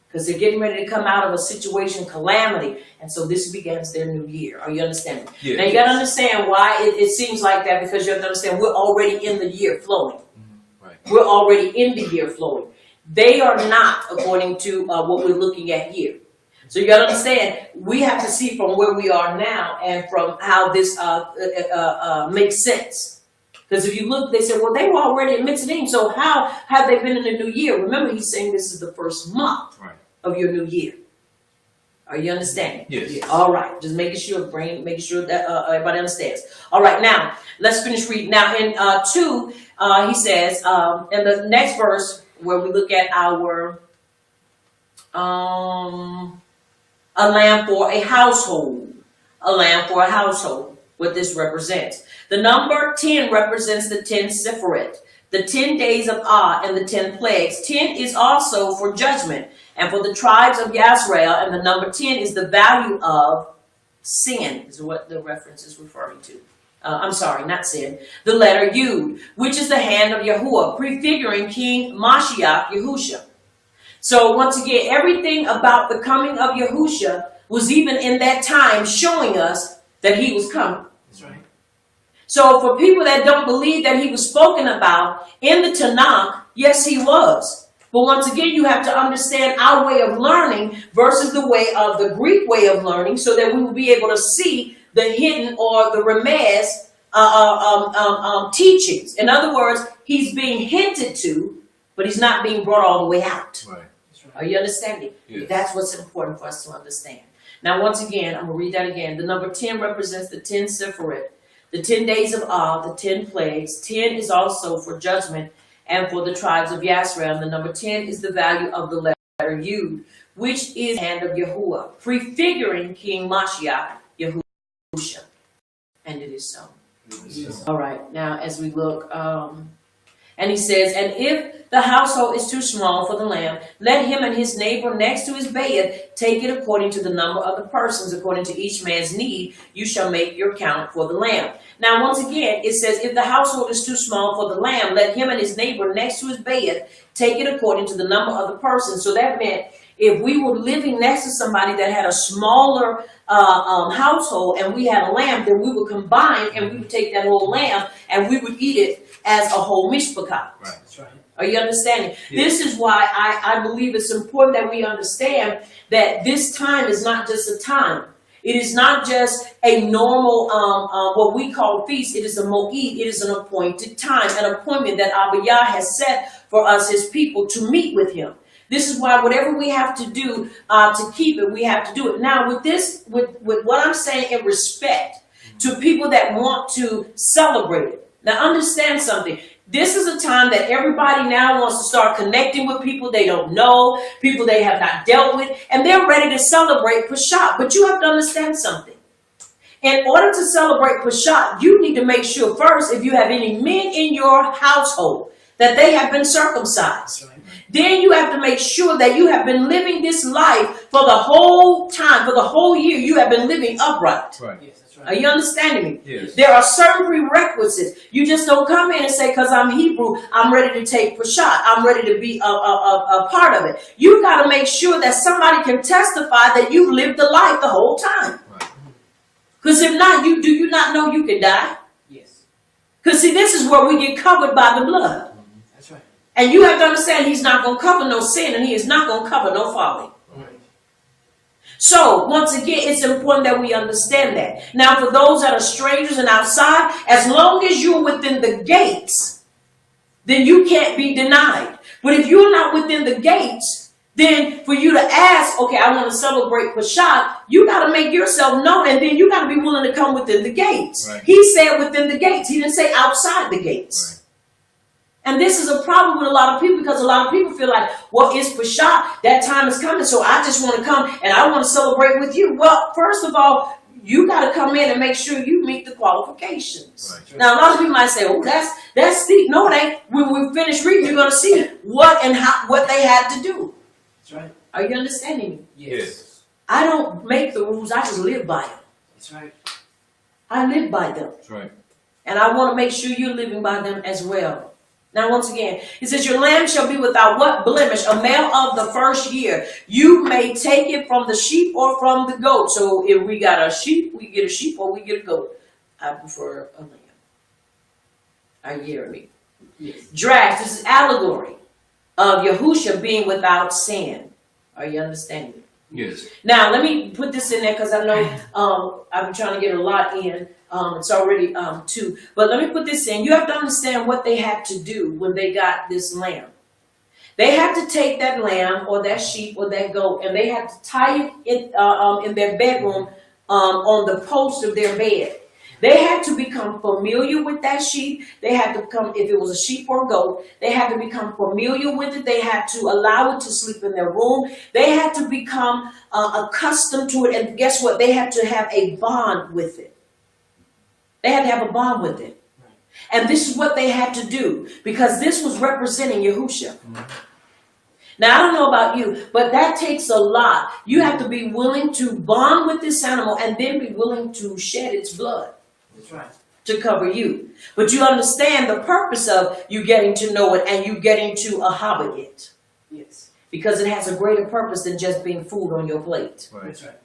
Because they're getting ready to come out of a situation, calamity. And so this begins their new year. Are you understanding? Yes. Now you got to understand why it seems like that, because you have to understand we're already in the year flowing. Right. We're already in the year flowing. They are not, according to what we're looking at here. So you got to understand, we have to see from where we are now and from how this makes sense. Because if you look, they said, well, they were already in Mitzrayim, so how have they been in the new year? Remember, he's saying this is the first month. Right. Of your new year. Are you understanding? Yes. All right. Just making sure that everybody understands. All right. Now, let's finish reading. Now, in 2, he says, in the next verse, where we look at our, a lamb for a household. A lamb for a household. What this represents. The number 10 represents the 10 Sephiret. The 10 days of and the 10 plagues. 10 is also for judgment. And for the tribes of Yisrael, and the number 10 is the value of sin, is what the reference is referring to. I'm sorry, not sin. The letter Yud, which is the hand of Yahuwah, prefiguring King Mashiach Yahusha. So once again, everything about the coming of Yahusha was even in that time showing us that he was coming. That's right. So for people that don't believe that he was spoken about in the Tanakh, yes, he was. But once again, you have to understand our way of learning versus the way of the Greek way of learning, so that we will be able to see the hidden or the remez teachings. In other words, he's being hinted to, but he's not being brought all the way out. Right. Are you understanding? Yes. That's what's important for us to understand. Now, once again, I'm going to read that again. The number 10 represents the 10 Sephiroth, the 10 days of Av, the 10 plagues. 10 is also for judgment and for the tribes of Yasrael. The number 10 is the value of the letter Yud, which is the hand of Yahuwah, prefiguring King Mashiach, Yahusha. And it is so. All right, now as we look, and he says, and if the household is too small for the lamb, let him and his neighbor next to his bed take it according to the number of the persons, according to each man's need. You shall make your count for the lamb. Now, once again, it says, if the household is too small for the lamb, let him and his neighbor next to his bed take it according to the number of the persons. So that meant if we were living next to somebody that had a smaller household and we had a lamb, then we would combine and we would take that whole lamb and we would eat it as a whole mishpachah. Right. That's right. Are you understanding? Yeah. This is why I believe it's important that we understand that this time is not just a time. It is not just a normal, what we call feast. It is a mo'id. It is an appointed time, an appointment that Abba Yah has set for us, his people, to meet with him. This is why whatever we have to do to keep it, we have to do it. Now, with this, with what I'm saying in respect to people that want to celebrate it. Now, understand something. This is a time that everybody now wants to start connecting with people they don't know, people they have not dealt with, and they're ready to celebrate Pesach. But you have to understand something. In order to celebrate Pesach, you need to make sure first, if you have any men in your household, that they have been circumcised. Then you have to make sure that you have been living this life for the whole time, for the whole year. You have been living upright. Right. Yes, that's right. Are you understanding me? Yes. There are certain prerequisites. You just don't come in and say, because I'm Hebrew, I'm ready to take Pesach. I'm ready to be a part of it. You got to make sure that somebody can testify that you've lived the life the whole time. Right. Because if not, do you not know you can die? Yes. Because see, this is where we get covered by the blood. That's right. And you have to understand he's not going to cover no sin and he is not going to cover no folly. Right. So, once again, it's important that we understand that. Now, for those that are strangers and outside, as long as you're within the gates, then you can't be denied. But if you're not within the gates, then for you to ask, okay, I want to celebrate Pesach, you got to make yourself known, and then you got to be willing to come within the gates. Right. He said within the gates. He didn't say outside the gates. Right. And this is a problem with a lot of people because a lot of people feel like, well, it's Pesach, that time is coming, so I just want to come and I want to celebrate with you. Well, first of all, you got to come in and make sure you meet the qualifications. Right. Now, a lot of people might say, oh, that's steep. No, it ain't. When we finish reading, you're going to see what they had to do. That's right. Are you understanding me? Yes. I don't make the rules. I just live by them. That's right. I live by them. That's right. And I want to make sure you're living by them as well. Now, once again, it says, your lamb shall be without what blemish? A male of the first year. You may take it from the sheep or from the goat. So if we got a sheep, we get a sheep or we get a goat. I prefer a lamb. I hear me. Yes. Draft, this is allegory of Yahusha being without sin. Are you understanding? Yes. Now, let me put this in there because I know I've been trying to get a lot in. It's already 2. But let me put this in. You have to understand what they had to do when they got this lamb. They had to take that lamb or that sheep or that goat and they had to tie it in their bedroom on the post of their bed. They had to become familiar with that sheep. They had to become, if it was a sheep or a goat, they had to become familiar with it. They had to allow it to sleep in their room. They had to become accustomed to it. And guess what? They had to have a bond with it. They had to have a bond with it. And this is what they had to do because this was representing Yahusha. Now, I don't know about you, but that takes a lot. You have to be willing to bond with this animal and then be willing to shed its blood. That's right. To cover you. But you understand the purpose of you getting to know it and you getting to ahaba it. Yes. Because it has a greater purpose than just being food on your plate. Right. That's right.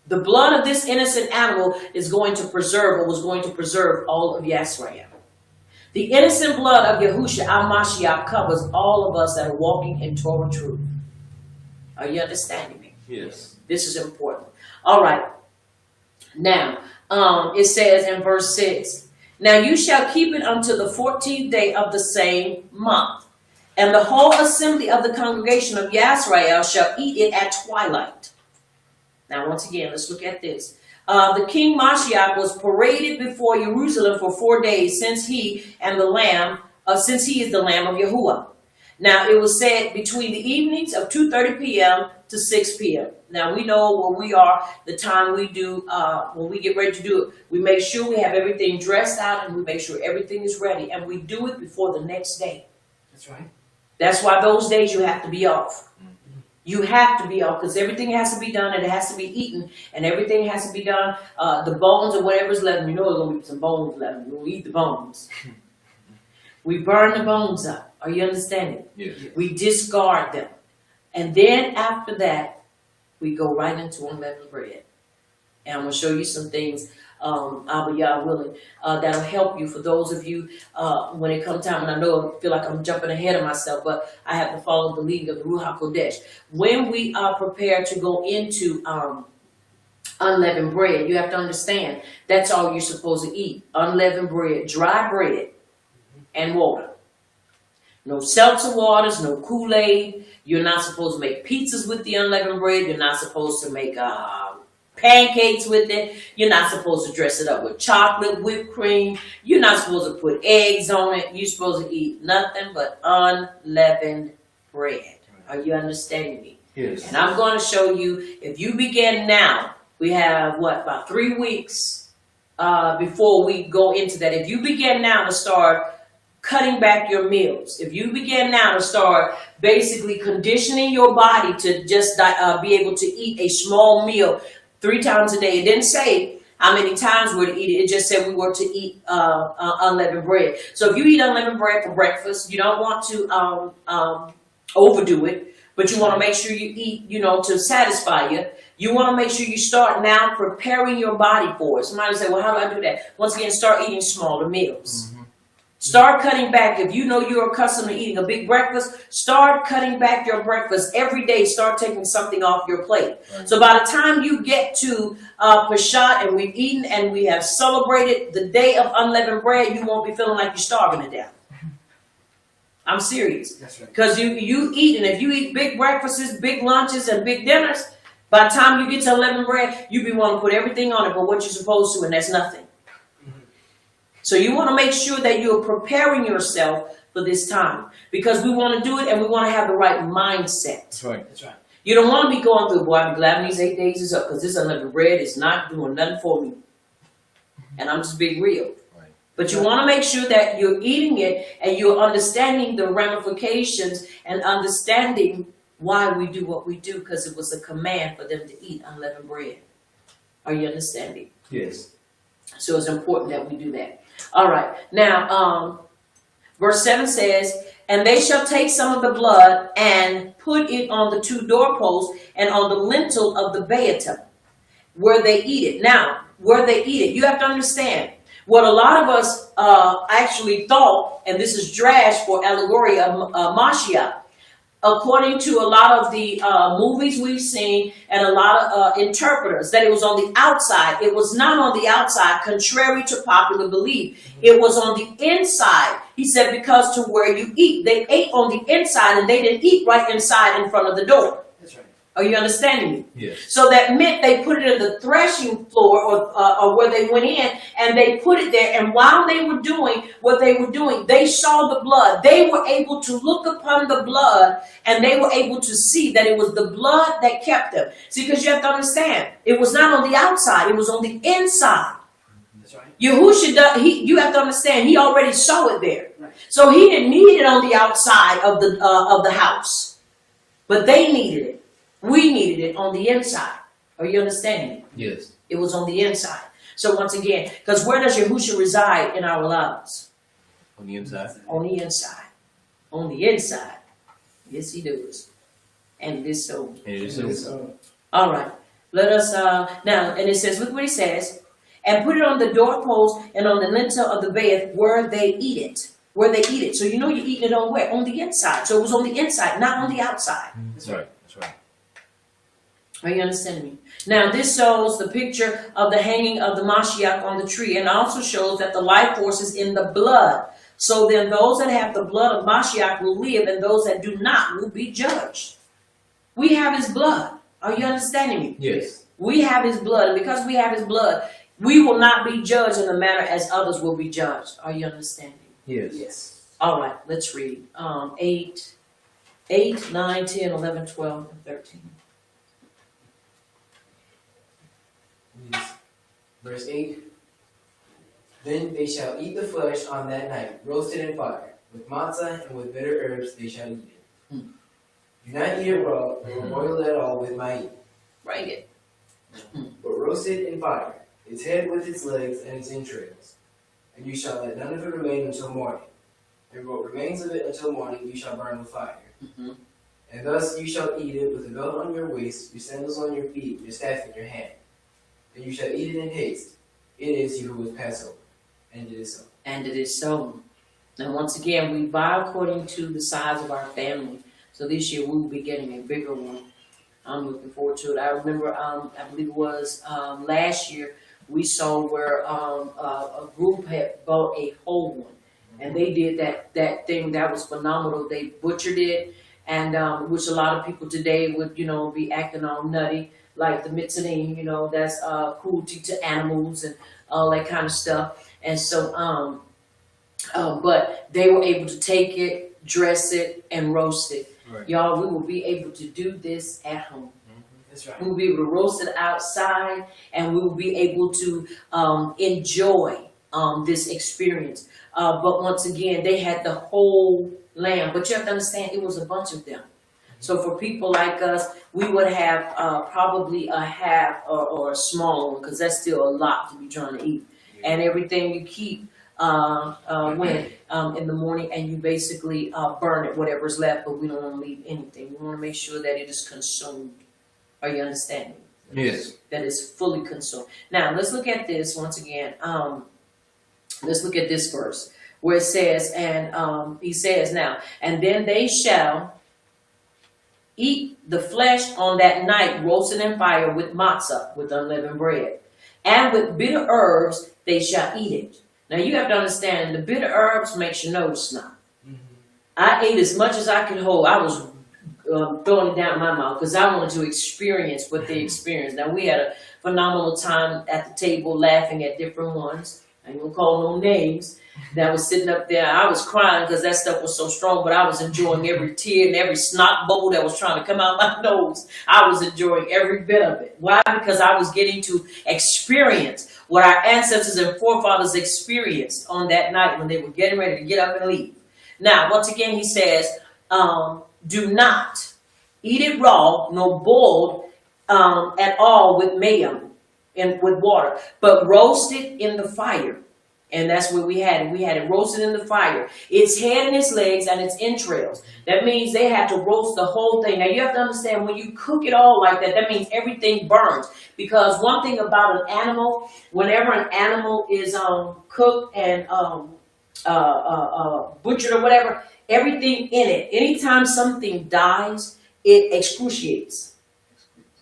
The blood of this innocent animal is going to preserve or was going to preserve all of Yisrael. The innocent blood of Yahushua Mashiach covers all of us that are walking in Torah truth. Are you understanding me? Yes. This is important. All right. Now, it says in verse 6, now you shall keep it until the 14th day of the same month, and the whole assembly of the congregation of Yisrael shall eat it at twilight. Now, once again, let's look at this. The King Mashiach was paraded before Jerusalem for 4 days, since he is the Lamb of Yahuwah. Now, it was said between the evenings of 2:30 p.m. to 6 p.m. Now, we know where we are, the time we do, when we get ready to do it. We make sure we have everything dressed out, and we make sure everything is ready. And we do it before the next day. That's right. That's why those days you have to be off. You have to be off, because everything has to be done, and it has to be eaten, and everything has to be done. The bones or whatever's left, you know there's going to be some bones left. We'll eat the bones. We burn the bones up. Are you understanding? Yes. We discard them. And then after that, we go right into unleavened bread. And I'm going to show you some things, Abba Yah willing, that'll help you. For those of you, when it comes time, and I know I feel like I'm jumping ahead of myself, but I have to follow the leading of the Ruach HaKodesh. When we are prepared to go into unleavened bread, you have to understand that's all you're supposed to eat. Unleavened bread, dry bread, and water. No seltzer waters, no Kool-Aid. You're not supposed to make pizzas with the unleavened bread. You're not supposed to make pancakes with it. You're not supposed to dress it up with chocolate, whipped cream. You're not supposed to put eggs on it. You're supposed to eat nothing but unleavened bread. Are you understanding me? Yes. And I'm going to show you, if you begin now, we have, about 3 weeks before we go into that. If you begin now to start cutting back your meals, if you begin now to start basically conditioning your body to just be able to eat a small meal 3 times a day. It didn't say how many times we're to eat it. It just said we were to eat unleavened bread. So if you eat unleavened bread for breakfast, you don't want to overdo it, but you want to make sure you eat, to satisfy you. You want to make sure you start now preparing your body for it. Somebody say, well, how do I do that? Once again, start eating smaller meals. Mm-hmm. Start cutting back. If you know you're accustomed to eating a big breakfast, start cutting back your breakfast every day. Start taking something off your plate. Right. So by the time you get to Peshat and we've eaten and we have celebrated the day of unleavened bread, you won't be feeling like you're starving to death. I'm serious. That's right. Because you eat, and if you eat big breakfasts, big lunches, and big dinners, by the time you get to unleavened bread, you be wanting to put everything on it but what you're supposed to, and that's nothing. So you want to make sure that you're preparing yourself for this time, because we want to do it and we want to have the right mindset. That's right. That's right. You don't want to be going through, boy, I'm glad when these 8 days is up, because this unleavened bread is not doing nothing for me. And I'm just being real. Right. But you want to make sure that you're eating it and you're understanding the ramifications and understanding why we do what we do, because it was a command for them to eat unleavened bread. Are you understanding? Yes. So it's important that we do that. All right. Now, verse 7 says, and they shall take some of the blood and put it on the 2 doorposts and on the lintel of the Beatim, where they eat it. Now, where they eat it, you have to understand what a lot of us actually thought, and this is drash for allegory of Mashiach. According to a lot of the movies we've seen and a lot of interpreters, that it was on the outside. It was not on the outside, contrary to popular belief. It was on the inside. He said, because to where you eat, they ate on the inside and they didn't eat right inside in front of the door. That's right. Are you understanding me? Yes. So that meant they put it in the threshing floor or where they went in, and they put it there. And while they were doing what they were doing, they saw the blood. They were able to look upon the blood, and they were able to see that it was the blood that kept them. See, because you have to understand, it was not on the outside, it was on the inside. That's right. Yahushua, you have to understand, he already saw it there. Right. So he didn't need it on the outside of the house, but they needed it. We needed it on the inside. Are you understanding? Yes. It was on the inside. So once again, because where does Yahushua reside in our lives? On the inside? On the inside. On the inside. Yes, he does. And it is so. And it is so. All right. Let us, now, and it says, look what he says. and put it on the doorpost and on the lintel of the bed where they eat it. Where they eat it. So you know you're eating it on where? On the inside. So it was on the inside, not on the outside. That's right. That's right. Are you understanding me? Now this shows the picture of the hanging of the Mashiach on the tree, and also shows that the life force is in the blood. So then those that have the blood of Mashiach will live, and those that do not will be judged. We have his blood. Are you understanding me? Yes. We have his blood, and because we have his blood, we will not be judged in the manner as others will be judged. Are you understanding? Yes. Yes. All right, let's read. 8, 9, 10, 11, 12, and 13. Verse 8. Then they shall eat the flesh on that night, roasted in fire. With matzah and with bitter herbs they shall eat it. Do not eat it raw, or boil it at all with my Bring it. but roast it in fire, its head with its legs and its entrails. And you shall let none of it remain until morning. And what remains of it until morning you shall burn with fire. And thus you shall eat it with a belt on your waist, your sandals on your feet, your staff in your hand. And you shall eat it in haste. It is Yahuwah's Passover. And it is so. And it is so. Now once again, we buy according to the size of our family. So this year we will be getting a bigger one. I'm looking forward to it. I remember, I believe it was last year, we saw where a group had bought a whole one. And they did that thing that was phenomenal. They butchered it, and which a lot of people today would, be acting all nutty, like the mitzanim, that's cruelty to animals and all that kind of stuff. And so, but they were able to take it, dress it, and roast it. Right. Y'all, we will be able to do this at home. That's right. We will be able to roast it outside, and we will be able to enjoy this experience. But once again, they had the whole lamb. But you have to understand, it was a bunch of them. So for people like us, we would have probably a half or a small one, because that's still a lot to be trying to eat. And everything you keep in the morning, and you basically burn it, whatever's left, but we don't want to leave anything. We want to make sure that it is consumed. Are you understanding? Yes. That is fully consumed. Now, let's look at this once again. Let's look at this verse where it says, and he says now, and then they shall eat the flesh on that night, roasted in fire with matzah, with unleavened bread, and with bitter herbs they shall eat it. Now you have to understand, the bitter herbs makes your nose snot. I ate as much as I could hold. I was throwing it down my mouth because I wanted to experience what they experienced. Now we had a phenomenal time at the table laughing at different ones. I ain't gonna call no names. That was sitting up there. I was crying because that stuff was so strong, but I was enjoying every tear and every snot bubble that was trying to come out my nose. I was enjoying every bit of it. Why? Because I was getting to experience what our ancestors and forefathers experienced on that night when they were getting ready to get up and leave. Now, once again, he says, do not eat it raw, nor boiled at all with mayam and with water, but roast it in the fire. And that's where we had it. We had it roasted in the fire. Its head and its legs and its entrails. That means they had to roast the whole thing. Now you have to understand, when you cook it all like that, that means everything burns. Because one thing about an animal, whenever an animal is cooked and butchered or whatever, everything in it, anytime something dies, it excruciates.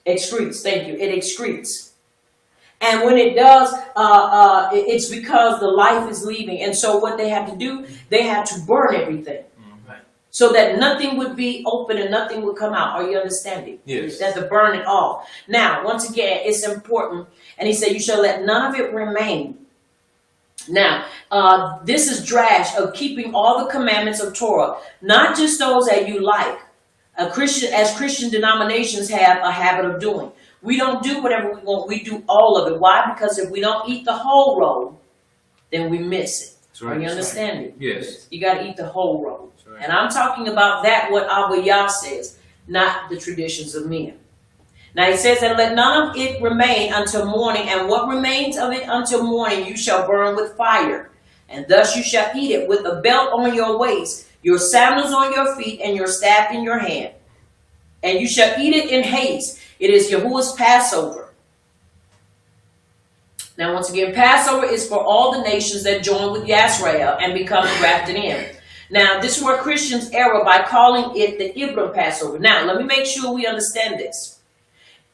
Excretes, thank you. It excretes. And when it does, it's because the life is leaving. And so what they had to do, they had to burn everything. Right. So that nothing would be open and nothing would come out. Are you understanding? Yes. They had to burn it all. Now, once again, it's important. And he said, you shall let none of it remain. Now, this is drash of keeping all the commandments of Torah, not just those that you like. As Christian denominations have a habit of doing. We don't do whatever we want. We do all of it. Why? Because if we don't eat the whole roll, then we miss it. Right. Are you understanding? Yes. You got to eat the whole roll. Right. And I'm talking about that, what Abba Yah says, not the traditions of men. Now he says, and let none of it remain until morning, and what remains of it until morning you shall burn with fire. And thus you shall eat it with a belt on your waist, your sandals on your feet, and your staff in your hand. And you shall eat it in haste. It is Yahuwah's Passover. Now, once again, Passover is for all the nations that join with Yisrael and become grafted in. Now, this is where Christians err by calling it the Ibram Passover. Now, let me make sure we understand this.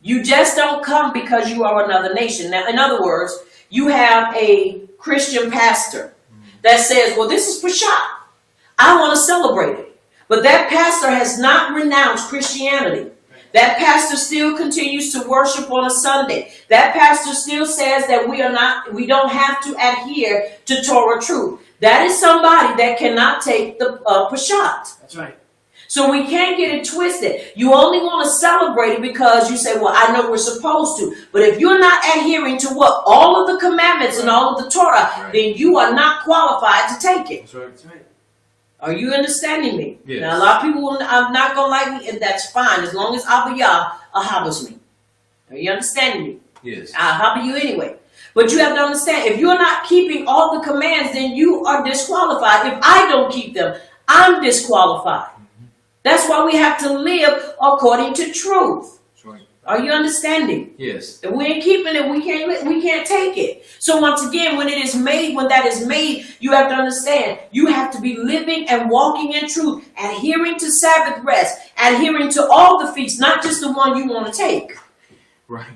You just don't come because you are another nation. Now, in other words, you have a Christian pastor that says, well, this is Pesach. I want to celebrate it. But that pastor has not renounced Christianity. That pastor still continues to worship on a Sunday. That pastor still says that we don't have to adhere to Torah truth. That is somebody that cannot take the Peshat. That's right. So we can't get it twisted. You only want to celebrate it because you say, well, I know we're supposed to. But if you're not adhering to what? All of the commandments and all of the Torah, then you are not qualified to take it. That's right. That's right. Are you understanding me? Yes. Now, a lot of people are not going to like me, and that's fine, as long as Abba Yah habas me. Are you understanding me? Yes. I'll haba you anyway. But you have to understand, if you're not keeping all the commands, then you are disqualified. If I don't keep them, I'm disqualified. That's why we have to live according to truth. That's right. Are you understanding? Yes. If we ain't keeping it, we can't take it. So once again, when that is made, you have to understand, you have to be living and walking in truth, adhering to Sabbath rest, adhering to all the feasts, not just the one you want to take. Right.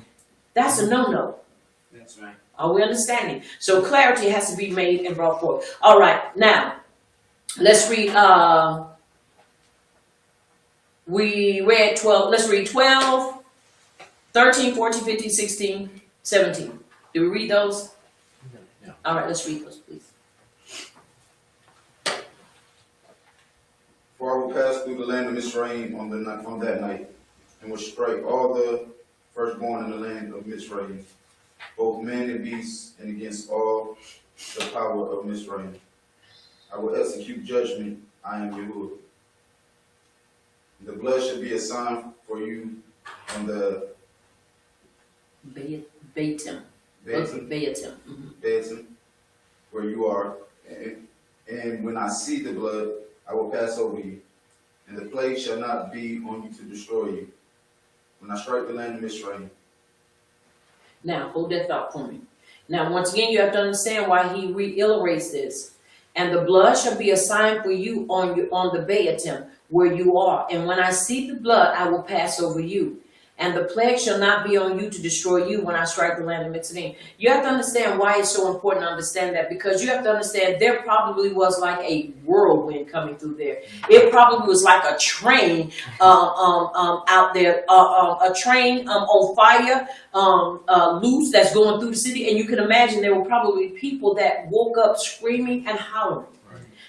That's a no-no. That's right. Are we understanding? So clarity has to be made and brought forth. All right, now, let's read, we read 12, let's read 12, 13, 14, 15, 16, 17. Did we read those? No. All right, let's read those, please. For I will pass through the land of Mizraim on that night, and will strike all the firstborn in the land of Mizraim, both men and beasts, and against all the power of Mizraim. I will execute judgment. I am Yahuwah. The blood shall be a sign for you on the Beitim. Betim, Mhm. where you are, and when I see the blood, I will pass over you, and the plague shall not be on you to destroy you. When I strike the land of Mizraim. Now, hold that thought for me. Now, once again, you have to understand why he reiterates this. And the blood shall be a sign for you on the Beitim, where you are. And when I see the blood, I will pass over you. And the plague shall not be on you to destroy you when I strike the land of Mitzrayim. You have to understand why it's so important to understand that, because you have to understand there probably was like a whirlwind coming through there. It probably was like a train out there, a train on fire, loose, that's going through the city. And you can imagine there were probably people that woke up screaming and hollering.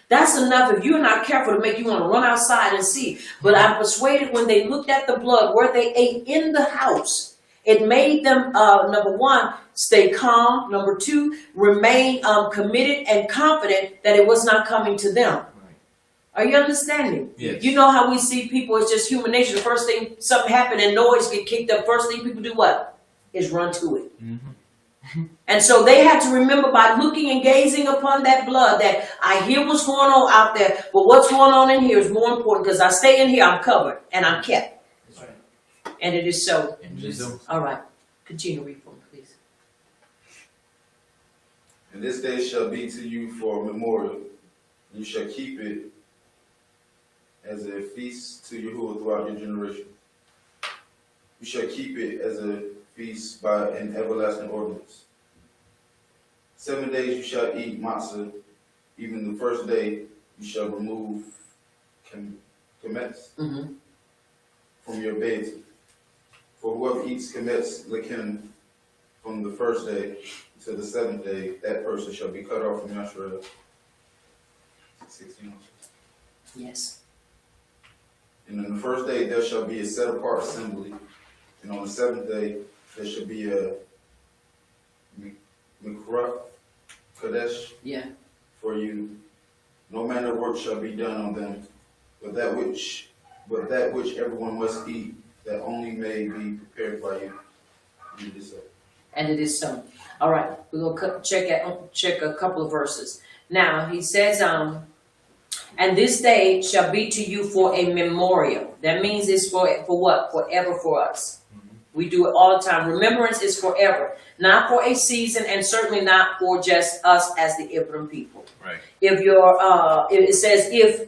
That's enough, if you're not careful, to make you want to run outside and see. But I'm persuaded when they looked at the blood where they ate in the house, it made them, number one, stay calm. Number two, remain committed and confident that it was not coming to them. Right. Are you understanding? Yes. You know how we see people, it's just human nature. The first thing something happened and noise get kicked up, first thing people do what? Is run to it. Mm-hmm. And so they had to remember by looking and gazing upon that blood that I hear what's going on out there, but what's going on in here is more important, because I stay in here, I'm covered and I'm kept. That's right. And it is so. And Jesus. All right. Continue to read for me, please. And this day shall be to you for a memorial. You shall keep it as a feast to Yahuwah throughout your generation. You shall keep it as a feast by an everlasting ordinance. 7 days you shall eat matzah. Even the first day you shall remove chametz from your bed. For whoever eats chametz lekim from the first day to the 7th day, that person shall be cut off from Yasharel. 16. Yes. And on the first day there shall be a set apart assembly, and on the 7th day there shall be a Mikrah Kadesh Yeah. for you. No manner of work shall be done on them, but that which everyone must eat, that only may be prepared by you. And it is so. All right. We're going to check a couple of verses. Now, he says, and this day shall be to you for a memorial. That means it's for what? Forever for us. We do it all the time. Remembrance is forever, not for a season, and certainly not for just us as the Ibram people. Right. If it says if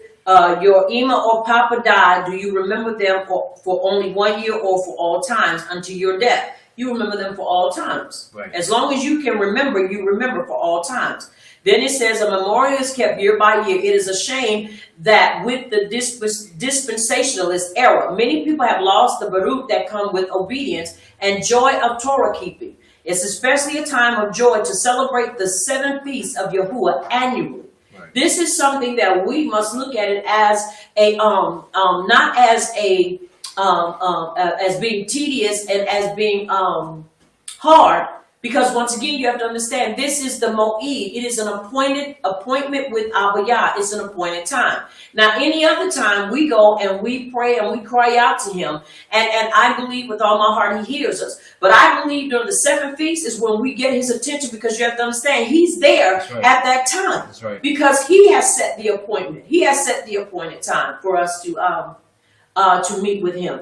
your Ima or Papa died, do you remember them for only 1 year or for all times unto your death? You remember them for all times. Right. As long as you can remember, you remember for all times. Then it says a memorial is kept year by year. It is a shame that with the dispensationalist era, many people have lost the Baruch that come with obedience and joy of Torah keeping. It's especially a time of joy to celebrate the 7 feasts of Yahuwah annually. Right. This is something that we must look at it as a not as a as being tedious and as being hard, because once again you have to understand this is the Mo'ed. It is an appointment with Abba Yah. It's an appointed time. Now any other time we go and we pray and we cry out to him, and I believe with all my heart he hears us. But I believe during the 7 feasts is when we get his attention, because you have to understand he's there That's right. at that time. That's right. Because he has set the appointment. He has set the appointed time for us to meet with him.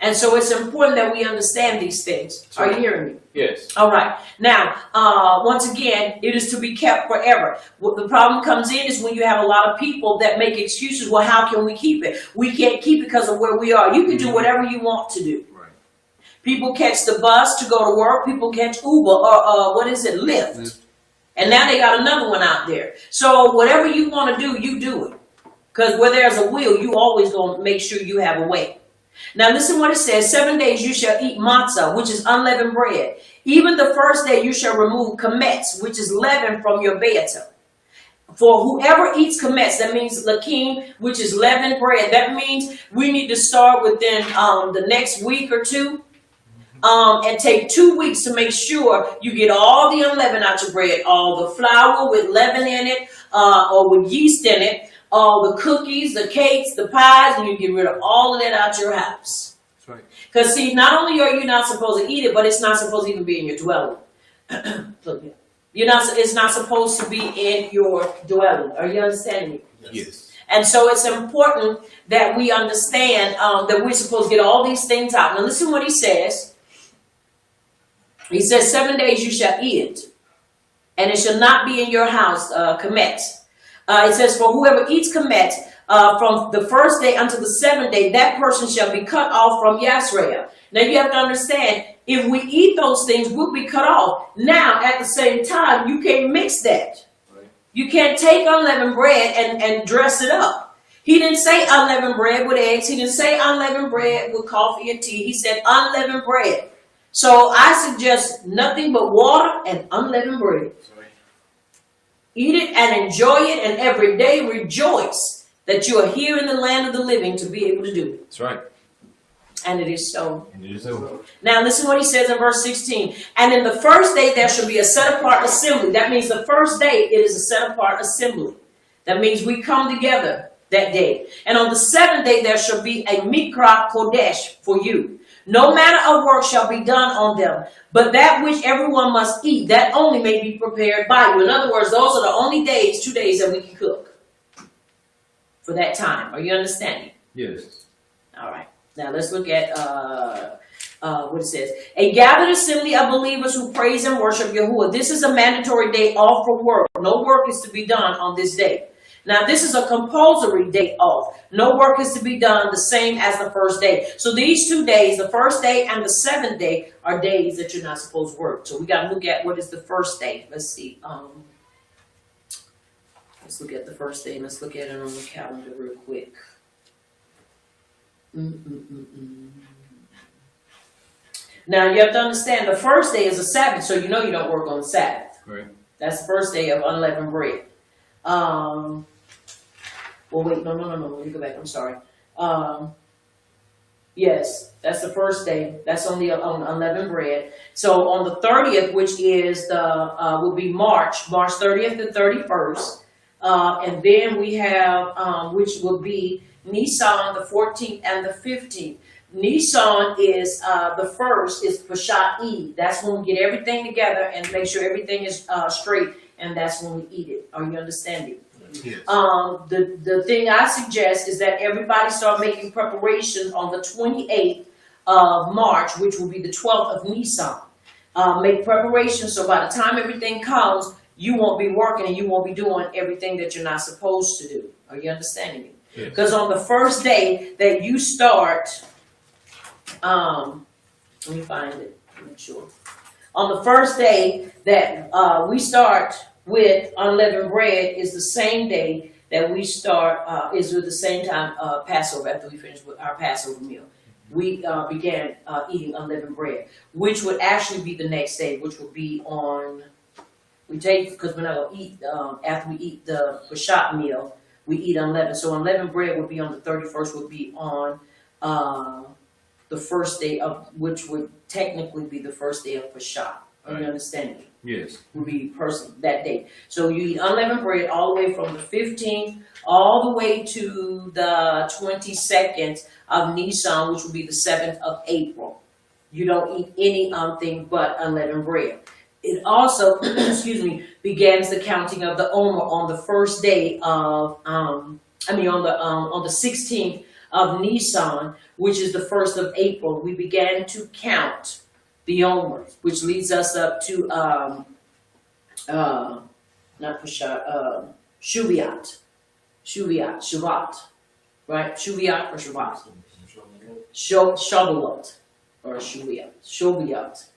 And so it's important that we understand these things. Are you hearing me? Yes. All right. Now, once again, it is to be kept forever. What the problem comes in is when you have a lot of people that make excuses. Well, how can we keep it? We can't keep it because of where we are. You can do whatever you want to do. Right. People catch the bus to go to work. People catch Uber or Lyft. And now they got another one out there. So whatever you want to do, you do it. Because where there's a will, you always going to make sure you have a way. Now listen what it says. 7 days you shall eat matzah, which is unleavened bread. Even the first day you shall remove kametz, which is leaven, from your beata. For whoever eats kametz, that means lakim, which is leavened bread. That means we need to start within the next week or two. And take 2 weeks to make sure you get all the unleavened out your bread, all the flour with leaven in it, or with yeast in it, all the cookies, the cakes, the pies, and you get rid of all of that out your house. That's right. Because see, not only are you not supposed to eat it, but it's not supposed to even be in your dwelling. Look here. It's not supposed to be in your dwelling. Are you understanding me? Yes. And so it's important that we understand that we're supposed to get all these things out. Now listen what he says. He says, 7 days you shall eat it, and it shall not be in your house, kametz. It says, for whoever eats kametz from the first day until the 7th day, that person shall be cut off from Yisrael. Now you have to understand, if we eat those things, we'll be cut off. Now, at the same time, you can't mix that. Right. You can't take unleavened bread and dress it up. He didn't say unleavened bread with eggs. He didn't say unleavened bread with coffee and tea. He said unleavened bread. So I suggest nothing but water and unleavened bread. Right. Eat it and enjoy it, and every day rejoice that you are here in the land of the living to be able to do it. That's right. And it is so. And it is so. Now listen what he says in verse 16. And in the first day there shall be a set apart assembly. That means the first day it is a set apart assembly. That means we come together that day. And on the 7th day there shall be a mikra kodesh for you. No manner of work shall be done on them, but that which everyone must eat, that only may be prepared by you. In other words, those are the only 2 days that we can cook for that time. Are you understanding? Yes. All right. Now let's look at what it says. A gathered assembly of believers who praise and worship Yahuwah. This is a mandatory day off for work. No work is to be done on this day. Now, this is a compulsory day off. No work is to be done the same as the first day. So these 2 days, the first day and the 7th day, are days that you're not supposed to work. So we got to look at what is the first day. Let's see. Let's look at the first day. Let's look at it on the calendar real quick. Now, you have to understand, the first day is a Sabbath, so you know you don't work on the Sabbath. Right. That's the first day of unleavened bread. Well, wait, no. Let me go back. I'm sorry. Yes, that's the first day. That's on unleavened bread. So on the 30th, which is will be March 30th and 31st, and then we have which will be Nisan the 14th and the 15th. Nisan is the first is Peshat Eve. That's when we get everything together and make sure everything is straight, and that's when we eat it. Are you understanding? Yes. The thing I suggest is that everybody start making preparations on the 28th of March, which will be the 12th of Nisan. Make preparations so by the time everything comes, you won't be working and you won't be doing everything that you're not supposed to do. Are you understanding me? Because on the first day that you start, let me find it, make sure. On the first day that we start with unleavened bread is the same day that we start, is with the same time Passover, after we finish with our Passover meal. We began eating unleavened bread, which would actually be the next day, which would be on, we take, because we're not going to eat, after we eat the Peshat meal, we eat unleavened. So unleavened bread would be on the 31st, would be on the first day of, which would technically be the first day of Peshat. Are you understanding me? Yes. Would be person that day. So you eat unleavened bread all the way from the 15th all the way to the 22nd of Nisan, which will be the 7th of April. You don't eat anything but unleavened bread. It also, excuse me, begins the counting of the Omer on the first day of, on the 16th of Nisan, which is the 1st of April. We began to count the Omer, which leads us up to not Peshat, Shuvat, right? Shuvat or Shabbat? Shavuot or Shuvat.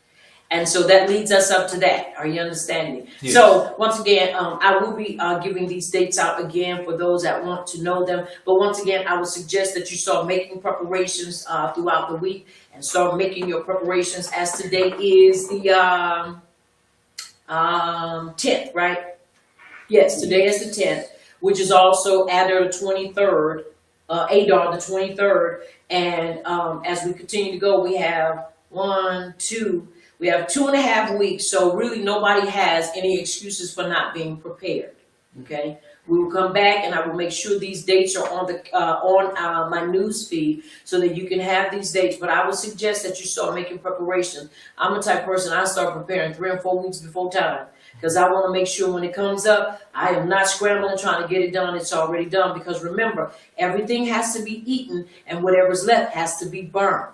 And so that leads us up to that. Are you understanding? Yes. So once again, I will be giving these dates out again for those that want to know them. But once again, I would suggest that you start making preparations throughout the week and start making your preparations as today is the 10th, right? Yes, today is the 10th, which is also Adar the 23rd, Adar the 23rd. And as we continue to go, we have we have 2.5 weeks, so really nobody has any excuses for not being prepared. Okay, we will come back and I will make sure these dates are on the my news feed so that you can have these dates. But I would suggest that you start making preparations. I'm the type of person I start preparing 3 or 4 weeks before time because I want to make sure when it comes up, I am not scrambling trying to get it done. It's already done because remember, everything has to be eaten and whatever's left has to be burned.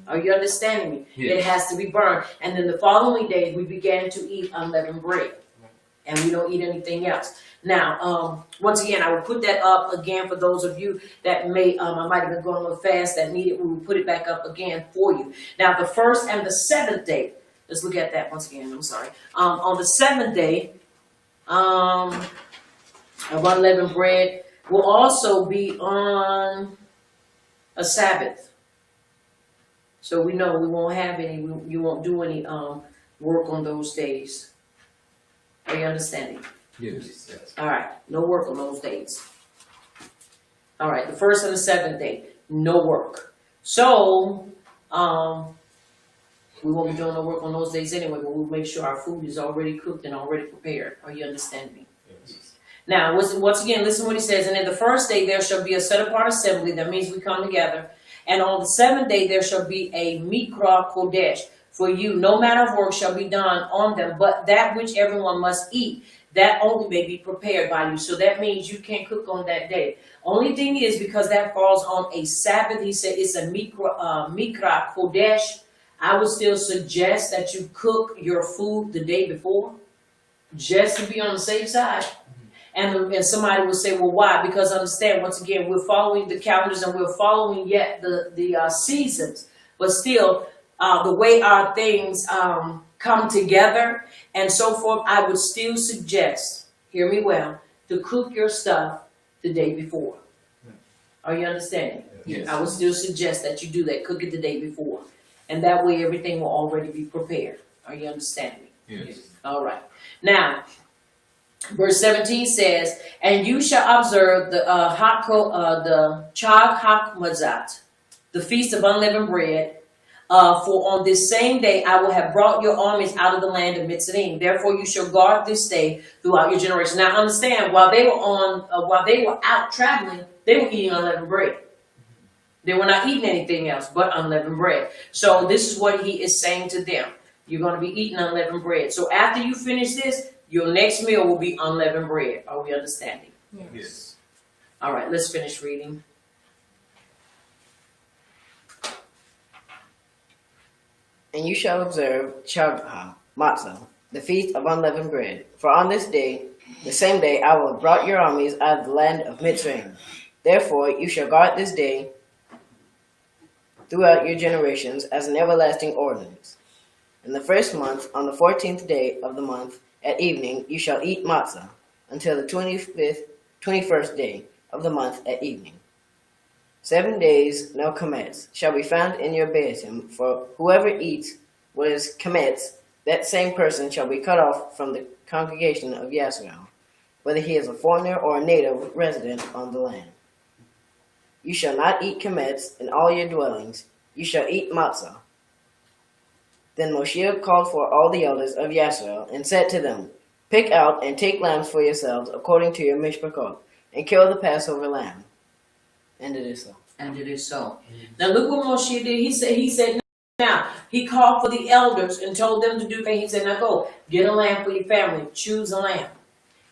Are you understanding me? Yes. It has to be burned. And then the following day, we began to eat unleavened bread. And we don't eat anything else. Now, once again, I will put that up again for those of you that may, I might have been going a little fast that need it. We will put it back up again for you. Now, the 1st and the 7th day, let's look at that once again. I'm sorry. On the 7th day, of unleavened bread will also be on a Sabbath. So we know we won't have any, you won't do any work on those days. Are you understanding? Yes. All right, no work on those days. All right, the 1st and the 7th day, no work. So, we won't be doing no work on those days anyway, but we'll make sure our food is already cooked and already prepared. Are you understanding me? Yes. Now, once again, listen to what he says. And in the first day, there shall be a set apart assembly. That means we come together. And on the 7th day, there shall be a Mikra Kodesh for you. No manner of work shall be done on them, but that which everyone must eat, that only may be prepared by you. So that means you can't cook on that day. Only thing is, because that falls on a Sabbath, he said it's a Mikra Kodesh. I would still suggest that you cook your food the day before, just to be on the safe side. And somebody will say, well, why? Because understand, once again, we're following the calendars and we're following yet the seasons. But still, the way our things come together and so forth, I would still suggest, hear me well, to cook your stuff the day before. Are you understanding? Yes. I would still suggest that you do that. Cook it the day before. And that way everything will already be prepared. Are you understanding? Yes. All right. Now, verse 17 says, and you shall observe the Chag HaMatzot, the feast of unleavened bread, for on this same day I will have brought your armies out of the land of Mitzrayim. Therefore you shall guard this day throughout your generation. Now understand, while they were out traveling, they were eating unleavened bread. They were not eating anything else but unleavened bread. So this is what he is saying to them. You're going to be eating unleavened bread. So after you finish this, your next meal will be unleavened bread. Are we understanding? Yes. All right, let's finish reading. And you shall observe Chagha, Matzah, the feast of unleavened bread. For on this day, the same day, I will have brought your armies out of the land of Mitzrayim. Therefore you shall guard this day throughout your generations as an everlasting ordinance. In the first month, on the 14th day of the month, at evening, you shall eat matzah until the 21st day of the month at evening. 7 days no chametz shall be found in your beitim, for whoever eats what is chametz, that same person shall be cut off from the congregation of Yisrael, whether he is a foreigner or a native resident on the land. You shall not eat chametz in all your dwellings, you shall eat matzah. Then Moshe called for all the elders of Yisrael and said to them, Pick out and take lambs for yourselves according to your mishpachot, and kill the Passover lamb. And it is so. And it is so. Now look what Moshe did. He said, now, he called for the elders and told them to do things. He said, now go, get a lamb for your family. Choose a lamb.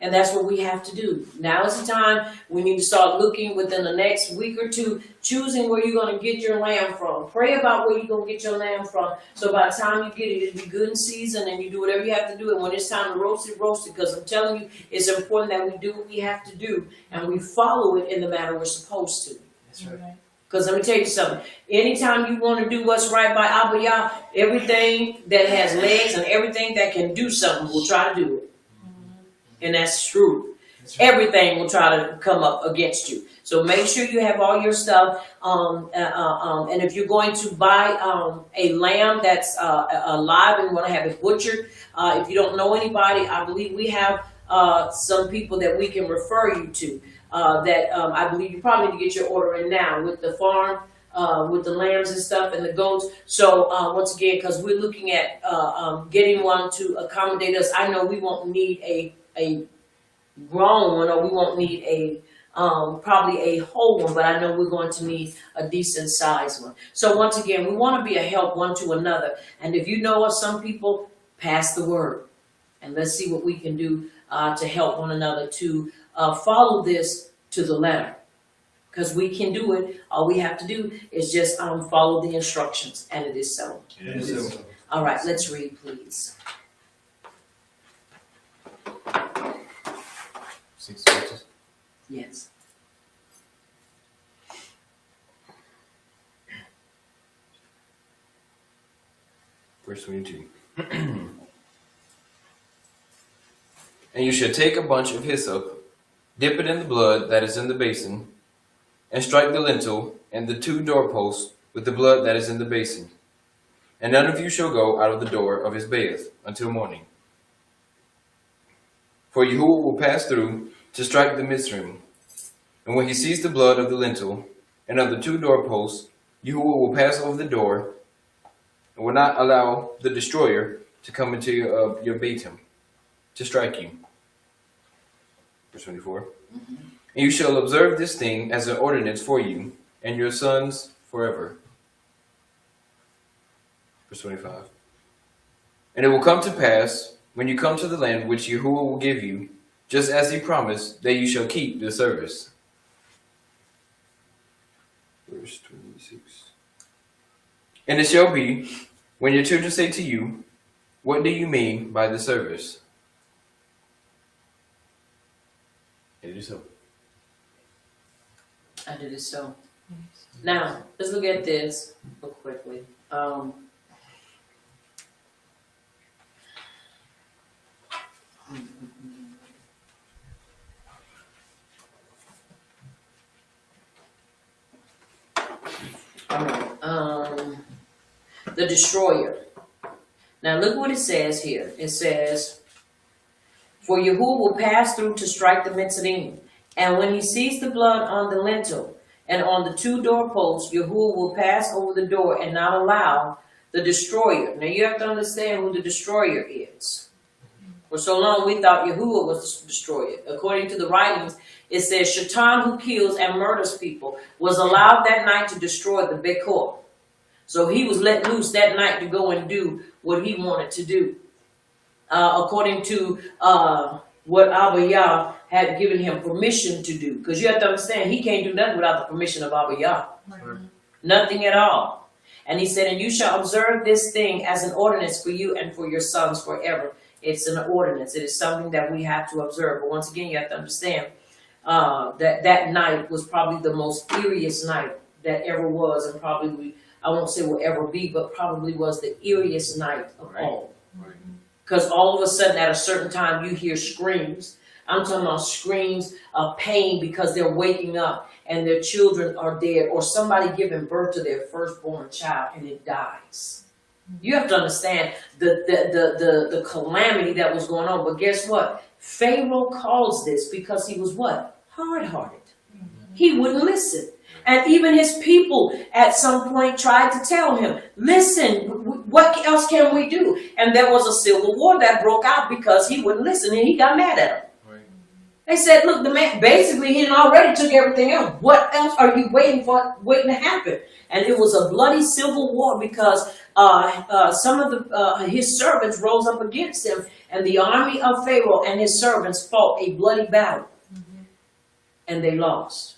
And that's what we have to do. Now is the time we need to start looking within the next week or two, choosing where you're going to get your lamb from. Pray about where you're going to get your lamb from. So by the time you get it, it'll be good in season and you do whatever you have to do. And when it's time to roast it, roast it. Because I'm telling you, it's important that we do what we have to do and we follow it in the manner we're supposed to. That's right. Because let me tell you something. Anytime you want to do what's right by Abba Yah, everything that has legs and everything that can do something will try to do it. And that's true. Everything will try to come up against you. So make sure you have all your stuff. And if you're going to buy a lamb that's alive and want to have it butchered, if you don't know anybody, I believe we have some people that we can refer you to. I believe you probably need to get your order in now with the farm, with the lambs and stuff and the goats. So once again, because we're looking at getting one to accommodate us, I know we won't need a grown one, or we won't need a probably a whole one, but I know we're going to need a decent sized one. So once again, we want to be a help one to another. And if you know of some people, pass the word. And let's see what we can do to help one another to follow this to the letter. Because we can do it. All we have to do is just follow the instructions. And it is so. It is so. All right, let's read, please. 6 verses. Yes. Verse 22. And you shall take a bunch of hyssop, dip it in the blood that is in the basin, and strike the lintel and the 2 doorposts with the blood that is in the basin. And none of you shall go out of the door of his bath until morning. For Yahuwah will pass through to strike the Mitzrayim. And when he sees the blood of the lintel and of the 2 doorposts, Yahuwah will pass over the door and will not allow the destroyer to come into your Beitim to strike you. Verse 24. And you shall observe this thing as an ordinance for you and your sons forever. Verse 25. And it will come to pass, when you come to the land which Yahuwah will give you, just as he promised, that you shall keep the service. Verse 26. And it shall be, when your children say to you, What do you mean by the service? It is so. And it is so. Now, let's look at this real quickly. The destroyer. Now look what it says here. It says, For Yahuwah will pass through to strike the Mitzrayim, and when he sees the blood on the lintel and on the 2 doorposts, Yahuwah will pass over the door and not allow the destroyer. Now you have to understand who the destroyer is. For so long we thought Yahuwah was the destroyer. According to the writings, it says Shaitan, who kills and murders people, was allowed that night to destroy the Bekor. So he was let loose that night to go and do what he wanted to do. According to what Abba Yah had given him permission to do. Because you have to understand, he can't do nothing without the permission of Abba Yah. Nothing at all. And he said, and you shall observe this thing as an ordinance for you and for your sons forever. It's an ordinance. It is something that we have to observe. But once again, you have to understand that night was probably the most eeriest night that ever was, and probably, I won't say will ever be, but probably was the eeriest night of all. Because all of a sudden, at a certain time, you hear screams. I'm talking about screams of pain because they're waking up and their children are dead, or somebody giving birth to their firstborn child and it dies. You have to understand the calamity that was going on. But guess what? Pharaoh calls this because he was what? Hard-hearted. He wouldn't listen. And even his people at some point tried to tell him, listen, what else can we do? And there was a civil war that broke out because he wouldn't listen, and he got mad at him. They said, look, the man, basically he already took everything else. What else are you waiting to happen? And it was a bloody civil war because some of his servants rose up against him, and the army of Pharaoh and his servants fought a bloody battle. And they lost.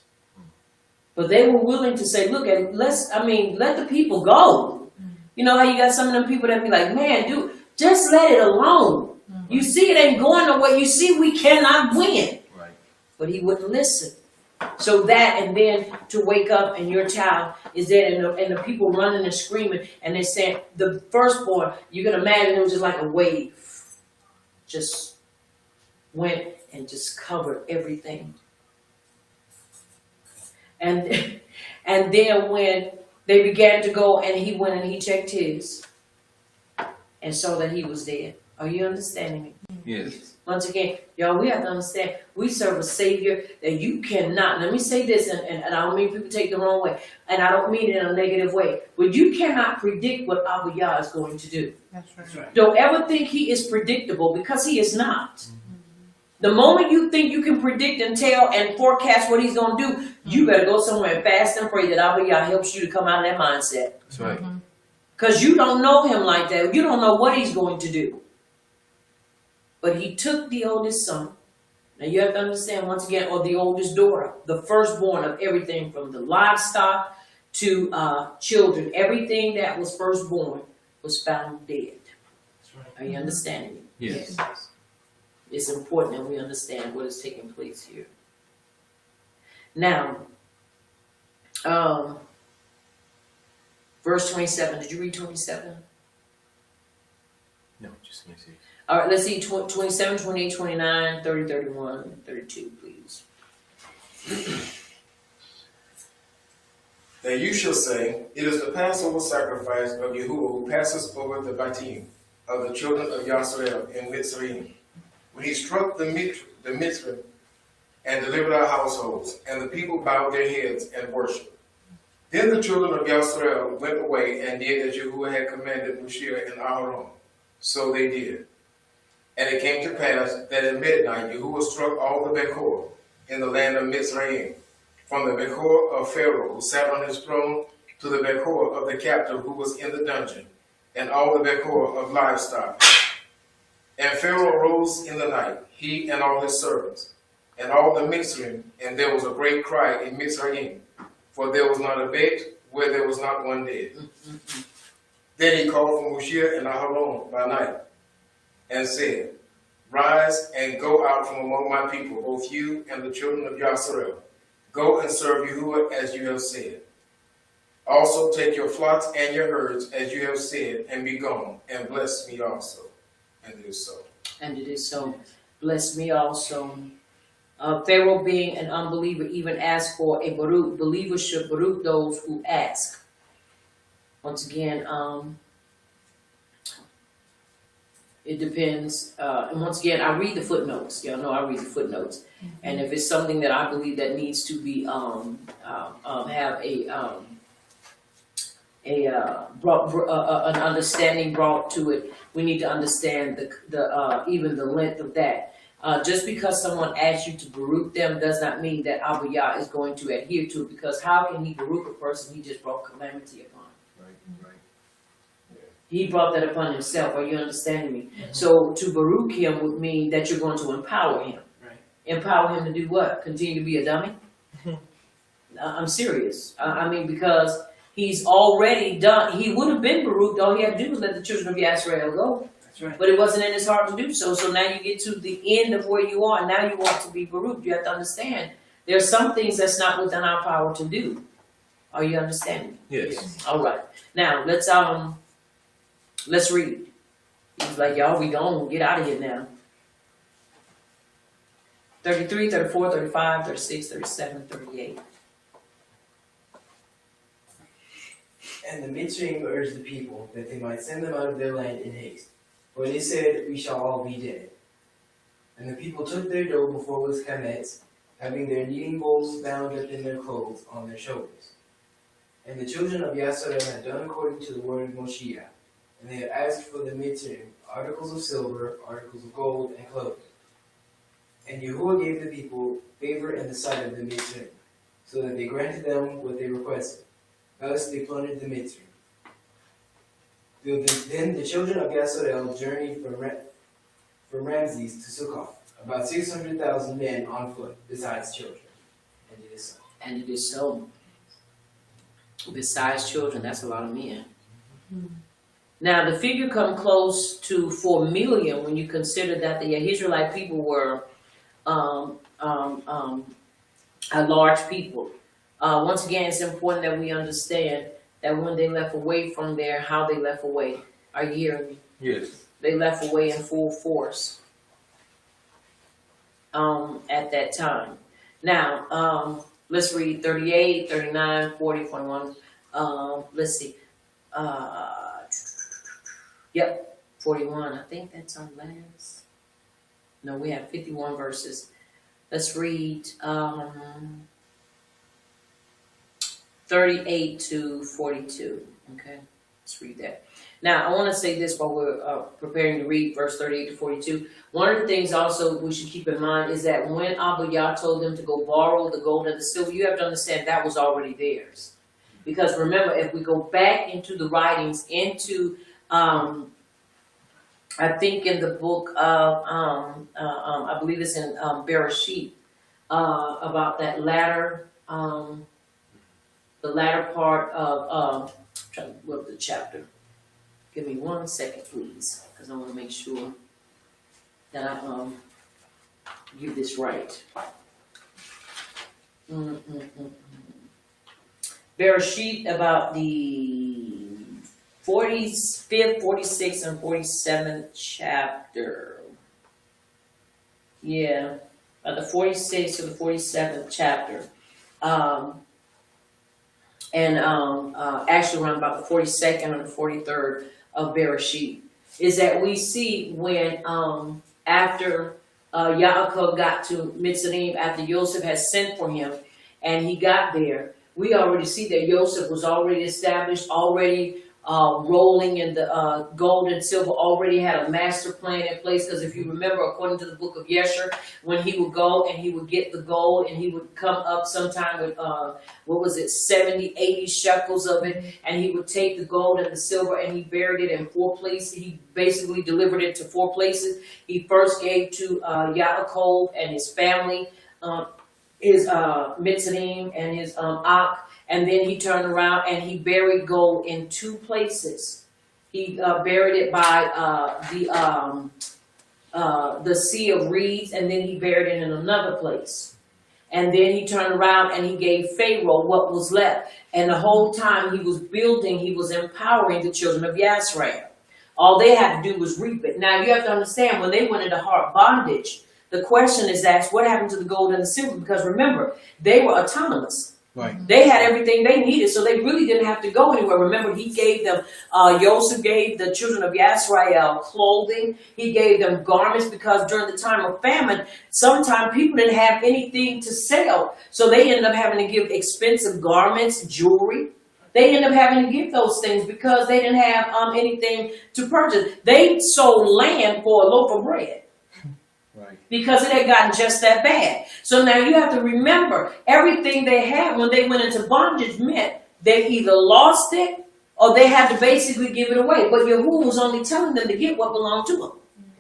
But they were willing to say, look, let the people go. You know how you got some of them people that be like, man, dude, just let it alone. You see, it ain't going nowhere. You see, we cannot win. Right. But he wouldn't listen. So that, and then to wake up and your child is dead, and the people running and screaming, and they're saying, the firstborn, you can imagine it was just like a wave. Just went and just covered everything. And then when they began to go, and he went and he checked his and saw that he was dead. Are you understanding me? Yes. Once again, y'all, we have to understand we serve a Savior that you cannot, let me say this, and I don't mean people take the wrong way, and I don't mean it in a negative way, but you cannot predict what Abba Yah is going to do. That's right. Don't ever think he is predictable, because he is not. The moment you think you can predict and tell and forecast what he's going to do, you better go somewhere and fast and pray that Abba Yah helps you to come out of that mindset. That's right. Because you don't know him like that. You don't know what he's going to do. But he took the oldest son. Now you have to understand, once again, or the oldest daughter, the firstborn of everything from the livestock to children. Everything that was firstborn was found dead. Are you understanding me? Yes. It's important that we understand what is taking place here. Now, verse 27. Did you read 27? No, just let me see. All right, let's see 27, 28, 29, 30, 31, 32, please. Then you shall say, it is the Passover sacrifice of Yahuwah who passes over the Batim of the children of Yasrael in Mitzrayim, when he struck the Mitzrayim and delivered our households, and the people bowed their heads and worshipped. Then the children of Yasrael went away and did as Yahuwah had commanded Moshe and Aaron. So they did. And it came to pass that at midnight Yahuwah struck all the Bechor in the land of Mitzrayim, from the Bechor of Pharaoh who sat on his throne to the Bechor of the captive who was in the dungeon, and all the Bechor of livestock. And Pharaoh rose in the night, he and all his servants, and all the Mitzrayim, and there was a great cry in Mitzrayim, for there was not a bed where there was not one dead. Then he called for Moshe and Aaron by night, and said, rise and go out from among my people, both you and the children of Yasrael. Go and serve Yahuwah as you have said. Also take your flocks and your herds as you have said, and be gone, and bless me also. And it is so. And it is so. Bless me also. Pharaoh, being an unbeliever, even asked for a baruch. Believers should baruch those who ask. Once again, it depends. And once again, I read the footnotes. Y'all know I read the footnotes. And if it's something that I believe that needs to be have an understanding brought to it, we need to understand even the length of that. Just because someone asks you to baruch them does not mean that Abba Yah is going to adhere to it, because how can he baruch a person he just brought calamity upon? Right. He brought that upon himself. Are you understanding me? So to baruch him would mean that you're going to empower him. Right. Empower him to do what? Continue to be a dummy? I'm serious. I mean, because He's already done. He would have been Baruch. All he had to do was let the children of Israel go. That's right. But it wasn't in his heart to do so. So now you get to the end of where you are. Now you want to be Baruch. You have to understand there are some things that's not within our power to do. Are you understanding? Yes. All right. Now let's read. He's like, y'all, we gone. Get out of here now. 33, 34, 35, 36, 37, 38. And the Mitzrayim urged the people that they might send them out of their land in haste. For they said, we shall all be dead. And the people took their dough before the Kamets, having their kneading bowls bound up in their clothes on their shoulders. And the children of Yasser had done according to the word of Moshe, and they had asked for the Mitzrayim articles of silver, articles of gold, and clothing. And Yahuwah gave the people favor in the sight of the Mitzrayim, so that they granted them what they requested. Thus they plundered the Mitzrayim. Then the children of Yasarel journeyed from Ramses to Succoth, about 600,000 men on foot, besides children. And it is so. And it is so. Besides children, that's a lot of men. Now the figure come close to 4 million when you consider that the Israelite people were a large people. Once again, it's important that we understand that when they left away from there, how they left away. Are you hearing me? Yes. They left away in full force at that time. Now, let's read 38, 39, 40, 41. Let's see. Yep, 41. I think that's our last. No, we have 51 verses. Let's read 38 to 42. Okay, let's read that. Now, I want to say this while we're preparing to read verse 38 to 42. One of the things also we should keep in mind is that when Abba Yah told them to go borrow the gold and the silver, you have to understand that was already theirs. Because remember, if we go back into the writings, into, I think in the book of, I believe it's in Bereshit, about that latter, the latter part of, trying to look the chapter. Give me 1 second, please, because I want to make sure that I get this right. Bereshit, about the 45th, 46th, and 47th chapter. Yeah, the 46th to the 47th chapter. Actually around about the 42nd or the 43rd of Bereshit, is that we see when after Yaakov got to Mitzrayim, after Joseph had sent for him, and he got there, we already see that Joseph was already established, already rolling in the gold and silver, already had a master plan in place. Because if you remember, according to the book of Yesher, when he would go and he would get the gold and he would come up sometime with, 70, 80 shekels of it, and he would take the gold and the silver and he buried it in 4 places. He basically delivered it to 4 places. He first gave to Yaakov and his family, his Mitzrayim and his Ak. And then he turned around and he buried gold in 2 places. He buried it by the Sea of Reeds, and then he buried it in another place. And then he turned around and he gave Pharaoh what was left. And the whole time he was building, he was empowering the children of Yisrael. All they had to do was reap it. Now you have to understand, when they went into hard bondage, the question is asked, what happened to the gold and the silver? Because remember, they were autonomous. Right. They had everything they needed, so they really didn't have to go anywhere. Remember, he gave them, Joseph gave the children of Yisrael clothing. He gave them garments, because during the time of famine, sometimes people didn't have anything to sell. So they ended up having to give expensive garments, jewelry. They ended up having to give those things because they didn't have anything to purchase. They sold land for a loaf of bread. Because it had gotten just that bad. So now you have to remember, everything they had when they went into bondage meant they either lost it or they had to basically give it away. But Yahuwah was only telling them to get what belonged to them.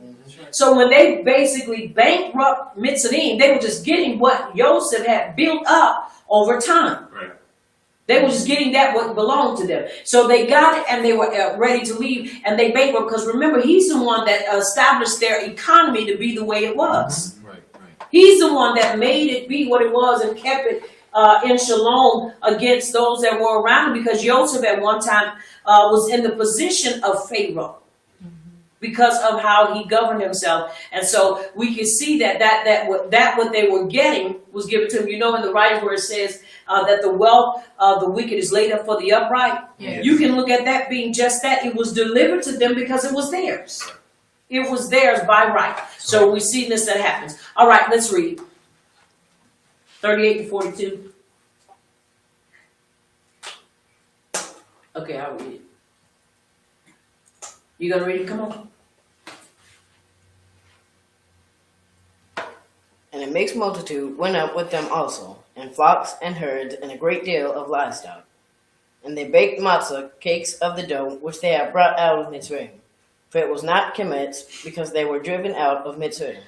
Right. So when they basically bankrupt Mitzrayim, they were just getting what Joseph had built up over time. Right. They were just getting that what belonged to them. So they got it and they were ready to leave, and they bankrupt because remember, he's the one that established their economy to be the way it was. Right. He's the one that made it be what it was and kept it in shalom against those that were around him, because Joseph at one time was in the position of Pharaoh because of how he governed himself. And so we can see that what they were getting was given to him. You know, in the writing where it says that the wealth of the wicked is laid up for the upright. Yes. You can look at that being just that. It was delivered to them because it was theirs. It was theirs by right. So we see this that happens. All right, let's read. 38 to 42. Okay, I'll read it. You gonna read it? Come on. And a mixed multitude went up with them also, and flocks and herds, and a great deal of livestock. And they baked matzah, cakes of the dough, which they had brought out of Mitzrayim. For it was not Kemetz, because they were driven out of Mitzrayim,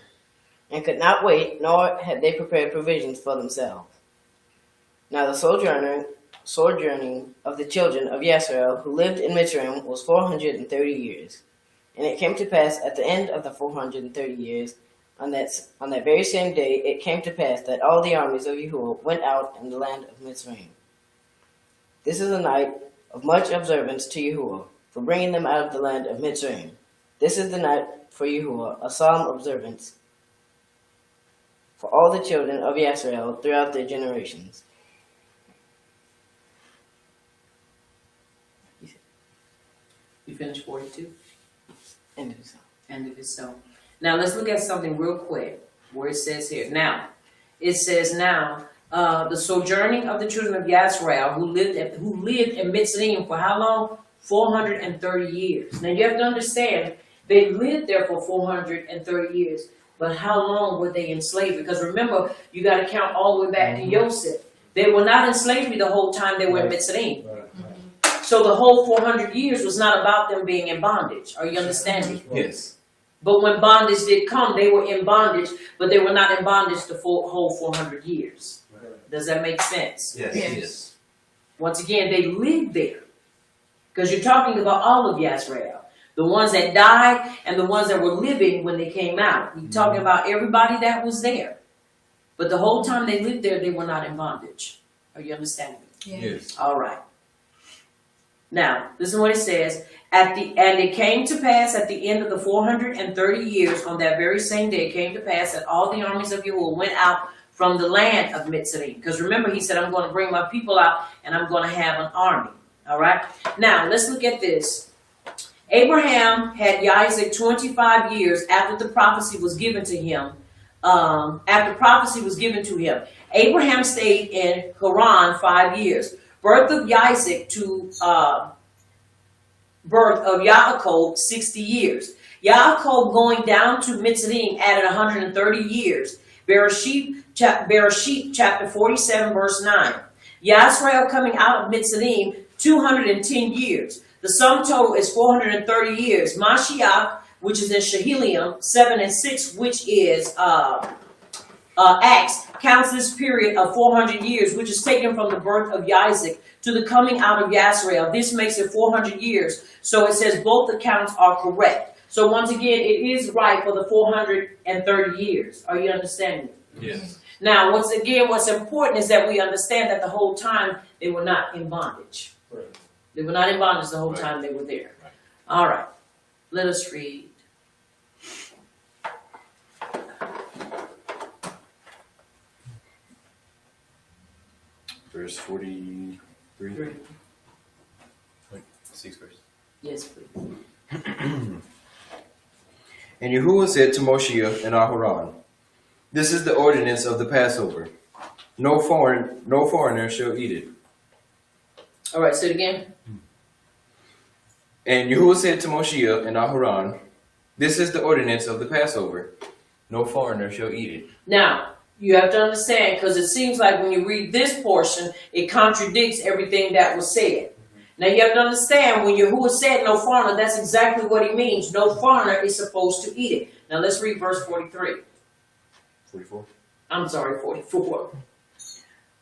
and could not wait, nor had they prepared provisions for themselves. Now the sojourning of the children of Yisrael, who lived in Mitzrayim, was 430 years. And it came to pass at the end of the 430 years, on that very same day, it came to pass that all the armies of Yahuwah went out in the land of Mitzrayim. This is a night of much observance to Yahuwah, for bringing them out of the land of Mitzrayim. This is the night for Yahuwah, a solemn observance for all the children of Yisrael throughout their generations. You finished 42? End of the song. End of it. So now let's look at something real quick where it says here. Now, it says now, the sojourning of the children of Yisrael who lived in Mitzrayim for how long? 430 years. Now you have to understand, they lived there for 430 years, but how long were they enslaved? Because remember, you got to count all the way back to Joseph. They were not in slavery the whole time they were in Mitzrayim. So the whole 400 years was not about them being in bondage. Are you understanding? Yes. But when bondage did come, they were in bondage, but they were not in bondage the whole 400 years. Does that make sense? Yes. Once again, they lived there. Because you're talking about all of Yisrael. The ones that died and the ones that were living when they came out. You're talking about everybody that was there. But the whole time they lived there, they were not in bondage. Are you understanding? Yes. All right. Now, listen what it says. And it came to pass at the end of the 430 years, on that very same day, it came to pass that all the armies of Yahuwah went out from the land of Mitzrayim. Because remember, he said, I'm going to bring my people out and I'm going to have an army. All right. Now, let's look at this. Abraham had Isaac 25 years after the prophecy was given to him. Abraham stayed in Haran 5 years. Birth of Isaac to birth of Yaakov 60 years. Yaakov going down to Mitzrayim added 130 years. Bereshit chapter 47 verse 9. Yisrael coming out of Mitzrayim 210 years. The sum total is 430 years. Mashiach, which is in Shehilium 7 and 6, which is Acts, counts this period of 400 years, which is taken from the birth of Isaac to the coming out of Yisrael. This makes it 400 years. So it says both accounts are correct. So once again, it is right for the 430 years. Are you understanding? Yes. Now, once again, what's important is that we understand that the whole time they were not in bondage. Right. They were not in bondage the whole time they were there. Right. All right. Let us read. Verse 43. 6 verse. Yes, please. And Yahuwah said to Moshe and Aharon, this is the ordinance of the Passover. No foreigner shall eat it. All right, say it again. And Yahuwah said to Moshe and Aharon, this is the ordinance of the Passover. No foreigner shall eat it. Now, you have to understand, because it seems like when you read this portion, it contradicts everything that was said. Now, you have to understand, when Yahuwah said no foreigner, that's exactly what he means. No foreigner is supposed to eat it. Now, let's read verse 43. 44. I'm sorry, 44.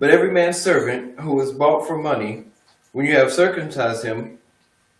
But every man's servant who is bought for money, when you have circumcised him,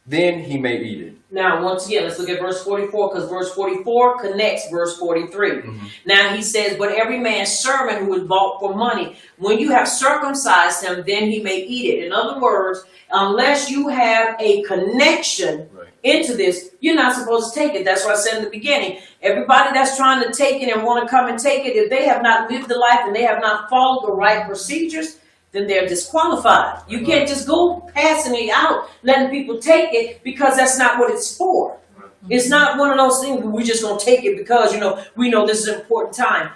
then he may eat it. Now, once again, let's look at verse 44, because verse 44 connects verse 43. Now he says, but every man's servant who is bought for money, when you have circumcised him, then he may eat it. In other words, unless you have a connection into this, you're not supposed to take it. That's what I said in the beginning. Everybody that's trying to take it and want to come and take it, if they have not lived the life and they have not followed the right procedures, then they're disqualified. You can't just go passing it out, letting people take it, because that's not what it's for. It's not one of those things where we're just going to take it because, we know this is an important time.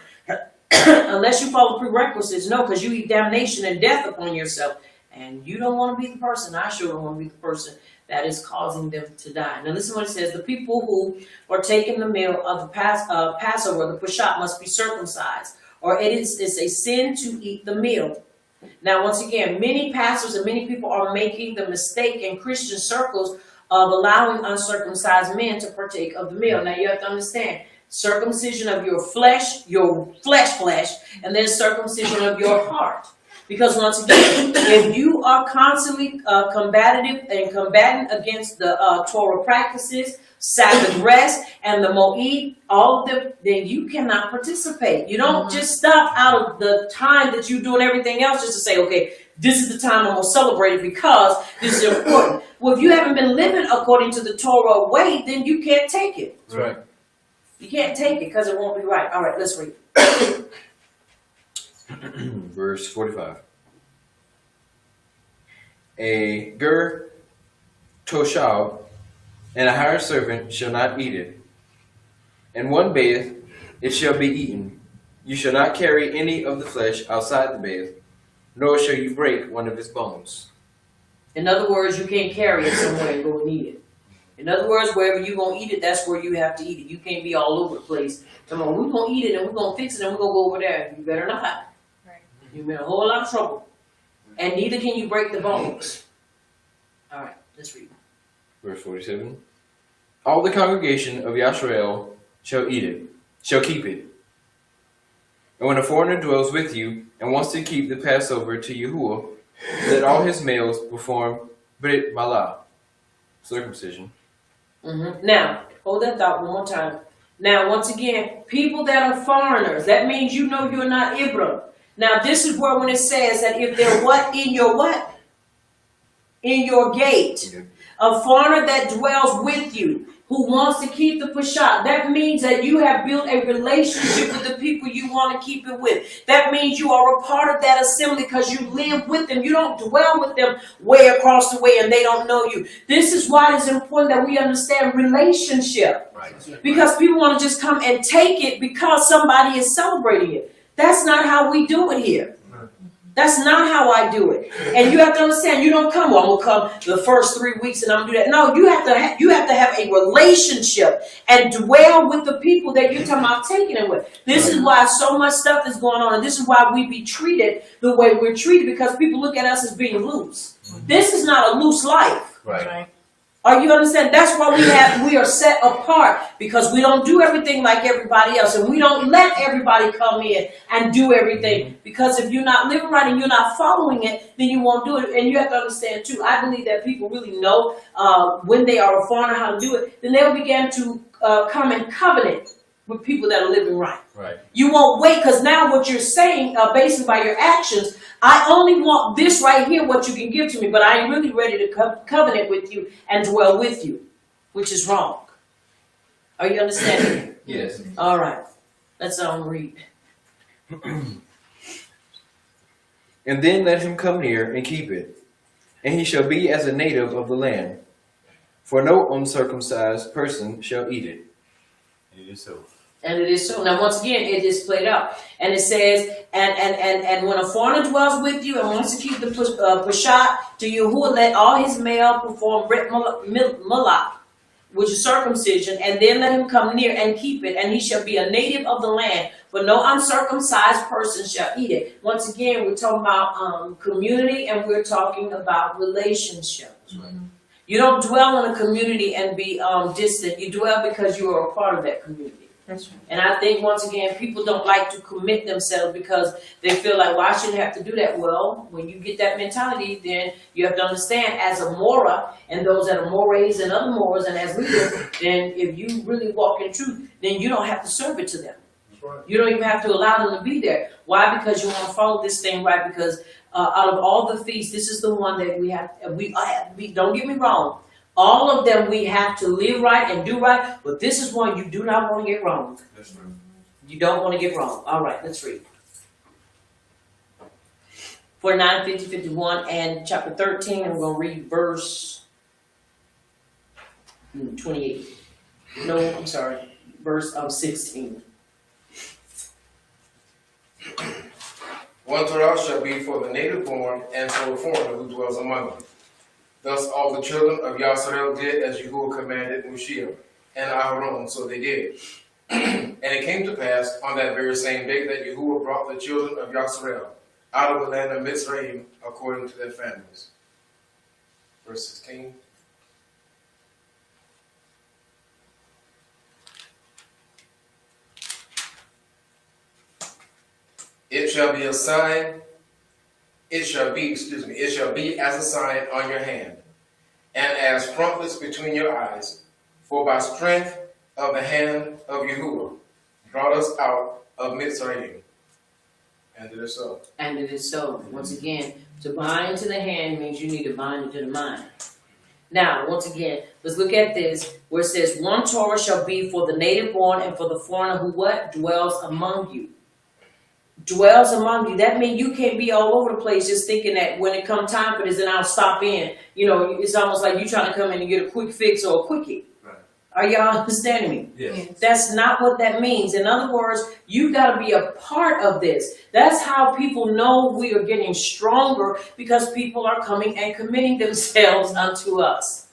Unless you follow prerequisites, no, because you eat damnation and death upon yourself. And you don't want to be the person, I sure don't want to be the person that is causing them to die. Now listen to what it says. The people who are taking the meal of the Passover, the Peshat, must be circumcised, or it's a sin to eat the meal. Now, once again, many pastors and many people are making the mistake in Christian circles of allowing uncircumcised men to partake of the meal. Now, you have to understand, circumcision of your flesh, and then circumcision of your heart. Because once again, if you are constantly combating against the Torah practices, Sabbath rest, and the Moed, all of them, then you cannot participate. You don't just stop out of the time that you're doing everything else just to say, okay, this is the time I'm going to celebrate it because this is important. Well, if you haven't been living according to the Torah way, then you can't take it. That's right. You can't take it because it won't be right. All right, let's read. Verse 45. A ger toshab and a hired servant shall not eat it. And one bath, it shall be eaten. You shall not carry any of the flesh outside the bath, nor shall you break one of its bones. In other words, you can't carry it somewhere and go and eat it. In other words, wherever you're going to eat it, that's where you have to eat it. You can't be all over the place. Come on, we're going to eat it and we're going to fix it and we're going to go over there. You better not. Right. You're in a whole lot of trouble. And neither can you break the bones. All right, let's read. Verse 47. All the congregation of Yashrael shall eat it, shall keep it. And when a foreigner dwells with you and wants to keep the Passover to Yahuwah, let all his males perform Brit Malah, circumcision. Now, hold that thought one more time. Now, once again, people that are foreigners, that means you're not Ibram. Now, this is where when it says that if they're in your gate, a foreigner that dwells with you, who wants to keep the Peshat, that means that you have built a relationship with the people you want to keep it with. That means you are a part of that assembly because you live with them. You don't dwell with them way across the way and they don't know you. This is why it's important that we understand relationship. Right. Because people want to just come and take it because somebody is celebrating it. That's not how we do it here. That's not how I do it. And you have to understand, you don't come, well, I'm going to come the first 3 weeks and I'm going to do that. No, you have to have a relationship and dwell with the people that you're talking about taking it with. This is why so much stuff is going on. And this is why we be treated the way we're treated, because people look at us as being loose. This is not a loose life. Right. Are you understand? That's why we are set apart, because we don't do everything like everybody else, and we don't let everybody come in and do everything. Because if you're not living right and you're not following it, then you won't do it. And you have to understand too, I believe that people really know when they are a foreigner how to do it, then they'll begin to come in covenant with people that are living right. Right. You won't wait, because now what you're saying, based by your actions, I only want this right here, what you can give to me, but I ain't really ready to covenant with you and dwell with you, which is wrong. Are you understanding? Yes. All right. Let's read. And then let him come near and keep it, and he shall be as a native of the land. For no uncircumcised person shall eat it. It is so. And it is so. Now, once again, it is played out. And it says, and when a foreigner dwells with you and wants to keep the Peshat to Yahuwah, let all his male perform Brit Malach, which is circumcision, and then let him come near and keep it, and he shall be a native of the land, but no uncircumcised person shall eat it. Once again, we're talking about community, and we're talking about relationships. Right. You don't dwell in a community and be distant. You dwell because you are a part of that community. That's right. And I think once again, people don't like to commit themselves because they feel like, well, I shouldn't have to do that. Well, when you get that mentality, then you have to understand as a Mora and those that are Mores and other Moras and as leaders, then if you really walk in truth, then you don't have to serve it to them. You don't even have to allow them to be there. Why? Because you want to follow this thing right. Because out of all the feasts, this is the one that we have. We don't get me wrong. All of them we have to live right and do right. But this is one you do not want to get wrong. That's right. You don't want to get wrong. All right, let's read. 49, 50, 51, and chapter 13, and we're going to read verse 28. No, I'm sorry, verse 16. One Torah shall be for the native born and for the foreigner who dwells among you. Thus all the children of Yasrael did as Yahuwah commanded Moshe and Aaron, so they did. And it came to pass on that very same day that Yahuwah brought the children of Yasrael out of the land of Mitzrayim according to their families. Verse 16. It shall be as a sign on your hand, and as frontlets between your eyes, for by strength of the hand of Yahuwah brought us out of Mitzrayim. And it is so. And it is so. Once again, to bind to the hand means you need to bind it to the mind. Now, once again, let's look at this, where it says, one Torah shall be for the native born and for the foreigner who what? Dwells among you. Dwells among you. That means you can't be all over the place just thinking that when it comes time for this, then I'll stop in. You know, it's almost like you trying to come in and get a quick fix or a quickie. Right. Are y'all understanding me? Yes. That's not what that means. In other words, you got to be a part of this. That's how people know we are getting stronger, because people are coming and committing themselves unto us.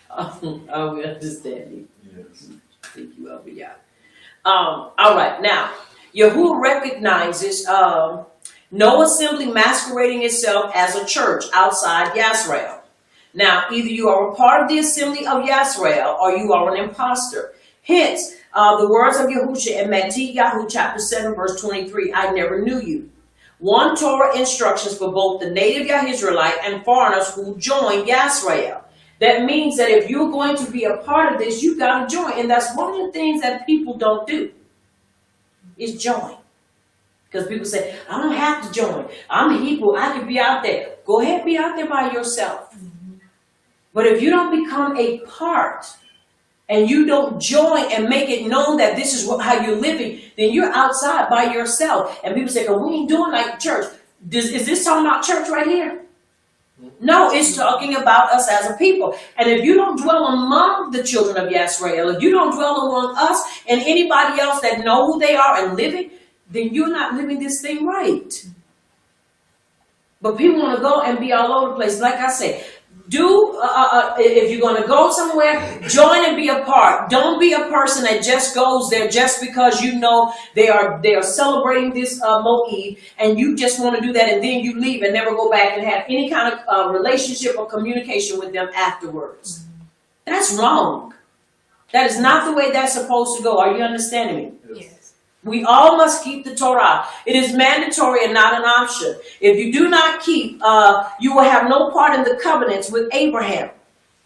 Oh, we understand you. Yes. Thank you, Elvia. All right, now, Yahuwah recognizes no assembly masquerading itself as a church outside Yasrael. Now, either you are a part of the assembly of Yasrael or you are an imposter. Hence, the words of Yahusha in Matthew chapter 7, verse 23, I never knew you. One Torah instructions for both the native Yah-Israelite and foreigners who join Yasrael. That means that if you're going to be a part of this, you got to join. And that's one of the things that people don't do, is join. Because people say, I don't have to join. I'm a Hebrew. I can be out there. Go ahead, be out there by yourself. But if you don't become a part and you don't join and make it known that this is how you're living, then you're outside by yourself. And people say, oh, we ain't doing like church. Is this talking about church right here? No, it's talking about us as a people. And if you don't dwell among the children of Yasrael, if you don't dwell among us and anybody else that know who they are and living, then you're not living this thing right. But people want to go and be all over the place. Like I say, if you're going to go somewhere, join and be a part. Don't be a person that just goes there just because you know they are celebrating this Moed, and you just want to do that, and then you leave and never go back and have any kind of relationship or communication with them afterwards. That's wrong. That is not the way that's supposed to go. Are you understanding me? Yes. We all must keep the Torah. It is mandatory and not an option. If you do not keep, you will have no part in the covenants with Abraham.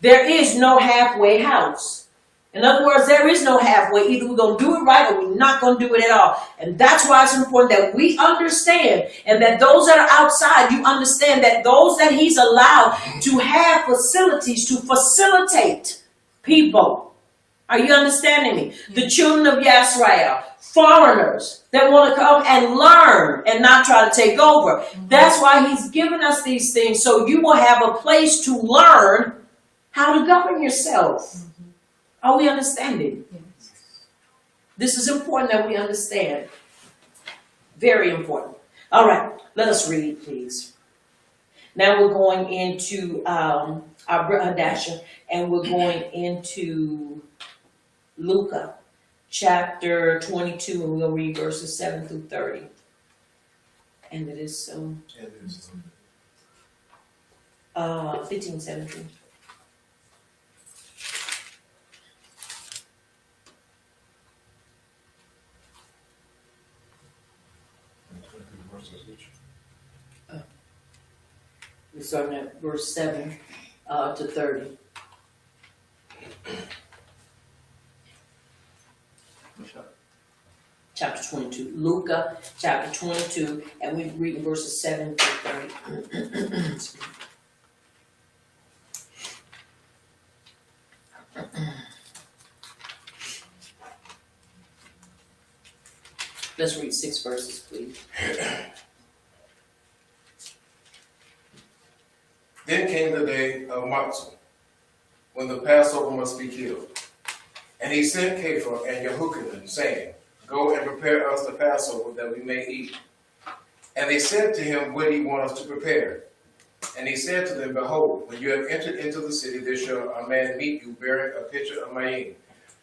There is no halfway house. In other words, there is no halfway. Either we're going to do it right or we're not going to do it at all. And that's why it's important that we understand, and that those that are outside, you understand that those that he's allowed to have facilities to facilitate people. Are you understanding me? The children of Yasrael, foreigners that want to come and learn and not try to take over. That's why he's given us these things, so you will have a place to learn how to govern yourself. Are we understanding? This is important that we understand. Very important. All right, let us read, please. Now we're going into our Hadasha, and we're going into Luca chapter 22, and we'll read verses 7 through 30. And it is 15, 17. starting at verse 7 to 30. Chapter 22. Luke chapter 22, and we read verses 7 to 30. Let's read 6 verses, please. Then came the day of Matzah, when the Passover must be killed. And he sent Kepha and Yehochanan, saying, Go and prepare us the Passover, that we may eat. And they said to him, What do you want us to prepare? And he said to them, Behold, when you have entered into the city, there shall a man meet you, bearing a pitcher of wine.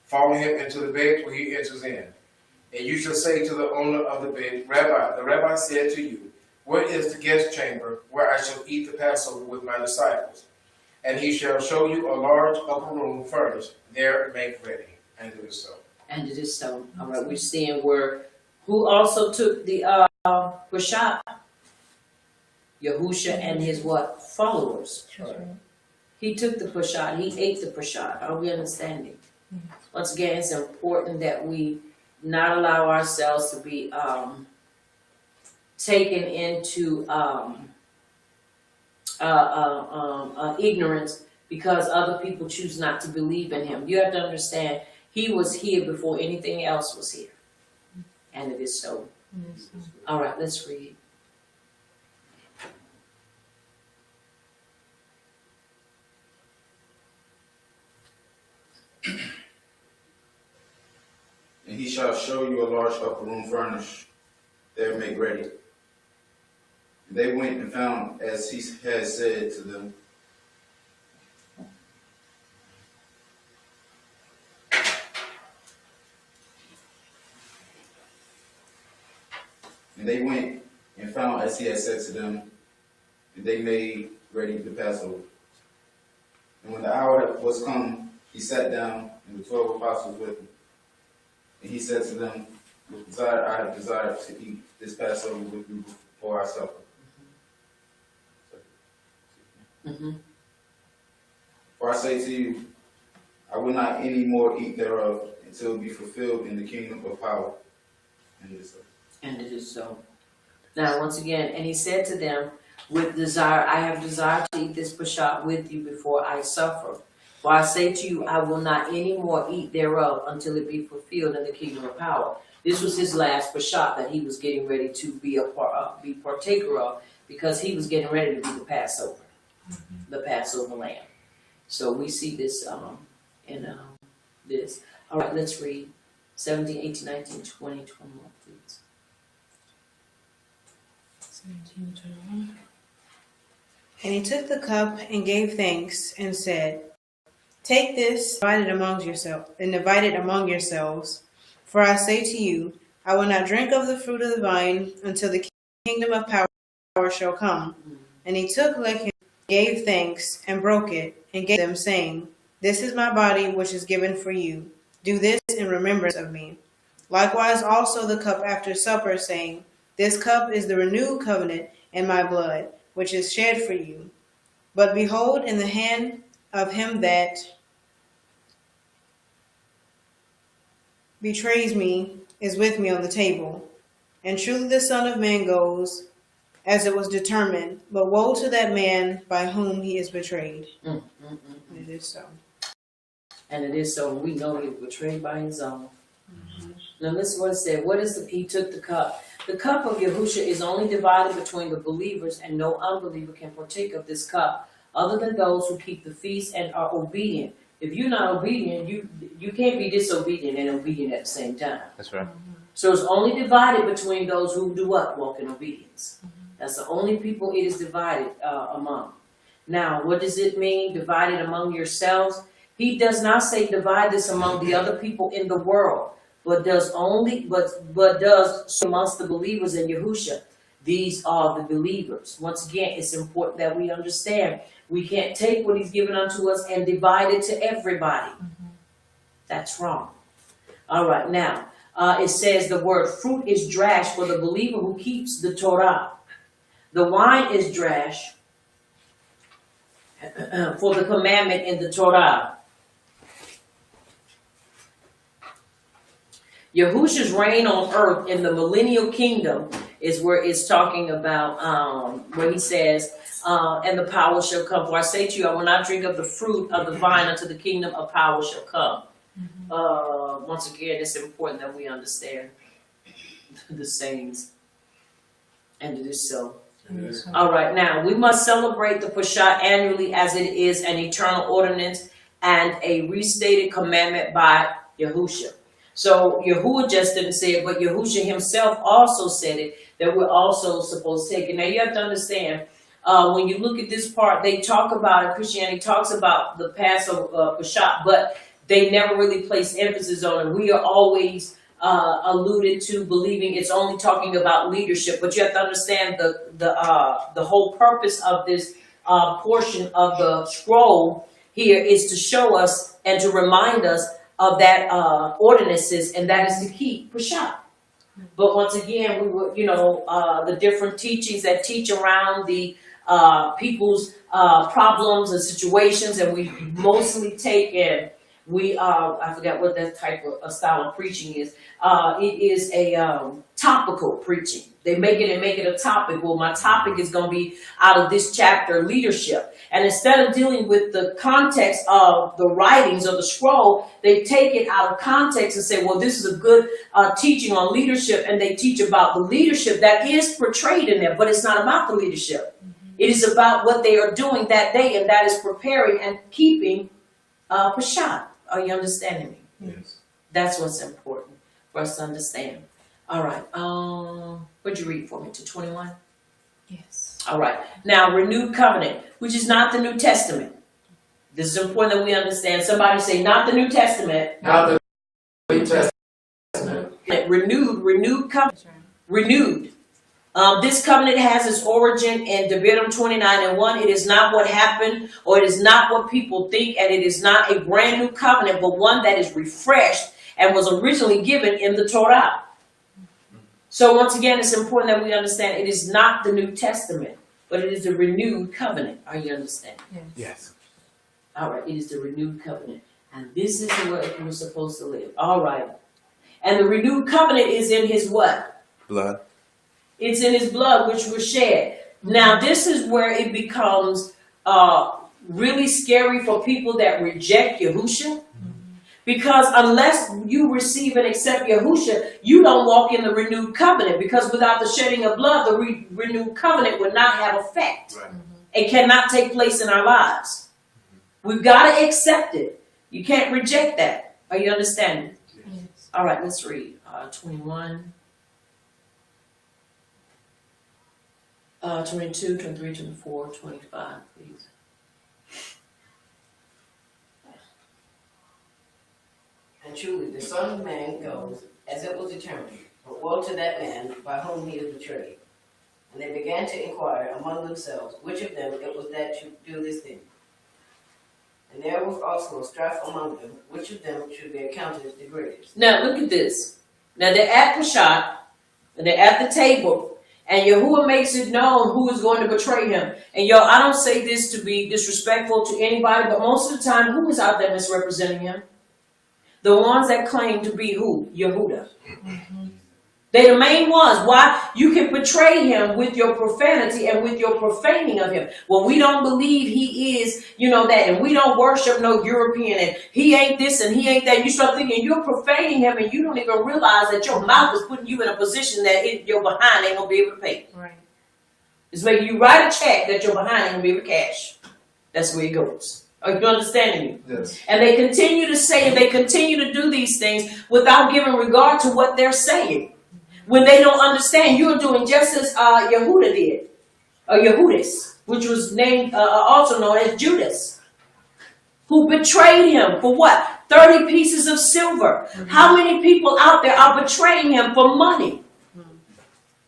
Follow him into the bed where he enters in. And you shall say to the owner of the bed, Rabbi, the rabbi said to you, Where is the guest chamber, where I shall eat the Passover with my disciples? And he shall show you a large upper room furnished, there make ready. And it is so. And it is so. All right, we're seeing where, who also took the Peshat? Yahusha and his what? Followers. He took the Peshat. He ate the Peshat. Are we understanding? Once again, it's important that we not allow ourselves to be taken into ignorance because other people choose not to believe in him. You have to understand, he was here before anything else was here. And it is so. All right, let's read. And he shall show you a large upper room furnished, there make ready. And they went and found as he had said to them. And they went and found as he had said to them, and they made ready the Passover. And when the hour was come, he sat down, and the 12 apostles with him. And he said to them, With desire, I have desired to eat this Passover with you before I suffer. For I say to you, I will not any more eat thereof until it be fulfilled in the kingdom of power. And it is so. And it is so. Now, once again, and he said to them, with desire, I have desired to eat this Peshat with you before I suffer. For I say to you, I will not any more eat thereof until it be fulfilled in the kingdom of power. This was his last Peshat that he was getting ready to be partaker of, because he was getting ready to be the Passover, the Passover lamb. So we see this in this. All right, let's read 17, 18, 19, 20, 21, please. 17, 21. And he took the cup and gave thanks and said, Take this, divide it among yourselves. For I say to you, I will not drink of the fruit of the vine until the kingdom of power shall come. And he took lechem, gave thanks, and broke it, and gave them, saying, This is my body, which is given for you. Do this in remembrance of me. Likewise also the cup after supper, saying, This cup is the renewed covenant in my blood, which is shed for you. But behold, in the hand of him that betrays me is with me on the table. And truly the Son of Man goes as it was determined, but woe to that man by whom he is betrayed. And it is so. And it is so. We know he was betrayed by his own. Now listen what it said. What is he took the cup? The cup of Yahusha is only divided between the believers, and no unbeliever can partake of this cup, other than those who keep the feast and are obedient. If you're not obedient, you can't be disobedient and obedient at the same time. That's right. So it's only divided between those who do what? Walk in obedience. That's the only people it is divided among. Now, what does it mean, divided among yourselves? He does not say divide this among the other people in the world, but does amongst the believers in Yahusha. These are the believers. Once again, it's important that we understand we can't take what he's given unto us and divide it to everybody. That's wrong. All right, now, it says the word fruit is drash for the believer who keeps the Torah. The wine is drash for the commandment in the Torah. Yahushua's reign on earth in the millennial kingdom is where it's talking about, where he says, and the power shall come. For I say to you, I will not drink of the fruit of the vine until the kingdom of power shall come. Once again, it's important that we understand the sayings, and it is so. All right, now we must celebrate the Peshat annually as it is an eternal ordinance and a restated commandment by Yahushua. So Yahuwah just didn't say it, but Yahushua himself also said it, that we're also supposed to take it. Now you have to understand, when you look at this part, they talk about it, Christianity talks about the Passover Peshat, but they never really place emphasis on it. We are always alluded to believing it's only talking about leadership, but you have to understand the whole purpose of this portion of the scroll here is to show us and to remind us of that ordinances, and that is to keep Peshat. But once again, we were, the different teachings that teach around the people's problems and situations, and we mostly take in. I forgot what that type of style of preaching is. It is a topical preaching. They make it a topic. Well, my topic is going to be out of this chapter, leadership. And instead of dealing with the context of the writings of the scroll, they take it out of context and say, well, this is a good teaching on leadership. And they teach about the leadership that is portrayed in there, but it's not about the leadership. It is about what they are doing that day, and that is preparing and keeping Peshat. Are you understanding me? Yes. That's what's important for us to understand. All right. What'd you read for me? To 21? Yes. All right. Now, renewed covenant, which is not the New Testament. This is important that we understand. Somebody say, not the New Testament. Not the New Testament. Renewed covenant. Renewed. This covenant has its origin in Devarim 29:1. It is not what happened, or it is not what people think, and it is not a brand new covenant, but one that is refreshed and was originally given in the Torah. So once again, it's important that we understand it is not the New Testament, but it is the renewed covenant. Are you understanding? Yes. All right, it is the renewed covenant. And this is the way we're supposed to live. All right. And the renewed covenant is in his what? Blood. It's in his blood, which was shed. Now, this is where it becomes really scary for people that reject Yahushua. Because unless you receive and accept Yahushua, you don't walk in the renewed covenant. Because without the shedding of blood, the renewed covenant would not have effect. Right. It cannot take place in our lives. We've got to accept it. You can't reject that. Are you understanding? Yes. All right, let's read 21. 22, 23, 24, 25, please. And truly, the Son of Man goes as it was determined, but woe to that man by whom he is betrayed. And they began to inquire among themselves which of them it was that should do this thing. And there was also strife among them, which of them should be accounted the greatest. Now, look at this. Now, they're at Peshat, and they're at the table, and Yahuwah makes it known who is going to betray him. And y'all, I don't say this to be disrespectful to anybody, but most of the time, who is out there misrepresenting him? The ones that claim to be who? Yehuda. They're the main ones. Why? You can betray him with your profanity and with your profaning of him. Well, we don't believe he is, that, and we don't worship no European, and he ain't this and he ain't that. You start thinking you're profaning him, and you don't even realize that your mouth is putting you in a position that your behind ain't gonna be able to pay. Right. It's making you write a check that your behind ain't gonna be able to cash. That's the way it goes. Are you understanding me? Yes. And they continue to say, and they continue to do these things without giving regard to what they're saying. When they don't understand, you're doing just as Yehuda did, or Yehudis, which was named, also known as Judas, who betrayed him for what? 30 pieces of silver. How many people out there are betraying him for money?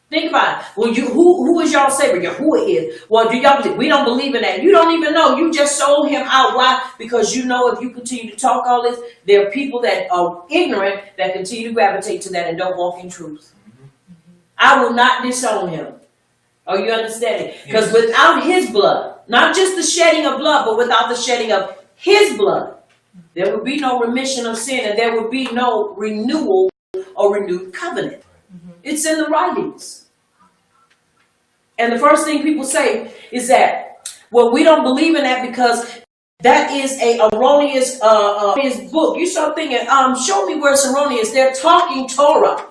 Think about it. Well, who is y'all savior? Yahuwah is. Well, do y'all believe? We don't believe in that. You don't even know. You just sold him out. Why? Because you know if you continue to talk all this, there are people that are ignorant that continue to gravitate to that and don't walk in truth. I will not disown him. Are you understanding? Because without his blood, not just the shedding of blood, but without the shedding of his blood, there would be no remission of sin, and there would be no renewal or renewed covenant. It's in the writings. And the first thing people say is that, well, we don't believe in that because that is a erroneous book. You start thinking, show me where it's erroneous. They're talking Torah.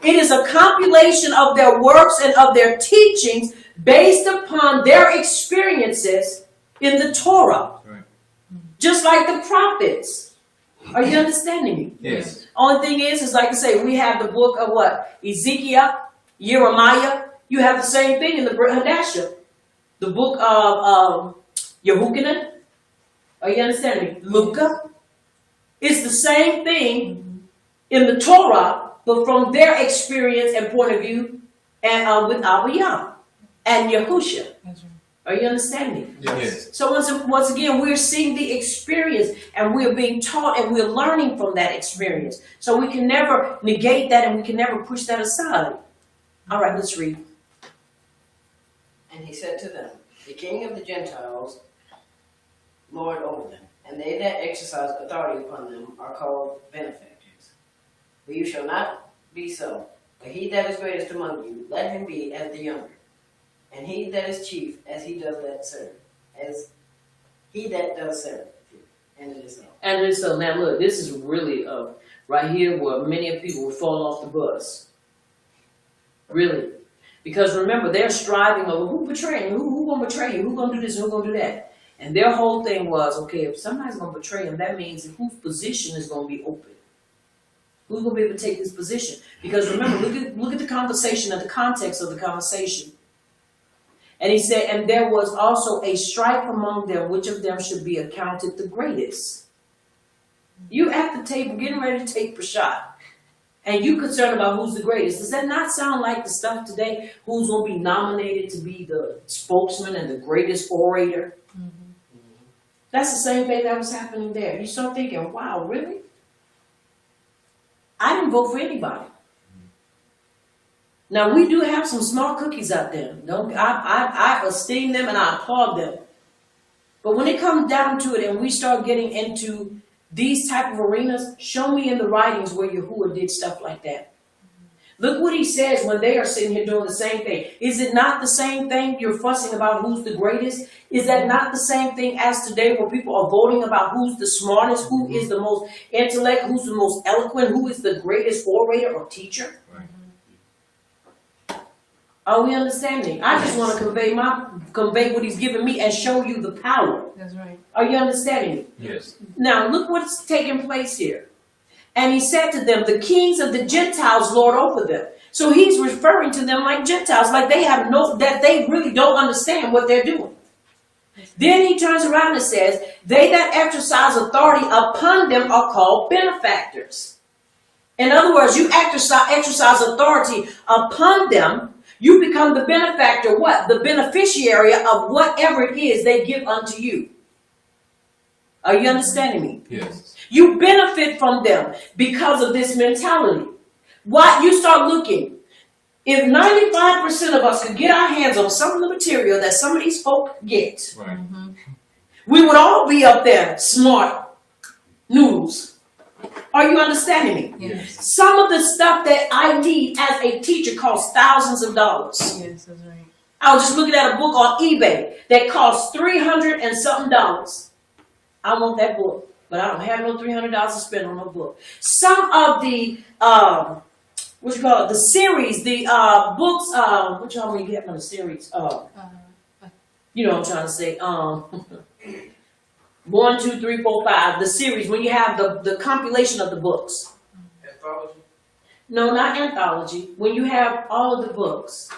It is a compilation of their works and of their teachings based upon their experiences in the Torah. Right. Just like the prophets. Are you understanding me? Yes. Only thing is like I say, we have the book of what? Ezekiel, Jeremiah. You have the same thing in the Hadashah. The book of Yehukanan. Are you understanding me? Luca. It's the same thing in the Torah, but from their experience and point of view, and with Abiyah and Yahusha. Are you understanding? Yes. So once again, we're seeing the experience, and we're being taught, and we're learning from that experience. So we can never negate that, and we can never push that aside. All right, let's read. And he said to them, the king of the Gentiles, lord over them, and they that exercise authority upon them are called benefactors. But you shall not be so. But he that is greatest among you, let him be as the younger. And he that is chief, as he does that serve. As he that does serve. And it is so. And it is so. Now look, this is really right here where many people will fall off the bus. Really. Because remember, they're striving over who betraying you, who gonna betray you, who gonna do this, who gonna do that. And their whole thing was, okay, if somebody's gonna betray him, that means whose position is gonna be open. Who's gonna be able to take this position? Because remember, look at the conversation, at the context of the conversation. And he said, and there was also a strife among them, which of them should be accounted the greatest. You at the table getting ready to take Prashad, and you concerned about who's the greatest. Does that not sound like the stuff today? Who's going to be nominated to be the spokesman and the greatest orator? That's the same thing that was happening there. You start thinking, wow, really? I didn't vote for anybody. Now, we do have some smart cookies out there. I esteem them and I applaud them. But when it comes down to it and we start getting into these type of arenas, show me in the writings where Yahuwah did stuff like that. Look what he says when they are sitting here doing the same thing. Is it not the same thing you're fussing about who's the greatest? Is that not the same thing as today where people are voting about who's the smartest, who is the most intellect, who's the most eloquent, who is the greatest orator or teacher? Right. Are we understanding? I just want to convey what he's given me and show you the power. That's right. Are you understanding? Yes. Now look what's taking place here. And he said to them, the kings of the Gentiles lord over them. So he's referring to them like Gentiles, like they have that they really don't understand what they're doing. Then he turns around and says, they that exercise authority upon them are called benefactors. In other words, you exercise authority upon them, you become the benefactor, what? The beneficiary of whatever it is they give unto you. Are you understanding me? Yes. You benefit from them because of this mentality. Why? You start looking. If 95% of us could get our hands on some of the material that some of these folk get, Right. we would all be up there smart noodles. Are you understanding me? Yes. Some of the stuff that I need as a teacher costs thousands of dollars. Yes, that's right. I was just looking at a book on eBay that costs $300 and something. I want that book, but I don't have no $300 to spend on no book. Some of the the series, the books, what y'all when you get on the series? You know what I'm trying to say. 1, 2, 3, 4, 5. The series when you have the compilation of the books. Anthology? No, not anthology. When you have all of the books,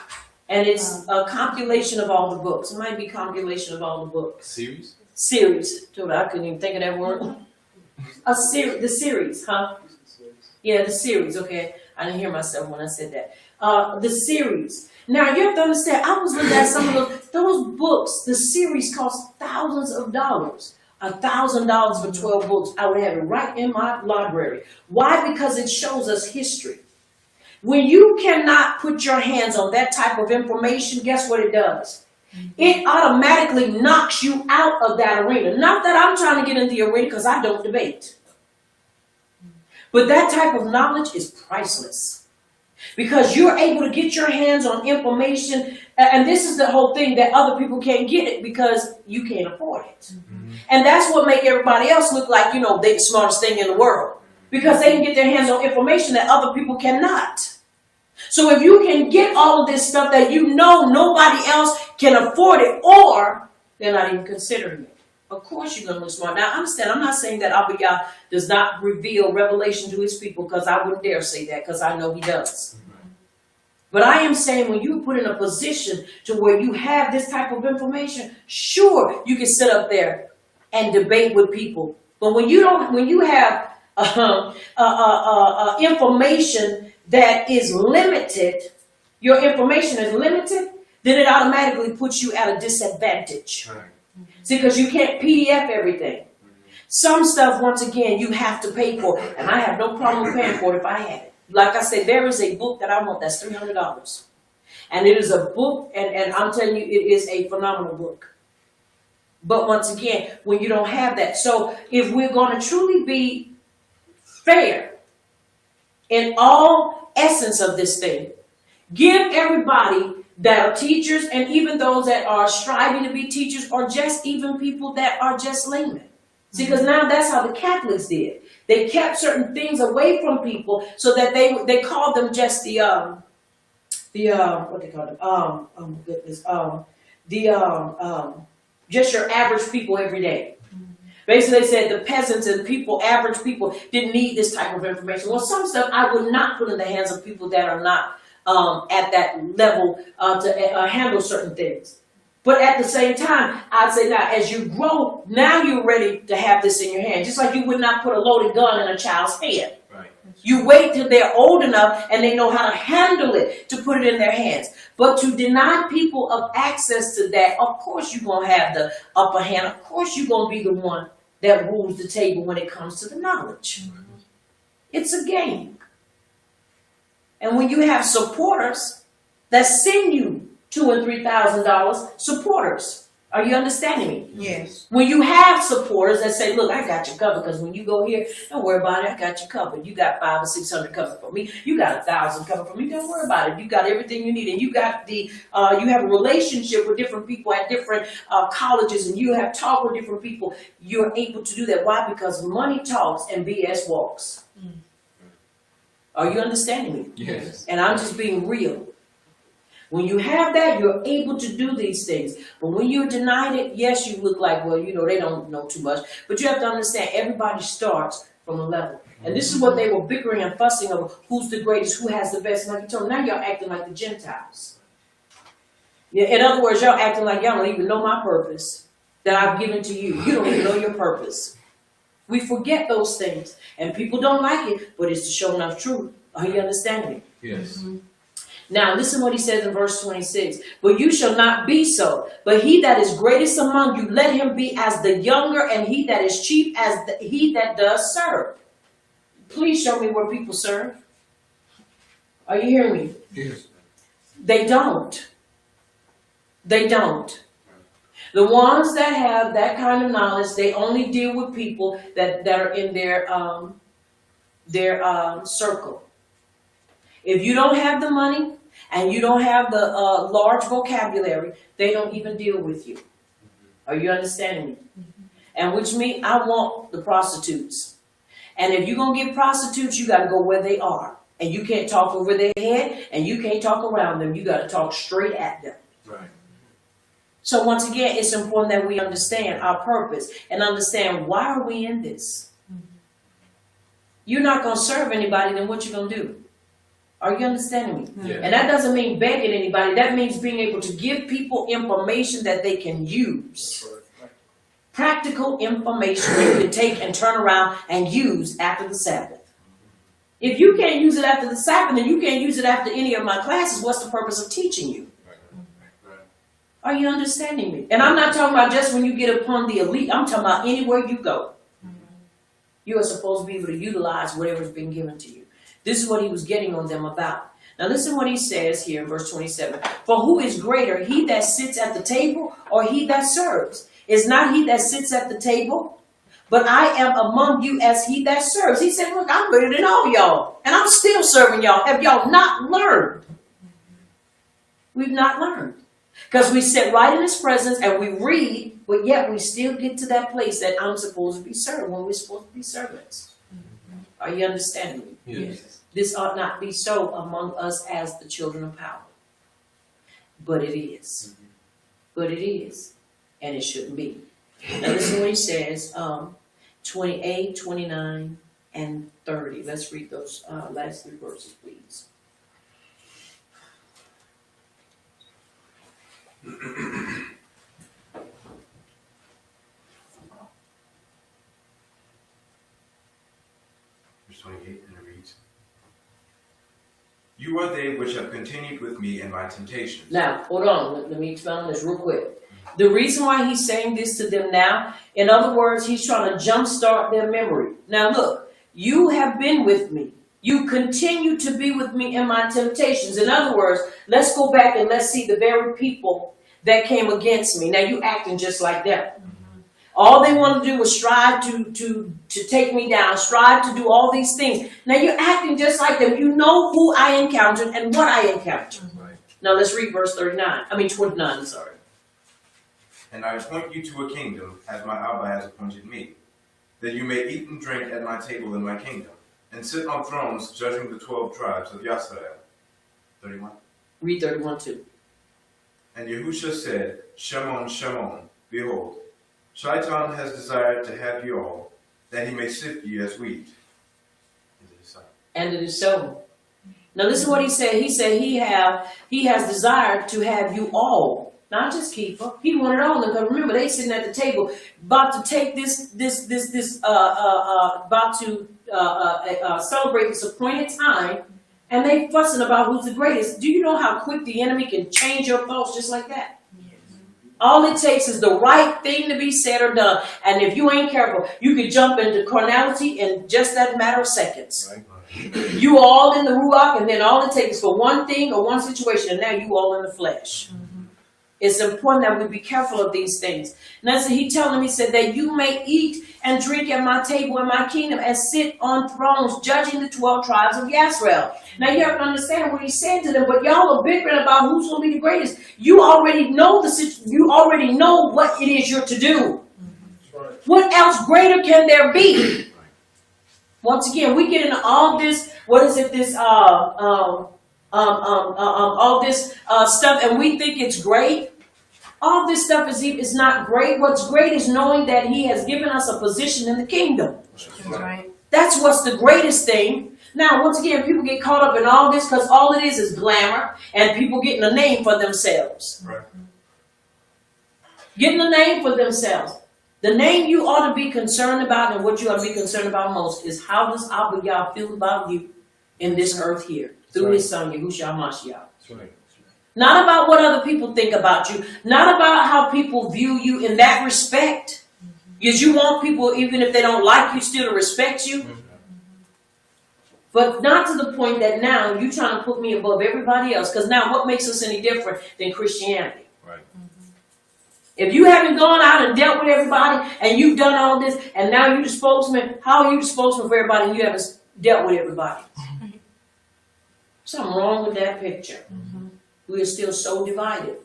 and it's a compilation of all the books. It might be compilation of all the books. Series? Series. Dude, I couldn't even think of that word. The series, huh? Yeah, the series. Okay, I didn't hear myself when I said that. The series. Now you have to understand. I was looking at some of those books. The series cost thousands of dollars. $1,000 for 12 books. I would have it right in my library. Why? Because it shows us history. When you cannot put your hands on that type of information, guess what it does? It automatically knocks you out of that arena. Not that I'm trying to get in the arena, because I don't debate. But that type of knowledge is priceless. Because you're able to get your hands on information, and this is the whole thing, that other people can't get it because you can't afford it. And that's what makes everybody else look like, you know, they're the smartest thing in the world. Because they can get their hands on information that other people cannot. So if you can get all of this stuff that you know nobody else can afford it, or they're not even considering it, of course you're going to look smart. Now, understand, I'm not saying that Abiyah does not reveal revelation to his people, because I wouldn't dare say that, because I know he does. But I am saying, when you put in a position to where you have this type of information, sure, you can sit up there and debate with people. But when you don't, when you have information that is limited, your information is limited, then it automatically puts you at a disadvantage. Right. See, because you can't PDF everything. Some stuff, once again, you have to pay for. And I have no problem paying for it if I had it. Like I said, there is a book that I want that's $300. And it is a book, and I'm telling you, it is a phenomenal book. But once again, when you don't have that. So if we're going to truly be fair in all essence of this thing, give everybody that are teachers, and even those that are striving to be teachers, or just even people that are just laymen. See, because now that's how the Catholics did. They kept certain things away from people so that they called them just what they call them? Oh my goodness. Just your average people every day. Basically, they said the peasants and people, average people, didn't need this type of information. Well, some stuff I would not put in the hands of people that are not at that level to handle certain things. But at the same time, I'd say now, as you grow, now you're ready to have this in your hand. Just like you would not put a loaded gun in a child's head. Right. You wait till they're old enough and they know how to handle it to put it in their hands. But to deny people of access to that, of course you're going to have the upper hand. Of course you're going to be the one that rules the table when it comes to the knowledge. It's a game. And when you have supporters that send you $2,000 and $3,000, supporters. Are you understanding me? Yes. When you have supporters that say, look, I got you covered, because when you go here, don't worry about it, I got you covered. You got 500 or 600 covered for me. You got 1,000 covered for me. Don't worry about it. You got everything you need. And you got the, you have a relationship with different people at different colleges, and you have talked with different people. You're able to do that. Why? Because money talks and BS walks. Are you understanding me? Yes. And I'm just being real. When you have that, you're able to do these things. But when you're denied it, yes, you look like, well, you know, they don't know too much. But you have to understand, everybody starts from a level. And this is what they were bickering and fussing over, who's the greatest, who has the best. And like you told me, now y'all acting like the Gentiles. Yeah, in other words, y'all acting like y'all don't even know my purpose that I've given to you. You don't even know your purpose. We forget those things. And people don't like it, but it's to show enough truth. Are you understanding me? Yes. Now, listen what he says in verse 26. But you shall not be so. But he that is greatest among you, let him be as the younger, and he that is chief as he that does serve. Please show me where people serve. Are you hearing me? Yes. They don't. They don't. The ones that have that kind of knowledge, they only deal with people that are in their circle. If you don't have the money and you don't have the large vocabulary, they don't even deal with you. Are you understanding me? And which means I want the prostitutes. And if you're going to get prostitutes, you got to go where they are. And you can't talk over their head, and you can't talk around them. You got to talk straight at them. Right. So once again, it's important that we understand our purpose and understand, why are we in this? You're not going to serve anybody, then what you going to do? Are you understanding me? Yeah. And that doesn't mean begging anybody. That means being able to give people information that they can use. Practical information you can take and turn around and use after the Sabbath. If you can't use it after the Sabbath, and you can't use it after any of my classes, what's the purpose of teaching you? Are you understanding me? And I'm not talking about just when you get upon the elite. I'm talking about anywhere you go. You are supposed to be able to utilize whatever's been given to you. This is what he was getting on them about. Now listen what he says here in verse 27. For who is greater, he that sits at the table or he that serves? Is not he that sits at the table? But I am among you as he that serves. He said, look, I'm greater than all y'all. And I'm still serving y'all. Have y'all not learned? We've not learned. Because we sit right in his presence and we read, but yet we still get to that place that I'm supposed to be served when we're supposed to be servants. Are you understanding me? Yes. This ought not be so among us as the children of power. But it is. But it is. And it shouldn't be. Now listen what he says, 28, 29, and 30. Let's read those last three verses, please. Verse 28, and it reads, You are they which have continued with me in my temptations. Now, hold on. Let me expound on this real quick. The reason why he's saying this to them now, in other words, he's trying to jumpstart their memory. Now, look, you have been with me. You continue to be with me in my temptations. In other words, let's go back and let's see the very people that came against me. Now, you acting just like them. All they want to do was strive to take me down, strive to do all these things. Now, you're acting just like them. You know who I encountered and what I encountered. Right. Now, let's read verse 29, sorry. And I appoint you to a kingdom, as my Abba has appointed me, that you may eat and drink at my table in my kingdom, and sit on thrones judging the 12 tribes of Yisrael. 31. Read 31 too. And Yahusha said, Shimon, Shimon, behold, Shaitan has desired to have you all, that he may sift you as wheat. And it is so. Now listen what he said. He said he has desired to have you all, not just Kepha. He wanted all of them. Remember, they sitting at the table, about to take about to celebrate this appointed time, and they fussing about who's the greatest. Do you know how quick the enemy can change your thoughts just like that? All it takes is the right thing to be said or done. And if you ain't careful, you could jump into carnality in just that matter of seconds. Right. You all in the ruach, and then all it takes is for one thing or one situation, and now you all in the flesh. It's important that we be careful of these things. Now, so he telling them, he said, that you may eat and drink at my table in my kingdom and sit on thrones judging the 12 tribes of Yisrael. Now, you have to understand what he said to them, but y'all are bickering about who's going to be the greatest. You already know you already know what it is you're to do. Right. What else greater can there be? Once again, we get into all this, what is it, this, all this stuff, and we think it's great. All this stuff is not great. What's great is knowing that he has given us a position in the kingdom. That's right. That's what's the greatest thing. Now, once again, people get caught up in all this because all it is glamour and people getting a name for themselves. Right. Getting a name for themselves. The name you ought to be concerned about and what you ought to be concerned about most is how does Abba Yah feel about you in this earth here through his son, Yahushua HaMashiach. That's right. Not about what other people think about you. Not about how people view you in that respect. Because you want people, even if they don't like you, still to respect you. But not to the point that now you're trying to put me above everybody else. Because now what makes us any different than Christianity? Right. If you haven't gone out and dealt with everybody and you've done all this and now you're the spokesman, how are you the spokesman for everybody and you haven't dealt with everybody? Something wrong with that picture. We are still so divided.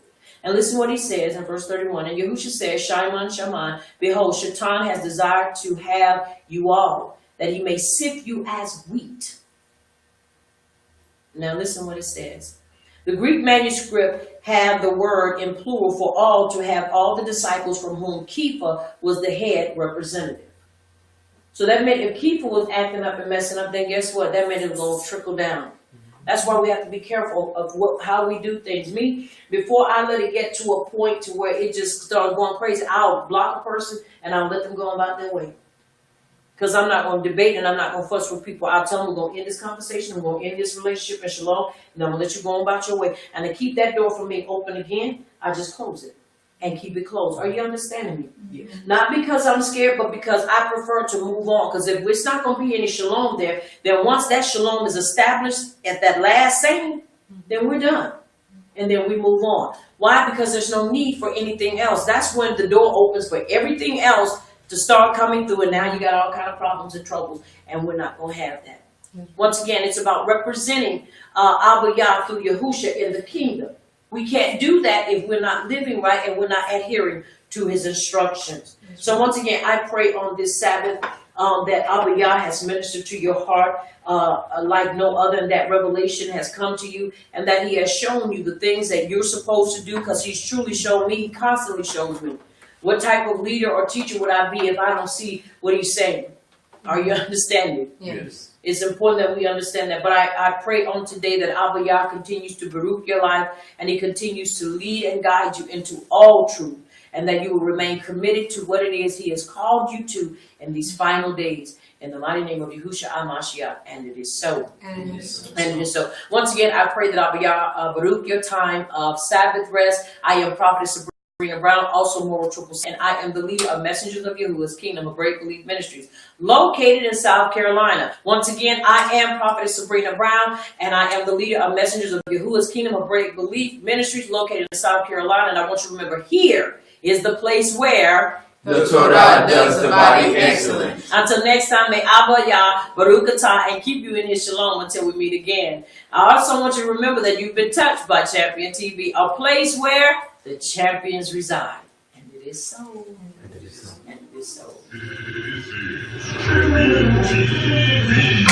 And listen what he says in verse 31. And Yahusha says, Shimon, Shimon, behold, Shaitan has desired to have you all, that he may sift you as wheat. Now listen what it says. The Greek manuscript had the word in plural for all to have all the disciples from whom Kepha was the head representative. So that meant if Kepha was acting up and messing up, then guess what? That meant it was going to trickle down. That's why we have to be careful of how we do things. Me, before I let it get to a point to where it just starts going crazy, I'll block a person and I'll let them go about their way. Because I'm not going to debate and I'm not going to fuss with people. I'll tell them we're going to end this conversation, we're going to end this relationship in shalom, and I'm going to let you go about your way. And to keep that door from being open again, I just close it and keep it closed. Are you understanding me? Yeah. Not because I'm scared, but because I prefer to move on. Because if it's not going to be any shalom there, then once that shalom is established at that last saying, then we're done. And then we move on. Why? Because there's no need for anything else. That's when the door opens for everything else to start coming through, and now you got all kind of problems and troubles, and we're not going to have that. Once again, it's about representing Abba Yah through Yahusha in the kingdom. We can't do that if we're not living right and we're not adhering to his instructions. So once again, I pray on this Sabbath that Abba Yah has ministered to your heart like no other, and that revelation has come to you, and that he has shown you the things that you're supposed to do, because he's truly shown me, he constantly shows me. What type of leader or teacher would I be if I don't see what he's saying? Are you understanding? Yes. It's important that we understand that. But I pray on today that Abba Yah continues to baruch your life, and he continues to lead and guide you into all truth, and that you will remain committed to what it is he has called you to in these final days. In the mighty name of Yahushua HaMashiach, and it is so. And it is so. And it is so. Once again, I pray that Abba Yah baruch your time of Sabbath rest. I am Prophetess Sabrina Brown, also Moral Triple, and I am the leader of Messengers of Yahuwah's Kingdom of Great Belief Ministries, located in South Carolina. Once again, I am Prophetess Sabrina Brown, and I am the leader of Messengers of Yahuwah's Kingdom of Great Belief Ministries, located in South Carolina. And I want you to remember, here is the place where The Torah does the body excellent. Until next time, may Abba Yah baruch atah and keep you in his shalom until we meet again. I also want you to remember that you've been touched by Champion TV, a place where the champions reside. And it is so. And it is so. And it is so. This is Champion TV.